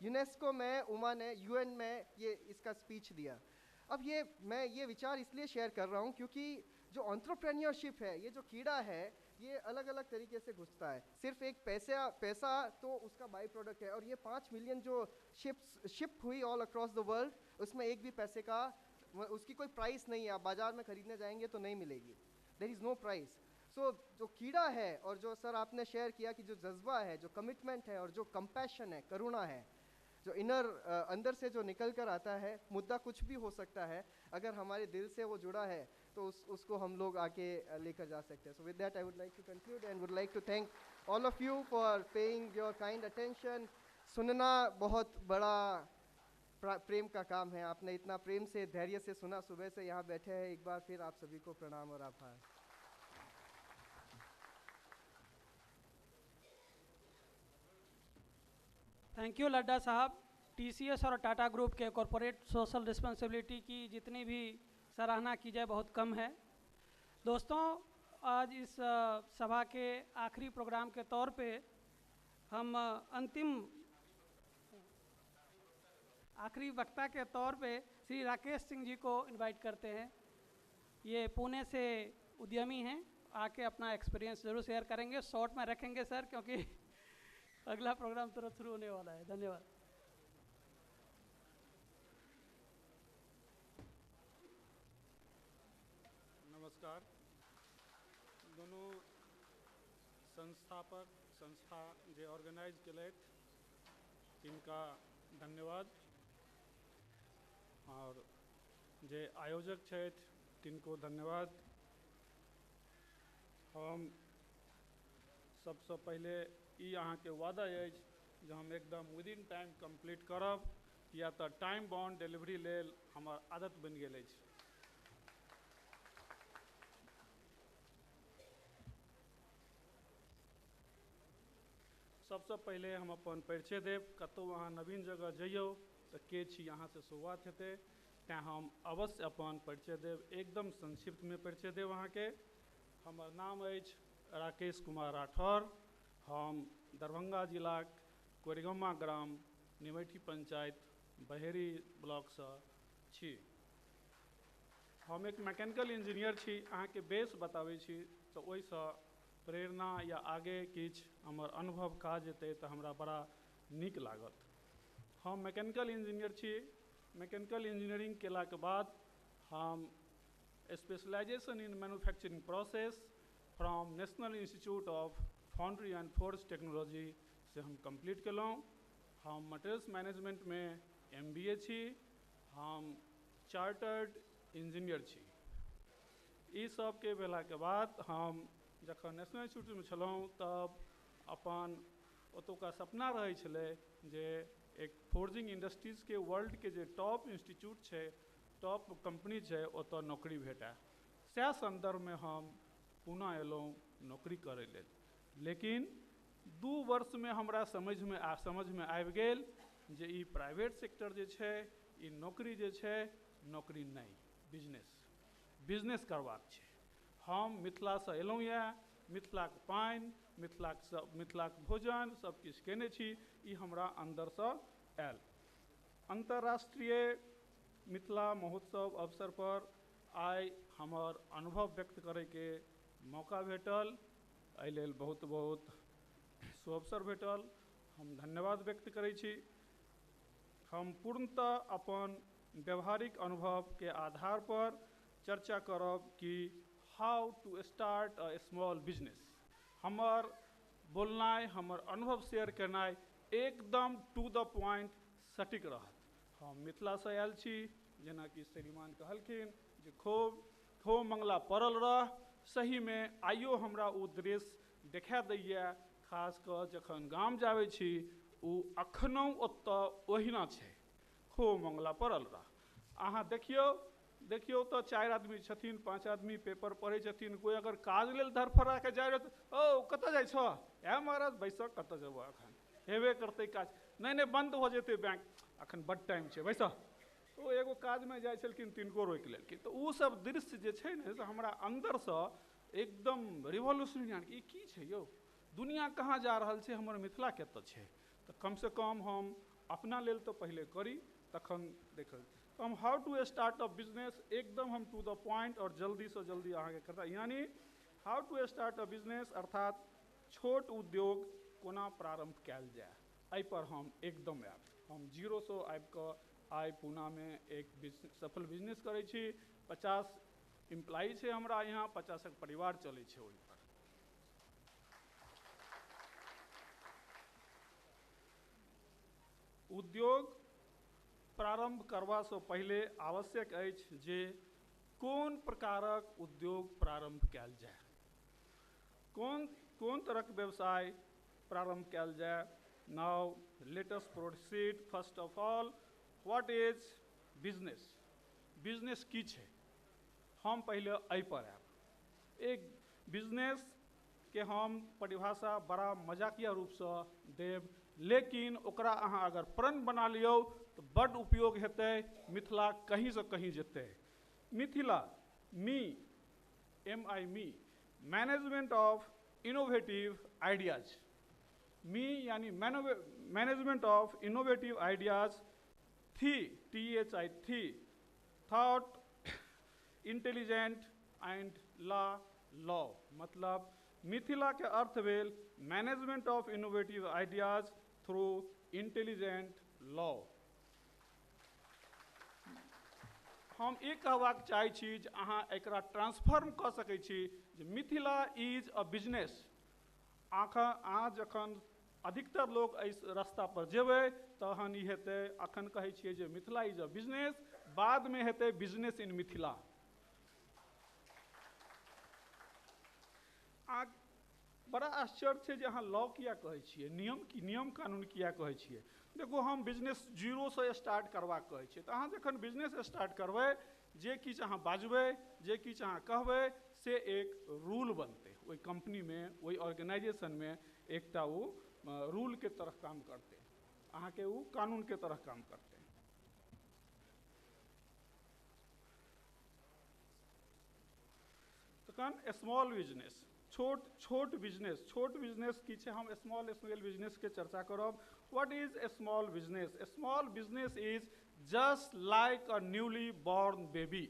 UNESCO में, उमा ने UN में ये इसका स्पीच दिया। अब मैं ये विचार इसलिए शेयर कर रहा हूँ क्योंकि जो एंटरप्रेन्योरशिप है, ये जो कीड़ा है, ये अलग अलग तरीके से घुसता है। सिर्फ एक पैसा तो उसका बाई प्रोडक्ट है, और ये 5 मिलियन जो शिप हुई ऑल अक्रॉस द वर्ल्ड, उसमें एक भी पैसे का उसकी कोई प्राइस नहीं है। आप बाजार में खरीदने जाएंगे तो नहीं मिलेगी, देयर इज़ नो प्राइस। सो जो कीड़ा है, और जो सर आपने शेयर किया कि जो जज्बा है, जो कमिटमेंट है, और जो कंपैशन है, करुणा है, जो अंदर से जो निकल कर आता है, मुद्दा कुछ भी हो सकता है, अगर हमारे दिल से वो जुड़ा है तो उसको हम लोग आके लेकर जा सकते हैं। So with that I would like to conclude and would like to thank all of you for paying your kind attention. सुनना बहुत बड़ा प्रेम का काम है। आपने इतना प्रेम से, धैर्य से सुना, सुबह से यहाँ बैठे हैं। एक बार फिर आप सभी को प्रणाम और आभार। थैंक यू लड्डा साहब। TCS और टाटा ग्रुप के कॉरपोरेट सोशल रिस्पॉन्सिबिलिटी की जितनी भी सराहना की जाए बहुत कम है। दोस्तों, आज इस सभा के आखिरी प्रोग्राम के तौर पे हम आखिरी वक्ता के तौर पे श्री राकेश सिंह जी को इनवाइट करते हैं। ये पुणे से उद्यमी हैं, आके अपना एक्सपीरियंस ज़रूर शेयर करेंगे। शॉर्ट में रखेंगे सर, क्योंकि अगला प्रोग्राम तुरंत शुरू होने वाला है। धन्यवाद। नमस्कार। दोनों संस्थापक संस्था जे ऑर्गेनाइज केलथि तिनका धन्यवाद, और जे आयोजक छथि तिनको धन्यवाद। हम सबसे पहले ई अहाँके वादा अछि जे हम एकदम विदिन टाइम कंप्लीट करब, या तो टाइम बाउंड डिलीवरी लेल हमर आदत बनि गेल अछि। सबसे पहले हम अपन परिचय देव। कतौ अहाँ नवीन जगह जइयौ तो के छी अहाँ से शुरुआत हेतै, तैं हम अवश्य अपन परिचय देव। एकदम संक्षिप्त में परिचय देव अहाँके। हमर नाम अछि राकेश कुमार राठौर। हम दरभंगा जिलाक कोरिगम्मा ग्राम, निमैठी पंचायत, बहेरी ब्लॉक से छी। हम एक मैकेनिकल इंजीनियर छी। अहाँके बेस बताबै छी तो ओहिसँ प्रेरणा या आगे किछु हमर अनुभव काज हेतै तो हमरा बड़ा नीक लागत। हम मैकेनिकल इंजीनियर छी। मैकेनिकल इंजीनियरिंग केला के बाद हम specialization in manufacturing process from National Institute of Foundry and Forge Technology से हम कंप्लीट केलहुँ। हम मटेरियल्स मैनेजमेंट में MBA छी। हम चार्टर्ड इंजीनियर छी। ई सब के भेला के बाद हम जखन नेशनल इंस्टीट्यूट में छलहुँ तब अपन ओतुका सपना रहै छलै जे एक फोर्जिंग इंडस्ट्रीज के वर्ल्ड के जे टॉप इंस्टीट्यूट छै, टॉप कंपनी छै, ओतऽ नौकरी भेटै। सएह संदर्भ में हम पुणे एलहुँ नौकरी करै लेल। लेकिन 2 वर्ष में हमरा समझ में आबि गेल जे ई प्राइवेट सेक्टर जे छै, ई नौकरी जे छै, नौकरी नहीं, बिजनेस करबाक छै। हम मिथिला से एलहुँ यऽ, मिथिलाक पानि, मिथिलाक भोजन सब किछु केने छी। ई हमरा अंदर से आयल। अंतर्राष्ट्रीय मिथिला महोत्सव अवसर पर आइ हमर अनुभव व्यक्त करे के मौका भेटल। एहि लेल बहुत बहुत सुअवसर भेटल, हम धन्यवाद व्यक्त करै छी। हम पूर्णतः अपन व्यवहारिक अनुभव के आधार पर चर्चा करब कि how to start a small business. हमर बोलनाइ, हमर अनुभव शेयर करनाइ एकदम टू द पॉइंट सटीक रहत। हम मिथिला से आयल छी, जेना कि श्रीमान कहलखिन जे खो मंगला पड़ल रह। सही में आइयो हमरा वो दृश्य देखा दैया, खास कर जखन गाम जावे छी उ अखनो ओतऽ ओहिना छै, खो मंगला पड़ल रह। अहाँ देखियो तो 4 आदमी छथिन, 5 आदमी पेपर पढ़े छथिन, कोई अगर काज लेल धरफड़ा के जाए ओ कतऽ जाइ छ, ए महाराज बैसऽ, कतऽ जेबऽ, अखन हेबे करतै काज, नहीं बंद हो जेतै बैंक, अखन बड टाइम छै, बैसऽ। तो एगो काज में जाइ छलखिन, तिनको रोकि लेलखिन। तो उ सब दृश्य जे छै ने से हमरा अंदर से एकदम रिवॉल्यूशनरी, ई की छै यौ, दुनिया कहाँ जा रहल छै, हमर मिथिला कतऽ छै। तो कम से कम हम अपना लेल तो पहले करी, तखन देखल। तो हम how to start a business, एकदम हम टू द पॉइंट और जल्दी से जल्दी अहाँके करता, यानी how to start a business अर्थात छोट उद्योग कोना प्रारंभ कयल जाए, एहि पर हम एकदम आयब। हम जीरो से आबि कऽ आइ पूना में एक सफल बिजनेस करै छी। 50 एम्प्लॉई छै हमरा यहाँ, 50 परिवार चलै छै ओहि पर। उद्योग प्रारंभ करबा से पहले आवश्यक अछि जे कोन प्रकारक उद्योग प्रारंभ कयल जाए, कोन तरहक व्यवसाय प्रारंभ कयल जाए। Now let us proceed. First of all, what is business, business की छै, हम पहले एहि पर आयब। एक बिजनेस के हम परिभाषा बड़ा मजाकिया रूप से देब, लेकिन ओकरा अहाँ अगर प्रण बना लियो तो बड़ उपयोग हेतै, मिथिला कहीं से कहीं जेतै। मिथिला मी मैनेजमेंट ऑफ इनोवेटिव आइडियाज, मी यानी management of innovative ideas, THI thought, intelligent and law, मतलब मिथिला के अर्थ भेल management of innovative ideas through intelligent law. हम एक कहबाक चाहै छी जे अहाँ एकरा ट्रांसफॉर्म कऽ सकै छी जे मिथिला इज अ बिजनेस। अहाँ जखन अधिकतर लोग एहि रास्ता पर जेबै तहन ई हेतै, अखन कहै छियै जे मिथिला इज अ बिजनेस, बाद में हेतै बिजनेस इन मिथिला। बड़ा आश्चर्य छै जे अहाँ लॉ किया कहै छियै, नियम कानून किया कहै छियै। देखो हम बिजनेस जीरो से स्टार्ट करबाक कहै छियै, तऽ अहाँ जखन बिजनेस स्टार्ट करबै, जे किछु अहाँ बाजबै, जे किछु अहाँ कहबै, से एक रूल बनतै ओहि कंपनी में, ओहि ऑर्गेनाइजेशन में, एकटा वो रूल के तरह काम करतै, अहाँके वो कानून के तरह काम करतै। तखन स्मॉल बिजनेस, छोट बिजनेस की छै, हम स्मॉल स्केल बिजनेस के चर्चा करब। What is a small business? A small business is just like a newly born baby.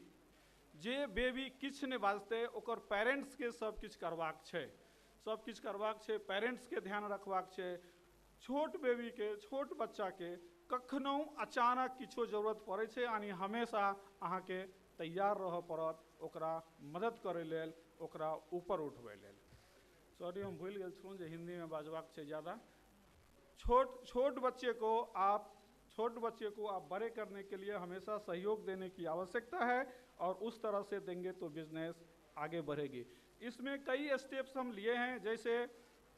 J baby किछु नहीं बाजतै, ओकर पेरेंट्स के सब किछु करबाक छै, पेरेंट्स के ध्यान रखबाक छै। छोट बेबी के, छोट बच्चा के कखनो अचानक किछो जरूरत पड़ै छै, यानी हमेशा अहाँके तैयार रहऽ पड़त ओकरा मदद करे लेल, ओकरा ऊपर उठबै लेल। सॉरी हम भूल गेल छलहुँ जे हिंदी में बाजबाक छै ज़्यादा। छोट बच्चे को आप बड़े करने के लिए हमेशा सहयोग देने की आवश्यकता है, और उस तरह से देंगे तो बिजनेस आगे बढ़ेगी। इसमें कई स्टेप्स हम लिए हैं, जैसे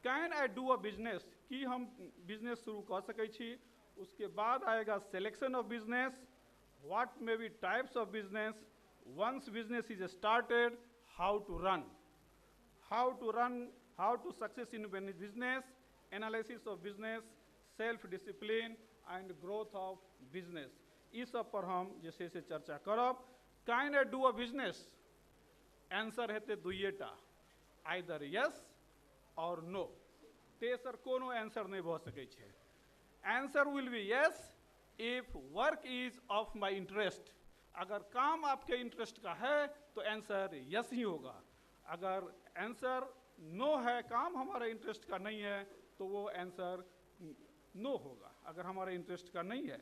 can I do a business, कि हम बिजनेस शुरू कर सकै छी। उसके बाद आएगा selection of business, what may be types of business, once business is started, how to run, how to success in business, analysis of business, self discipline and growth of business। इस सब पर हम जैसे से चर्चा करब। Can I do a business, answer हेतै दुइएटा, either yes और नो। तेसर कोनो आंसर नहीं भऽ सकै छै। Answer will be yes if work is of my interest. अगर काम आपके इंटरेस्ट का है तो आंसर यस ही होगा। अगर आंसर नो है, काम हमारे इंटरेस्ट का नहीं है, तो वो आंसर नो होगा, अगर हमारे इंटरेस्ट का नहीं है।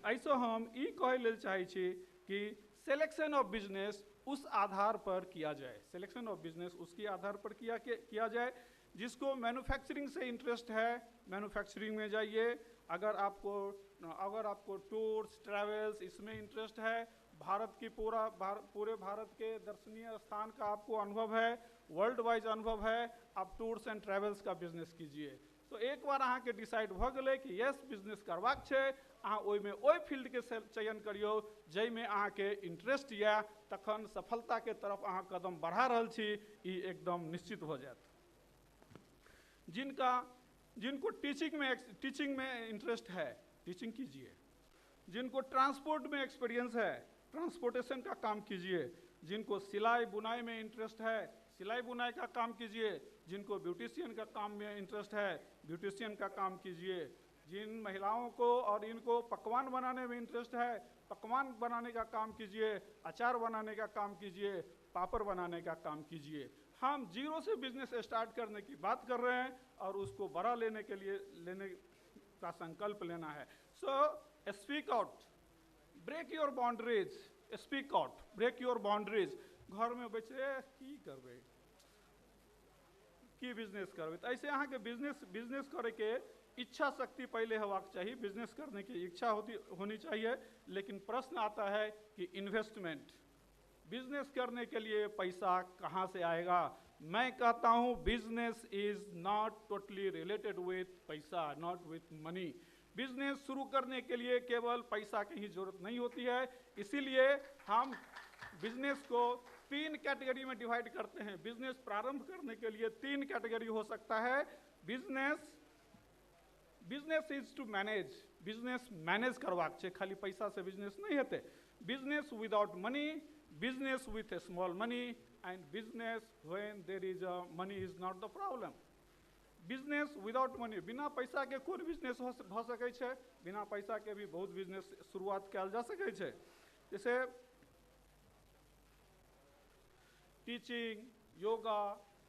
ऐसा हम ई कहै लेल चाहै छी कि सिलेक्शन ऑफ बिजनेस उस आधार पर किया जाए, सिलेक्शन ऑफ बिजनेस उसके आधार पर किया जाए जिसको मैन्युफैक्चरिंग से इंटरेस्ट है मैन्युफैक्चरिंग में जाइए। अगर आपको टूर्स ट्रैवल्स इसमें इंटरेस्ट है, भारत की पूरे भारत के दर्शनीय स्थान का आपको अनुभव है, वर्ल्ड वाइज अनुभव है, आप टूर्स एंड ट्रैवल्स का बिजनेस कीजिए। तो एक बार अहाँ के डिसाइड भ गेलै कि यस बिजनेस करबाक छै, अहाँ ओहिमे ओहि फील्ड के चयन करियौ जाहिमे अहाँ के इंटरेस्ट यऽ, तखन सफलता के तरफ अहाँ कदम बढ़ा रहल छी, ई एकदम निश्चित हो जायत। जिनको टीचिंग में इंटरेस्ट है टीचिंग कीजिए, जिनको ट्रांसपोर्ट में एक्सपीरियंस है ट्रांसपोर्टेशन का काम कीजिए, जिनको सिलाई बुनाई में इंटरेस्ट है सिलाई बुनाई का काम कीजिए, जिनको ब्यूटिशियन का काम में इंटरेस्ट है ब्यूटिशियन का काम कीजिए, जिन महिलाओं को और इनको पकवान बनाने में इंटरेस्ट है पकवान बनाने का काम कीजिए, अचार बनाने का काम कीजिए, पापड़ बनाने का काम कीजिए। हम जीरो से बिजनेस स्टार्ट करने की बात कर रहे हैं और उसको बड़ा लेने का संकल्प लेना है। So speak out, break your boundaries, speak out, break your boundaries. घर में बैठे की करबे की बिजनेस करबे, तो ऐसे अहाँ के बिजनेस करे के इच्छा शक्ति पहले होबाक चाहिए, बिजनेस करने की इच्छा होनी चाहिए। लेकिन प्रश्न आता है कि इन्वेस्टमेंट, बिजनेस करने के लिए पैसा कहाँ से आएगा? मैं कहता हूँ business is not totally related with पैसा, नॉट विथ मनी। बिजनेस शुरू करने के लिए केवल पैसा की ही जरूरत नहीं होती है, इसीलिए हम बिजनेस को 3 कैटेगरी में डिवाइड करते हैं। बिजनेस प्रारंभ करने के लिए 3 कैटेगरी हो सकता है। Business is to manage, business manage करवाक छै, खाली पैसा से बिजनेस नहीं हेतै। Business without money, business with a small money, and business when there is a money is not the problem. Business without money, बिना पैसा के कोई बिजनेस भ सकै छै, बिना पैसा के भी बहुत बिजनेस शुरुआत कयल जा सकै छै। जैसे टीचिंग, योगा,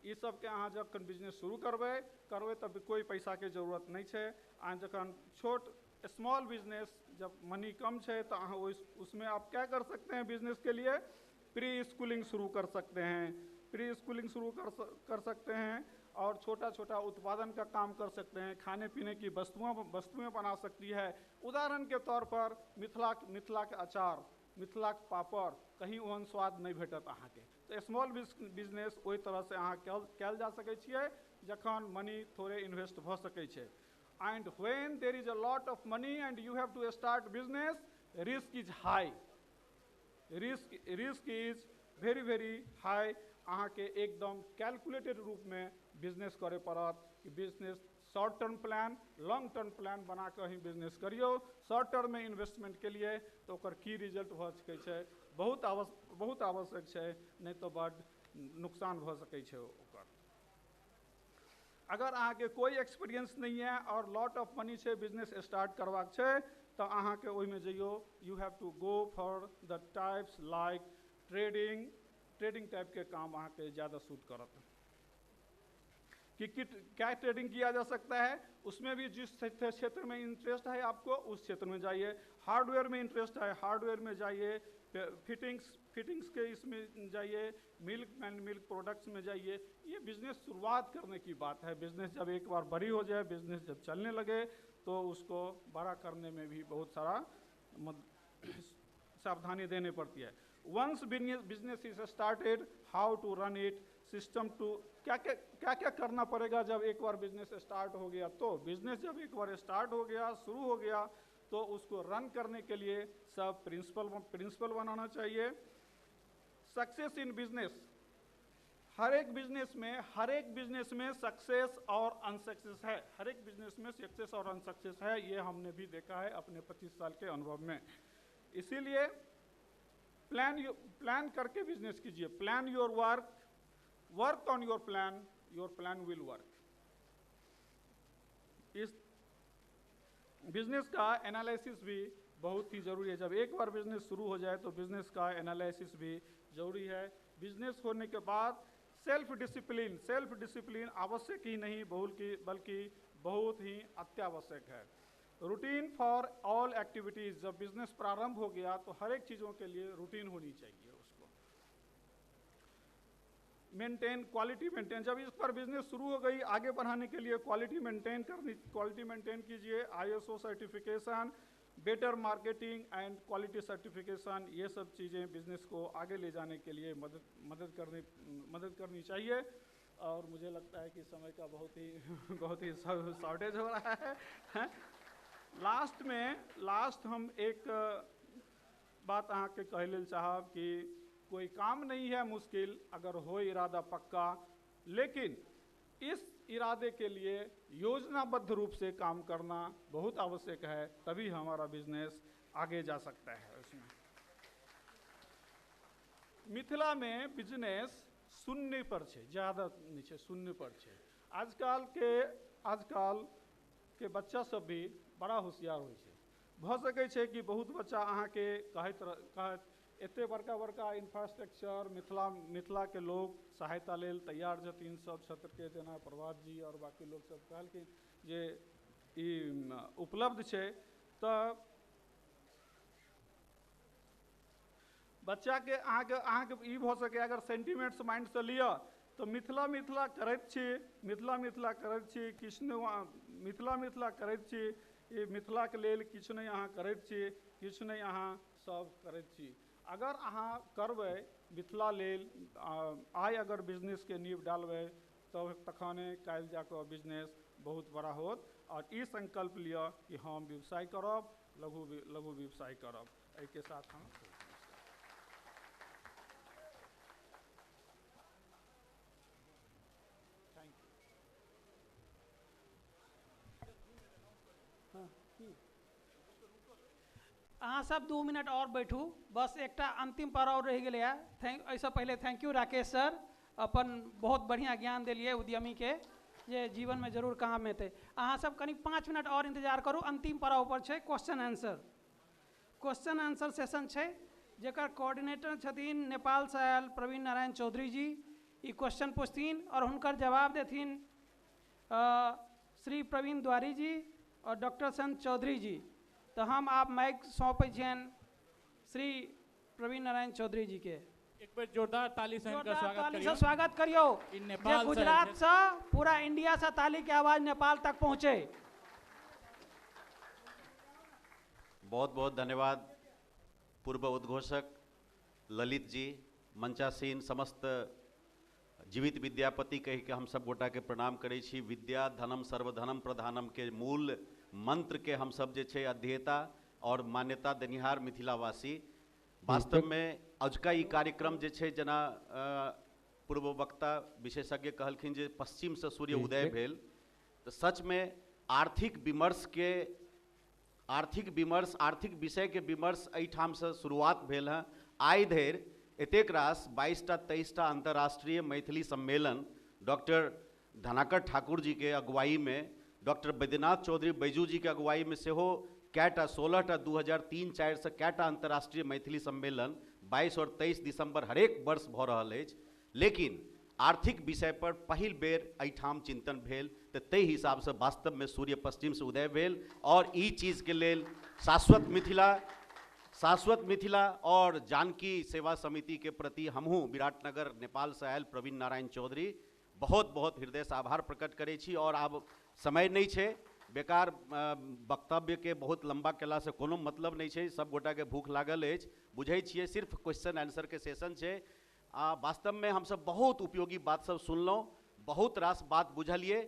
ये सब के अहाँ जखन बिजनेस शुरू करबै तब कोई पैसा के जरूरत नहीं छै। अहाँ जखन छोट स्मॉल बिजनेस जब मनी कम है तो अहाँ उसमें आप क्या कर सकते हैं? बिजनेस के लिए प्री स्कूलिंग शुरू कर सकते हैं, प्री स्कूलिंग शुरू कर सकते हैं और छोटा छोटा उत्पादन का काम कर सकते हैं, खाने पीने की वस्तुएं बना सकती है। उदाहरण के तौर पर मिथिला के अचार, मिथिला के पापड़, कहीं ओहन स्वाद नहीं भेटत अहाँ के। तो स्मॉल बिजनेस ओहि तरह से अहाँ कयल जा सकै छियै जखन मनी थोड़े इन्वेस्ट भ सकै छै। And when there is a lot of money and you have to start business, risk is high. Risk is very very high. अहाँ के एकदम कैलकुलेटेड रूप में बिजनेस करे पड़त कि business short term plan, long term plan बना के ही बिजनेस करियो। शॉर्ट टर्म में इन्वेस्टमेंट के लिए तो ओकर की रिजल्ट भ सकै छै, बहुत आवश्यक छै, नहीं तो बड़ नुकसान भ सकै छै ओकर। अगर अहाँ के कोई एक्सपीरियंस नहीं है और लॉट ऑफ मनी से बिजनेस स्टार्ट करवाक छै तो अहाँ के ओहि में जइयो। You have to go for the types like trading type के काम अहाँ के ज़्यादा सूट करत कि क्या ट्रेडिंग किया जा सकता है, उसमें भी जिस क्षेत्र में इंटरेस्ट है आपको उस क्षेत्र में जाइए। हार्डवेयर में इंटरेस्ट है, हार्डवेयर में जाइए। फिटिंग्स के इसमें जाइए, मिल्क प्रोडक्ट्स में जाइए। ये बिजनेस शुरुआत करने की बात है। बिजनेस जब एक बार बड़ी हो जाए, बिजनेस जब चलने लगे तो उसको बड़ा करने में भी बहुत सारा सावधानी देनी पड़ती है। Once business is started, how to run it, system टू क्या क्या करना पड़ेगा जब एक बार बिजनेस स्टार्ट हो गया। तो बिजनेस जब एक बार स्टार्ट हो गया, शुरू हो गया, तो उसको रन करने के लिए सब प्रिंसिपल बनाना चाहिए। सक्सेस इन बिजनेस, हर एक बिजनेस में सक्सेस और अनसक्सेस है। हर एक बिजनेस में सक्सेस और अनसक्सेस है, ये हमने भी देखा है अपने 25 साल के अनुभव में। इसीलिए प्लान करके बिजनेस कीजिए। Plan your work on your plan will work. इस बिजनेस का एनालिसिस भी बहुत ही जरूरी है। जब एक बार बिजनेस शुरू हो जाए तो बिजनेस का एनालिसिस भी जरूरी है। बिजनेस होने के बाद सेल्फ डिसिप्लिन आवश्यक ही नहीं बल्कि बहुत ही अत्यावश्यक है। रूटीन फॉर ऑल एक्टिविटीज़, जब बिजनेस प्रारंभ हो गया तो हर एक चीज़ों के लिए रूटीन होनी चाहिए उसको। मेंटेन, क्वालिटी मेंटेन, जब इस पर बिजनेस शुरू हो गई, आगे बढ़ाने के लिए क्वालिटी मेंटेन कीजिए, ISO certification, better marketing and quality certification, ये सब चीज़ें बिजनेस को आगे ले जाने के लिए मदद करनी चाहिए। और मुझे लगता है कि समय का बहुत ही शॉर्टेज हो रहा है। लास्ट हम एक बात अहाँ के कह लेल चाहब कि कोई काम नहीं है मुश्किल अगर हो इरादा पक्का, लेकिन इस इरादे के लिए योजनाबद्ध रूप से काम करना बहुत आवश्यक है, तभी हमारा बिजनेस आगे जा सकता है। उसमें मिथिला में बिजनेस शून्य पर है, ज़्यादा नीचे शून्य पर है। आजकल के बच्चा सब भी बड़ा होशियार हो भ सकै छै कि बहुत बच्चा अहाँ के कहत एते बड़का इंफ्रास्ट्रक्चर मिथिला के लोग सहायता लेल तैयार छथिन, सब क्षेत्र के जेना प्रभात जी और बाकी लोग सब कहलखिन जे ई उपलब्ध छै। तऽ बच्चा के अहाँ के ई भ सकै अगर सेंटिमेंट्स माइंड से लिया तो मिथिला करैत छी, मिथिला करैत छी, किछु मिथिला करैत छी, ई मिथिला के लेल किछु नहीं अहाँ करैत छी, किछु नहीं अहाँ सब करैत छी। अगर अहाँ करबै मिथिला लेल आइ अगर बिजनेस के नींव डालबै तखने काल्हि जाकर बिजनेस बहुत बड़ा होत। और ई संकल्प लिया कि हम व्यवसाय करब, लघु व्यवसाय करब। एहि के साथ हम अहाँ सब 2 मिनट और बैठू, बस एकटा अंतिम पड़ाव रह गए है। ऐसा पहले थैंक यू राकेश सर, अपन बहुत बढ़िया ज्ञान दिलिए उद्यमी के जे जीवन में जरूर काम एतै। अहाँ सब कनी 5 मिनट और इंतजार करू, अंतिम पड़ाव पर छै क्वेश्चन आंसर सेशन छै, जेकर कोऑर्डिनेटर छथिन नेपाल से आयल प्रवीण नारायण चौधरी जी। ई क्वेश्चन पूछथिन और हुनकर जवाब देथिन श्री प्रवीण द्वारी जी और डॉक्टर संत चौधरी जी। तो हम आप माइक सौंपे छियन श्री प्रवीण नारायण चौधरी जी के। एक बार जोरदार ताली से इनका स्वागत करियो। गुजरात से पूरा इंडिया से ताली की आवाज नेपाल तक पहुँचे। बहुत बहुत धन्यवाद पूर्व उद्घोषक ललित जी, मंचासीन समस्त जीवित विद्यापति कह के हम सब गोटा के प्रणाम करै छी। विद्या धनम सर्वधनम प्रधानम के मूल मंत्र के हम सब जे छै अध्येता और मान्यता देनिहार मिथिलावासी। वास्तव में अजुका ई कार्यक्रम जे छै जेना पूर्व वक्ता विशेषज्ञ कहलखिन जे पश्चिम से सूर्य उदय भेल, तो सच में आर्थिक विषय के विमर्श एहिठाम से शुरुआत भेल है। आइ धरि एतेक रास 22टा 23टा अंतर्राष्ट्रीय मैथिली सम्मेलन डॉक्टर धनाकर ठाकुर जी के अगुवाई में, डॉक्टर बैद्यनाथ चौधरी बैजू जी के अगुवाई में सेहो कैटा 16टा 2003-4 से कैटा अंतर्राष्ट्रीय मैथिली सम्मेलन 22 और 23 दिसंबर हरेक वर्ष भ रहल अछि। लेकिन आर्थिक विषय पर पहिल बेर एहिठाम चिंतन भेल, तो ताहि हिसाब से वास्तव में सूर्य पश्चिम से उदय भेल। और ई चीज के लेल शाश्वत मिथिला और जानकी सेवा समिति के प्रति हमहूँ विराटनगर नेपाल से आयल प्रवीण नारायण चौधरी बहुत बहुत हृदय से आभार प्रकट करै छी। और आब समय नहीं छै, बेकार वक्तव्य के बहुत लंबा केला से कोनो मतलब नहीं छै, सब गोटा के भूख लागल अछि, बुझै छियै, सिर्फ क्वेश्चन आंसर के सेशन छै। वास्तव में हम सब बहुत उपयोगी बात सब सुनलहुँ, बहुत रास बात बुझलिए,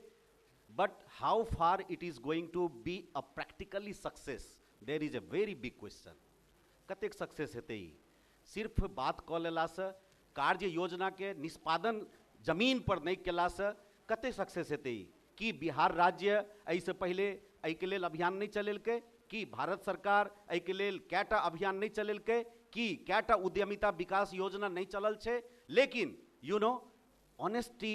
but how far it is going to be a practically success, there is a very big question. कतेक सक्सेस हेतै? सिर्फ बात कऽ लेलासँ, कार्य योजना के निष्पादन जमीन पर नहीं केला से कते सक्सेस हेतै? कि बिहार राज्य एहिसँ पहले एहिके लेल अभियान नहीं चलेलकै? कि भारत सरकार एहिके लेल कैटा अभियान नहीं चलेलकै? कि कैटा उद्यमिता विकास योजना नहीं चलल छै? लेकिन ऑनेस्टी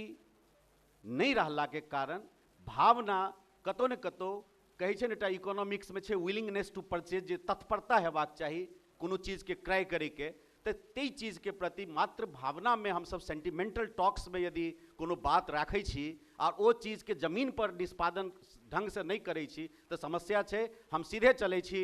नहीं रहला के कारण भावना कतौ ने कतौ कहै छै ने, इकोनॉमिक्स में छै विलिंगनेस टू परचेज, जे तत्परता हेबाक चाही कोनो चीज के क्रय करे के। तो तई चीज के प्रति मात्र भावना में हम सब सेंटिमेंटल टॉक्स में यदि कोनो बात राखै छी और वो चीज के जमीन पर निष्पादन ढंग से नहीं करै छी तो समस्या छै। हम सीधे चलै छी,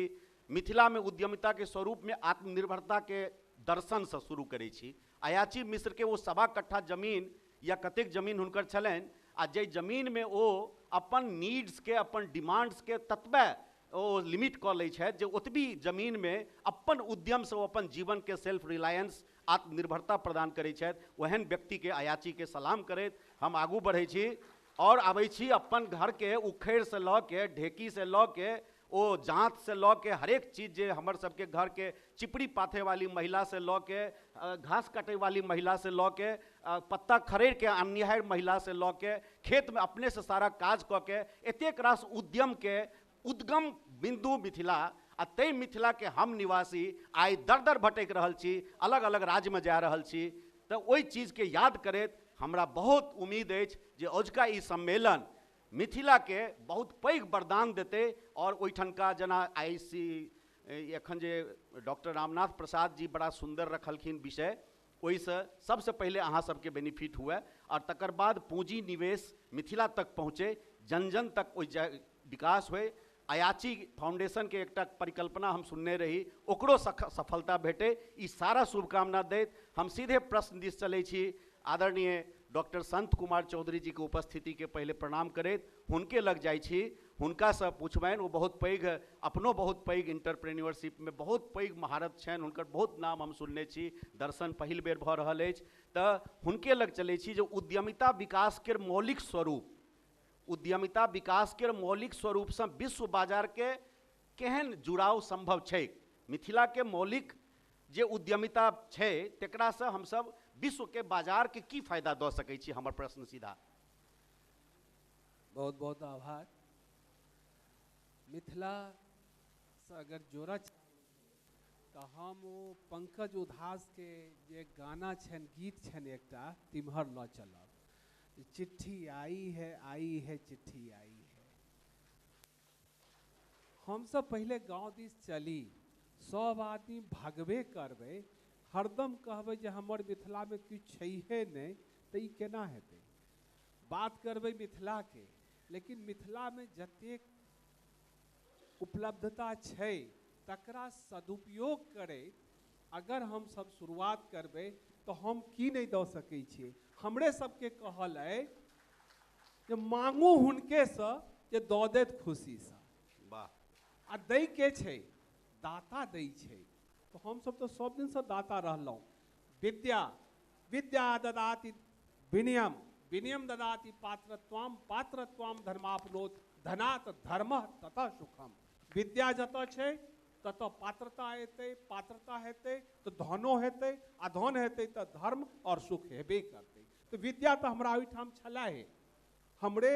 मिथिला में उद्यमिता के स्वरूप में आत्मनिर्भरता के दर्शन से शुरू करै छी अयाची मिश्र के वो 1.25 कट्ठा जमीन या कतेक जमीन हुनकर छलनि, आ जे जमीन में वो अपन नीड्स के, अपन डिमांड्स के ततबे ओ लिमिट कऽ लै छथि जे ओतबी जमीन में अपन उद्यम से ओ अपन जीवन के सेल्फ रिलायंस, आत्मनिर्भरता प्रदान करै छथि। ओहन व्यक्ति के अयाची के सलाम करैत हम आगू बढ़ै छी और आबै छी अपन घर के उखैड़ से लऽ के, ढेकी से लऽ के, ओ जांत से लऽ के, हरेक चीज जे हमर सबके घर के चिपड़ी पाथे वाली महिला से लऽ के, घास काटे वाली महिला से लऽ के, पत्ता खरेड़ के अन्निहार महिला से लऽ के, खेत में अपने से सारा काज कऽ के, एतेक रास उद्यम के उद्गम बिंदु मिथिला, आ तै मिथिला के हम निवासी आइ दर दर भटकि रहल छी, अलग अलग राज्य में जा रहल छी। तऽ ओहि चीज के याद करैत हमरा बहुत उम्मीद अछि जे अजुका ई सम्मेलन मिथिला के बहुत पैघ वरदान देते। और ओहिठनका जना आईसी एखन जे डॉक्टर रामनाथ प्रसाद जी बड़ा सुंदर रखलखिन विषय, ओहिसँ सबसे पहले अहाँ सबके बेनिफिट हुए और तकर बाद पूंजी निवेश मिथिला तक पहुँचे, जन जन तक ओहि विकास हुए। अयाची फाउंडेशन के एकटा परिकल्पना हम सुनने रही, ओकरो सफलता भेटे, ई सारा शुभकामना दैत हम सीधे प्रश्न दिस चलै छी। आदरणीय डॉक्टर संत कुमार चौधरी जी के उपस्थिति के पहले प्रणाम करैत हुनके लग जाइ छी, हुनकासँ पुछबनि। वो बहुत पैघ, अपनो बहुत पैघ इंटरप्रेन्योरशिप में बहुत पैघ महारत छनि, हुनकर बहुत नाम हम सुनने छी, दर्शन पहिल बेर भऽ रहल अछि। तऽ हुनके लग चलै छी जे उद्यमिता विकास के मौलिक स्वरूप, उद्यमिता विकास के मौलिक स्वरूप से विश्व बाजार के केहन जुड़ाव संभव छै, मिथिला के मौलिक जे उद्यमिता छै तकरा से हम सब विश्व के बाजार के की फायदा दऽ सकै छी। हमर प्रश्न सीधा। बहुत बहुत आभार। मिथिला से अगर जोड़ा तो हम वो पंकज उधास के जे गाना छन, गीत छन एकटा, तिम्हर लऽ चलब, चिट्ठी आई है चिट्ठी आई है। हम सब पहले गांव दिस चली, सब आदमी भागबे करबे, हरदम कहबे जे हमर मिथिला में किछु छैहे नहीं, तो ई केना हेतै। बात करबे मिथिला के, लेकिन मिथिला में जतेक उपलब्धता छै तकरा सदुपयोग करे अगर हम सब शुरुआत करबे तो हम की नहीं दऽ सकै छियै। हमरे सबके कहल है जे मांगू हुनके से जे दऽ देत खुशी से। वाह। आ दै के छै, दाता दै छै, तो हम सब तो सब दिन से दाता रहलौं। विद्या विद्या ददाति विनयम, विनयम ददाति पात्रत्वम, पात्रत्वम धर्मापनोत, धनात धर्मः ततः सुखम। विद्या जतऽ छै ततऽ पात्रता हेतै, पात्रता हेतै तो धनो हेतै, आ धन हेतै तो धर्म और सुख हेबे करतै। तो विद्या तो हमरा ओहिठाम छलै है। हमरे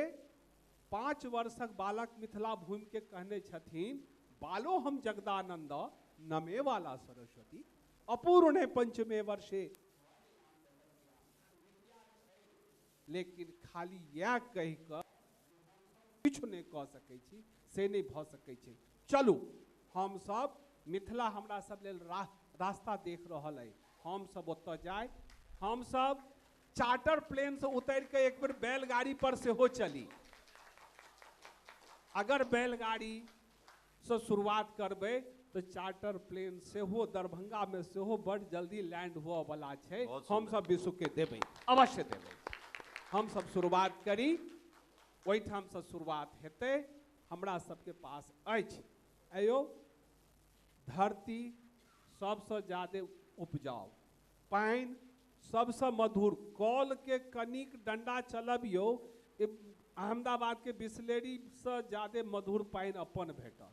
5 वर्षक बालक मिथिला भूमि के कहने छथिन, बालो हम जगदानंद नमे वाला सरस्वती, अपूर्णे पंचमे वर्षे। लेकिन खाली यह कहि कऽ किछु नहीं कह सकै छी, से नहीं भऽ सकै छै। चलू हम सब मिथिला हमरा सब लेल रास्ता देख रहल है, हम सब ओतऽ जाए, हम सब चार्टर प्लेन से उतर के एक बेर बैलगाड़ी पर से हो चली। अगर बैलगाड़ी से शुरुआत करबे तो चार्टर प्लेन से हो दरभंगा में से हो बड़ जल्दी लैंड हुआ वाला छै, हम सब विश्व के देबै, अवश्य देबै। हम सब शुरुआत करी, ओहिठाम से शुरुआत हेतै। हमरा सबके पास अछि, अयो धरती सबसे ज्यादा उपजाऊ, पानि सबसे मधुर, कल के कनिक डंडा चलबियो, अहमदाबाद के बिस्लेरी से ज्यादा मधुर पानि अपन भेटत।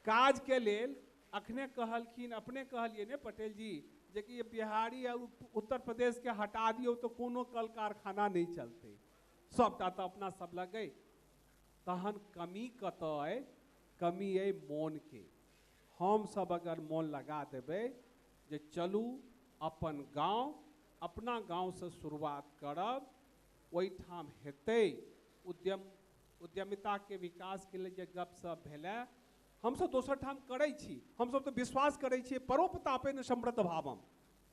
काज के लेल अखने कहलखिन, अपने कहलिए ने पटेल जी, जे कि बिहारी और उत्तर प्रदेश के हटा दियो तो कोनो कल कारखाना नहीं चलते, सबटा तो अपना सब लगे। तहन कमी कतऽ अइ? कमी अइ मोन के। हम सब अगर मोन लगा देबै जे चलू अपन गांव, अपना गांव से शुरुआत करब, ओहिठाम हेतै उद्यमिता के विकास के लिए जे गपशप भेलै, हम सब दोसर ठाम करै छी। हम सब तो विश्वास करै छियै परोपतापेन समृद्ध भावम,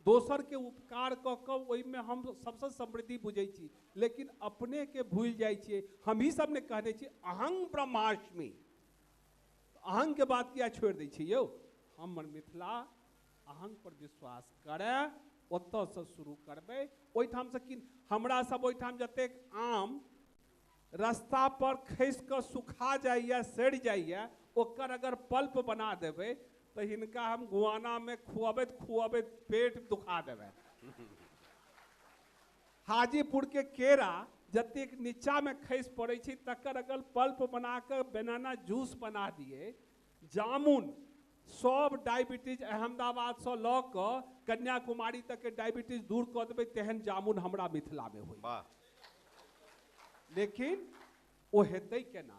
दोसर के उपकार कऽ कऽ ओहिमे हम सबसे समृद्धि बुझै छी, लेकिन अपने के भूल जाइ छियै। हम ही सब ने कहने छी अहं ब्रह्मास्मि, अहं के बात किया छोड़ दै छी यौ। हमर मिथिला अहंग पर विश्वास करे ओतऽ से शुरू करबै। ओहिठाम से कि हमरा सब ओहिठाम जतेक आम रास्ता पर खसि कऽ सुखा जाइए सड़ि जाइए, ओकर अगर पल्प बना देबै तऽ हिनका हम गुआना में खुआबैत खुआबैत पेट दुखा देबै। हाजीपुर के केरा जतेक नीचा में खसि पड़ै छै तकर अगर पल्प बना कऽ बनाना जूस बना दिए, जामुन सब डायबिटीज अहमदाबाद से लऽ कऽ कन्याकुमारी तक के डायबिटीज दूर कऽ देबै, तेहन जामुन हमरा मिथिला में होई। लेकिन ओ हेतै केना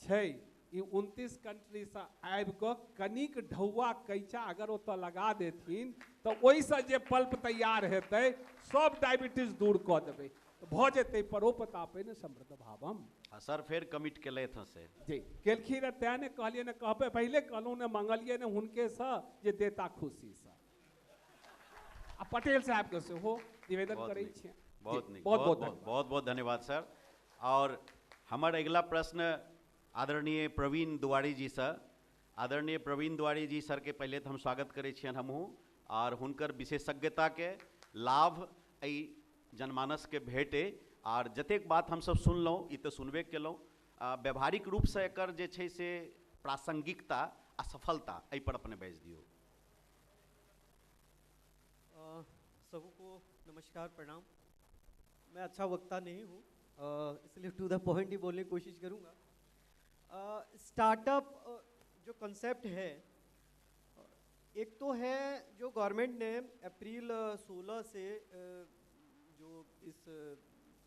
छै? ई 29 कंट्री से आबि कऽ कनिक ढौआ कैचा अगर ओतऽ लगा देथिन तऽ ओहिसँ जे पल्प तैयार हेतै सब डायबिटीज दूर कऽ देबै, भऽ जेतै परोपतापे ने समृद्ध भावम। सर फिर कमिट केलथि हँ से जी केलखिन, तैं ने कहलिए ने, कहबै पहले कहलहुँ ने, मंगलिए ने हुनके से जे देता खुशी से। आ पटेल साहब के सेहो निवेदन करै छियै। बहुत नीक, बहुत बहुत धन्यवाद सर। और हमार अगला प्रश्न आदरणीय प्रवीण दुआरी जी से। आदरणीय प्रवीण दुआरी जी सर के पहले तो हम स्वागत करै छियनि हमहूँ, और हुनकर विशेषज्ञता के लाभ एहि जनमानस के भेटे। और जतेक बात हम सब सुनलहुँ ई तो सुनबे केलहुँ, व्यवहारिक रूप से एकर जे छै से प्रासंगिकता आ सफलता एहि पर अपने बाजि दियौ। सबको नमस्कार प्रणाम। मैं अच्छा वक्ता नहीं हूँ, इसलिए टू द पॉइंट ही बोलने की कोशिश करूँगा। स्टार्टअप जो कंसेप्ट है, एक तो है जो गवर्नमेंट ने अप्रैल 16 से जो इस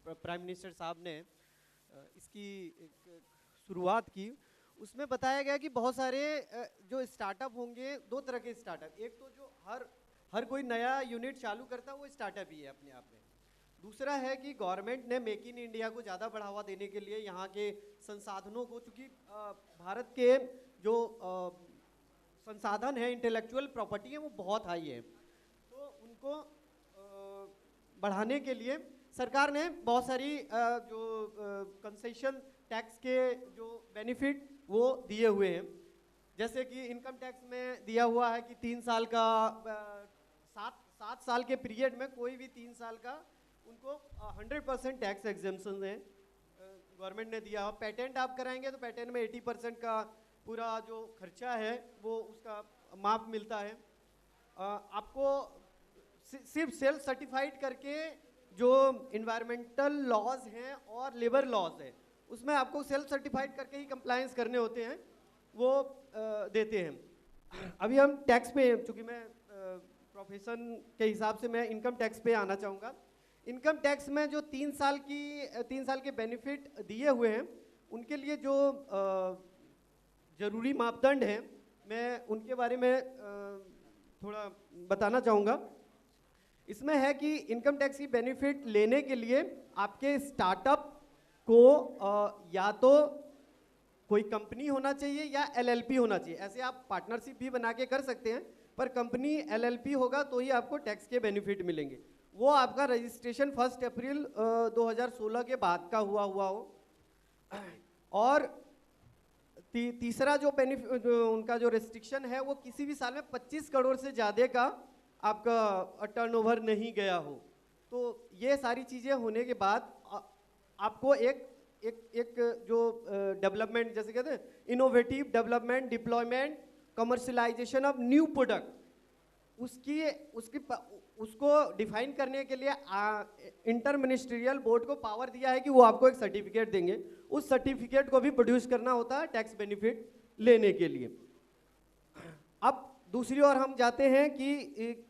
प्राइम मिनिस्टर साहब ने इसकी शुरुआत की, उसमें बताया गया कि बहुत सारे जो स्टार्टअप होंगे, दो तरह के स्टार्टअप। एक तो जो हर कोई नया यूनिट चालू करता है वो स्टार्टअप ही है अपने आप में। दूसरा है कि गवर्नमेंट ने मेक इन इंडिया को ज़्यादा बढ़ावा देने के लिए यहाँ के संसाधनों को, चूँकि भारत के जो संसाधन है, इंटेलेक्चुअल प्रॉपर्टी है, वो बहुत हाई है, तो उनको बढ़ाने के लिए सरकार ने बहुत सारी जो कंसेशन टैक्स के जो बेनिफिट वो दिए हुए हैं। जैसे कि इनकम टैक्स में दिया हुआ है कि 3 साल का 7 साल के पीरियड में कोई भी 3 साल का उनको 100% टैक्स एग्जेम्पशन है गवर्नमेंट ने दिया। पेटेंट आप कराएंगे तो पेटेंट में 80% का पूरा जो खर्चा है वो उसका माफ मिलता है। आपको सिर्फ सेल्फ सर्टिफाइड करके जो इन्वायरमेंटल लॉज हैं और लेबर लॉज है उसमें आपको सेल्फ सर्टिफाइड करके ही कंप्लायंस करने होते हैं, वो देते हैं। अभी हम टैक्स पे, चूँकि मैं प्रोफेशन के हिसाब से मैं इनकम टैक्स पे आना चाहूँगा। इनकम टैक्स में जो 3 साल के बेनिफिट दिए हुए हैं, उनके लिए जो जरूरी मापदंड हैं, मैं उनके बारे में थोड़ा बताना चाहूँगा। इसमें है कि इनकम टैक्स की बेनिफिट लेने के लिए आपके स्टार्टअप को या तो कोई कंपनी होना चाहिए या LLP होना चाहिए। ऐसे आप पार्टनरशिप भी बना के कर सकते हैं, पर कंपनी LLP होगा तो ही आपको टैक्स के बेनिफिट मिलेंगे। वो आपका रजिस्ट्रेशन 1 अप्रैल 2016 के बाद का हुआ हो। और तीसरा जो बेनिफिट उनका जो रेस्ट्रिक्शन है, वो किसी भी साल में 25 करोड़ से ज़्यादा का आपका टर्नओवर नहीं गया हो। तो ये सारी चीज़ें होने के बाद आपको एक जो डेवलपमेंट, जैसे कहते हैं innovative development, deployment, commercialisation of new product, उसको डिफाइन करने के लिए इंटर मिनिस्ट्रियल बोर्ड को पावर दिया है कि वो आपको एक सर्टिफिकेट देंगे। उस सर्टिफिकेट को भी प्रोड्यूस करना होता है टैक्स बेनिफिट लेने के लिए। अब दूसरी ओर हम जाते हैं कि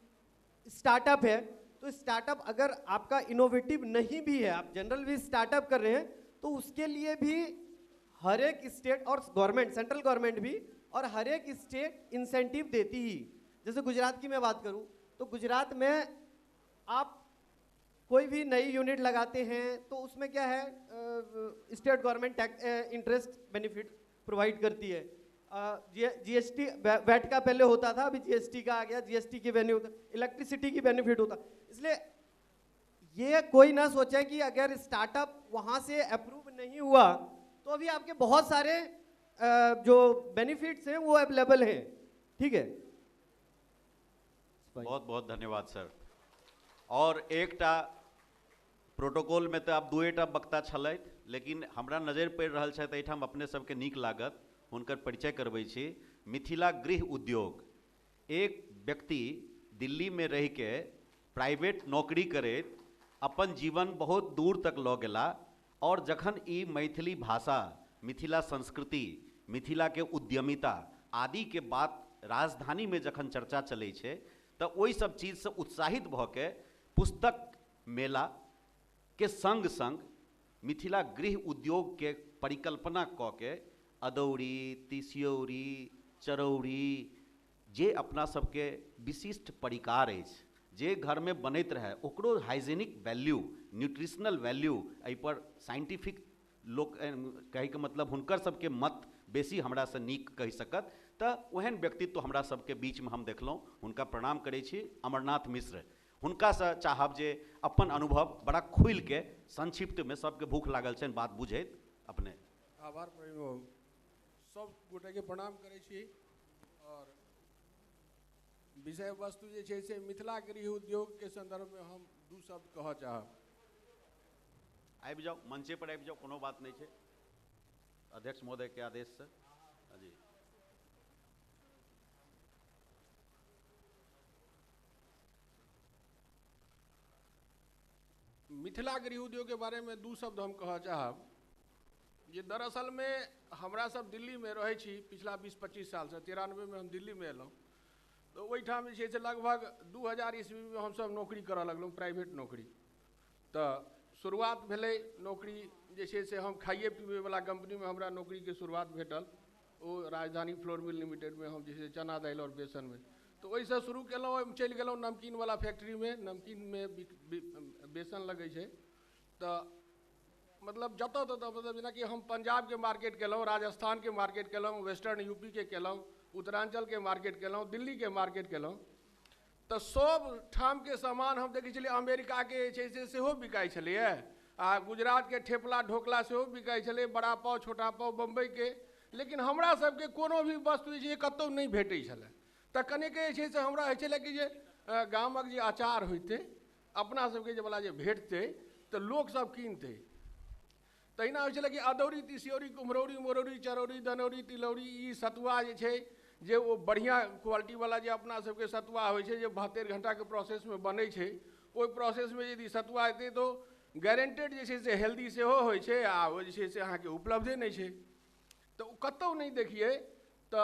स्टार्टअप है, तो स्टार्टअप अगर आपका इनोवेटिव नहीं भी है, आप जनरल भी स्टार्टअप कर रहे हैं, तो उसके लिए भी हर एक स्टेट और गवर्नमेंट, सेंट्रल गवर्नमेंट भी, और हर एक स्टेट इंसेंटिव देती ही। जैसे गुजरात की मैं बात करूं तो गुजरात में आप कोई भी नई यूनिट लगाते हैं तो उसमें क्या है, state government tax interest benefit provide करती है। GST वैट का पहले होता था, अभी GST का आ गया, GST की बेनिफिट होता, इलेक्ट्रिसिटी की बेनिफिट होता। इसलिए ये कोई ना सोचे कि अगर स्टार्टअप वहाँ से अप्रूव नहीं हुआ तो अभी आपके बहुत सारे जो बेनिफिट्स हैं वो अवेलेबल हैं, ठीक है। बहुत बहुत धन्यवाद सर। और एकटा प्रोटोकॉल में तो आप दुएटा वक्ता छलथि, लेकिन हमरा नजर पड़ि रहल छथि एहिठाम अपने सबके नीक लागत हुनकर परिचय करबै छी। मिथिला गृह उद्योग, एक व्यक्ति दिल्ली में रहि के प्राइवेट नौकरी करैत अपन जीवन बहुत दूर तक लऽ गेला, और जखन ई मैथिली भाषा, मिथिला संस्कृति, मिथिला के उद्यमिता आदि के बात राजधानी में जखन चर्चा चलै छै तऽ ओहि सब चीज से उत्साहित भऽ के पुस्तक मेला के संग संग मिथिला गृह उद्योग के परिकल्पना कऽ के अदौरी, तिसियौरी, चरौरी जे अपना सबके विशिष्ट परिकार अछि, जे घर में बनैत रहे, ओकरो हाइजेनिक वैल्यू, न्यूट्रिशनल वैल्यू एहि पर साइंटिफिक लोक कहे के मतलब हुनकर सबके मत बेसी हमरा से नीक कहि सकत, तऽ ओहन व्यक्तित्व हमरा सबके बीच में हम देखलहुँ। हुनका प्रणाम करै छी। अमरनाथ मिश्र, हुनका से चाहब जे अपन अनुभव बड़ा खुल के संक्षिप्त में, सबके भूख लागल छनि बात बुझैत अपने। आभार प्रयोग, सब गोटे के प्रणाम करै छी। और विषय वस्तु जे छै से मिथिला गृह उद्योग के संदर्भ में हम दू शब्द कहऽ चाहब। आबि जाओ, मंचे पर आबि जाओ, कोनो बात नहीं है, अध्यक्ष महोदय के आदेश से। जी मिथिला गृह उद्योग के बारे में दू शब्द हम कहऽ चाहब। ये दरअसल में हमरा सब दिल्ली में रहे छी पिछला 20-25 साल से। 93 में हम दिल्ली में एलहुँ, तो ओहिठाम जे छै से लगभग 2000 ईस्वी में हम सब नौकरी करऽ लगलहुँ, प्राइवेट नौकरी। तो शुरुआत भेलै नौकरी जे छै से हम खाइए पीबे वाला कंपनी में हमरा नौकरी के शुरुआत भेटल, ओ राजधानी फ्लोर मिल लिमिटेड में हम जे छै चना दालि और बेसन में। तो ओहिसँ शुरू केलहुँ, चलि गेलहुँ नमकीन वाला फैक्ट्री में, नमकीन में बेसन लगै छै। तो मतलब जतऽ ततऽ, मतलब जेना कि हम पंजाब के मार्केट केलहुँ, राजस्थान के मार्केट केलहुँ, वेस्टर्न यूपी के केलहुँ, उत्तरांचल के मार्केट केलहुँ, दिल्ली के मार्केट केलहुँ। तो सब ठाम के सामान हम देखै छलियै अमेरिका के छै से सेहो बिकाइ छलैए, आ गुजरात के ठेपला ढोकला सेहो बिकाइ छलै, बड़ा पाव छोटा पाव बम्बई के। लेकिन हमरा सबके कोनो भी वस्तु जे छै कतौ नहीं भेटै छलै। तऽ कनिक जे छै से हमरा होइ छलै कि जे गामक जे अचार होइतै, अपना सबके जे वाला जे भेटतै तऽ लोक सब कीनतै। तहिना होइ छलै कि अदौरी, तिसियौरी, कुम्हरौरी, मुरौरी, चरौरी, दनौरी, तिलौरी, ई सतुआ जे छै जे ओ बढ़िया क्वालिटी वाला जे अपना सबके सतुआ होइ छै, जे 72 घंटा के प्रोसेस में बनै छै, ओहि प्रोसेस में यदि सतुआ हेतै तो गारंटेड जे छै से हेल्दी सेहो होइ छै, आ ओ जे छै से अहाँके उपलब्धे नहीं छै। तो कतौ नहीं देखिए। तो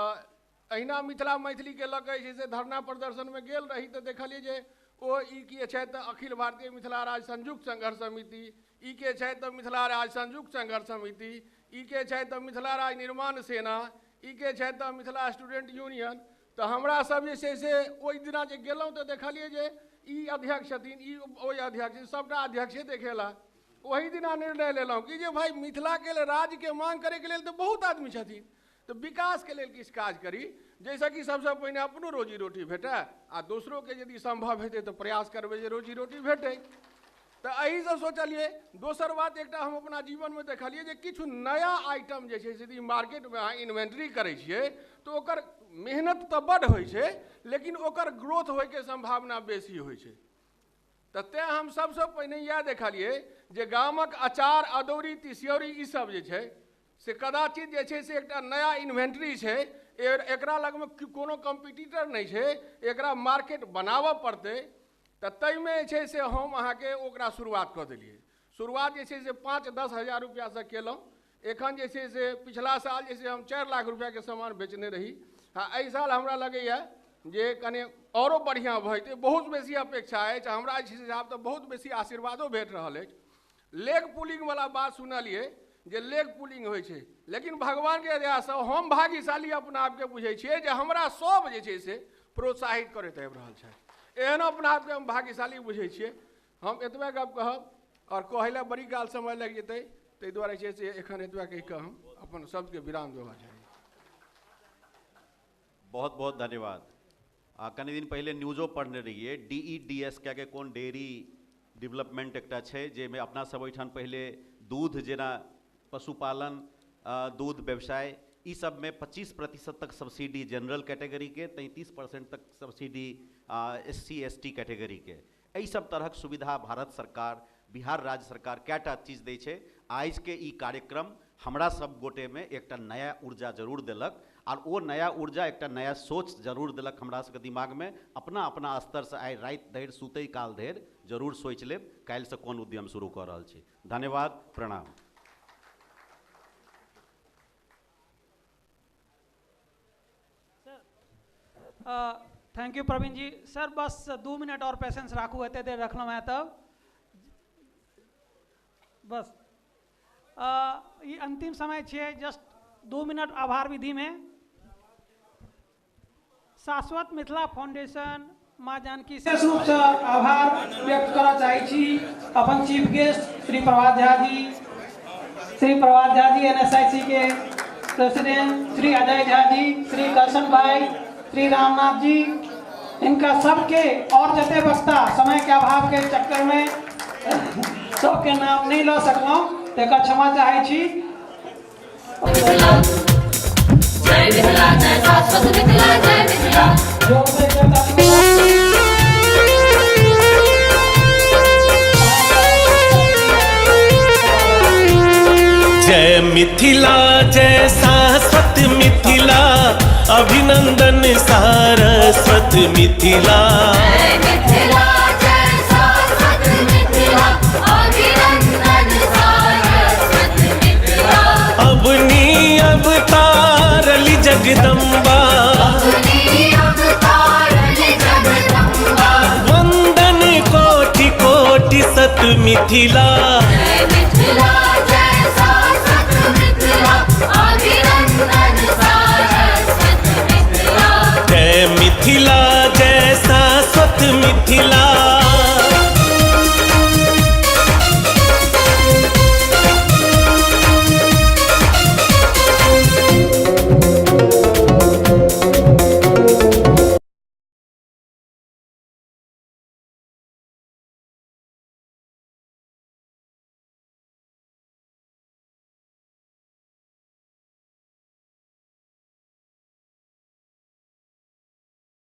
अहिना मिथिला मैथिली के लऽ कऽ जे छै से धरना प्रदर्शन में गेल रही, तो देखलिए जे ओ ई के छै तऽ अखिल भारतीय मिथिला राज्य संयुक्त संघर्ष समिति, ई के छै तऽ मिथिला राज्य संयुक्त संघर्ष समिति, ई के छै तऽ मिथिला राज्य निर्माण सेना, ई के छै तऽ मिथिला स्टूडेंट यूनियन। तो हमरा सब जे छै से ओहि दिना जे गेलहुँ तऽ देखलिए जे ई अध्यक्ष छथिन, ई ओहि अध्यक्ष, सबटा अध्यक्षे देखेला। वही दिना निर्णय लेलहुँ कि जे भाई मिथिला के लिए राज्य के मांग करे के लिए तो बहुत आदमी छथिन, तो विकास के लिए किछु काज करी, जैसा कि सबसे पहिने अपनो रोजी रोटी भेटे, आ दोसरों के यदि संभव हेतै तो प्रयास करबै जे रोजी रोटी भेटे। तो एही से सोचलिए। दोसर बात एकटा हम अपना जीवन में देखलिए जे किछु नया आइटम जे छै से यदि मार्केट में अहाँ इन्वेंट्री करै छियै तो ओकर मेहनत तो बड़ होइ छै, लेकिन ओकर ग्रोथ होय के संभावना बेसी होइ छै। तो तें हम सबसे पहिने इएह देखलिए जे गामक अचार, अदौरी, तिसियौरी ई सब जे छै से कदाचित जे छै से एकटा नया इन्वेंट्री छै, एकरा लग में कोनो कम्पिटिटर नहीं छै, एकरा मार्केट बनाबऽ पड़तै। तो ताहिमे जे छै से हम अहाँके ओकरा शुरुआत कऽ देलिए। शुरुआत जे छै से 5-10 हजार रुपया से केलहुँ। एखन जे छै से पिछला साल जे छै हम 4 लाख रुपया के सामान बेचने रही। हाँ, एहि साल हमरा लगैए जे कने औरो बढ़िया भऽ जेतै, बहुत बेसी अपेक्षा अछि हमरा जे छै से। आब तऽ बहुत बेसी आशीर्वादो भेट रहल अछि। लेग पुलिंग वाला बात सुनलिए जे लेग पुलिंग होइ छै, लेकिन भगवान के दया से हम भाग्यशाली अपना आपके बुझै छियै जे हमरा सब जे छै से प्रोत्साहित करैत आबि रहल छै। एहन अपना आपके हम भाग्यशाली बुझै छियै। हम एतबे गप कहब, और कहै लए बड़ी काल समय लागि जेतै, ताहि दुआरे छै से एखन एतबे कहि कऽ हम अपन शब्दके विराम देबऽ चाही। बहुत बहुत धन्यवाद। कनि दिन पहले न्यूजो पढ़ने रहिए, DEDS क्या के कोन डेयरी डेवलपमेंट एकटा छै, जाहिमे अपना सब ओहिठाम पहले दूध जेना पशुपालन, दूध व्यवसाय इस सब में 25% तक सब्सिडी जनरल कैटेगरी के, 33% तक सब्सिडी SC ST कैटेगरी के। एहि सब तरहक सुविधा भारत सरकार, बिहार राज्य सरकार कैटा चीज दै छै। आज के ई कार्यक्रम हमरा सब गोटे में एकटा नया ऊर्जा जरूर देलक, और वो नया ऊर्जा एकटा नया सोच जरूर देलक हमरा सबके दिमाग में। अपना अपना स्तर से आइ राति धरि सुतै काल धरि जरूर सोचि लेब काल्हि से कोन उद्यम शुरू कऽ रहल छी। धन्यवाद, प्रणाम। Thank you Praveen ji. Sir बस 2 मिनट और पेशेंस राखू, एते देर रखलो मैं तब बस ये अंतिम समय छे, जस्ट 2 मिनट आभार विधि में। शाश्वत मिथिला फाउंडेशन माँ जानकी विशेष रूप से आभार व्यक्त करना चाहे छी अपन चीफ गेस्ट श्री प्रभात झा जी NSIC के प्रेसिडेंट, श्री अजय झा जी, श्री करशन भाई, श्री रामनाथ जी, इनका सबके और जते वक्ता समय के अभाव के चक्कर में सबके नाम नहीं लो सकलो, तेका क्षमा चाहे छी। जय मिथिला, जय शाश्वत मिथिला, जय मिथिला। जय मिथिला, जय शाश्वत मिथिला, अभिनंदन सारस्वत मिथिला। जय मिथिला, जय शाश्वत मिथिला, अभिनंदन सारस्वत मिथिला। अवनी अवतारली जगदम्बा, वंदन कोटि कोटि सत मिथिला।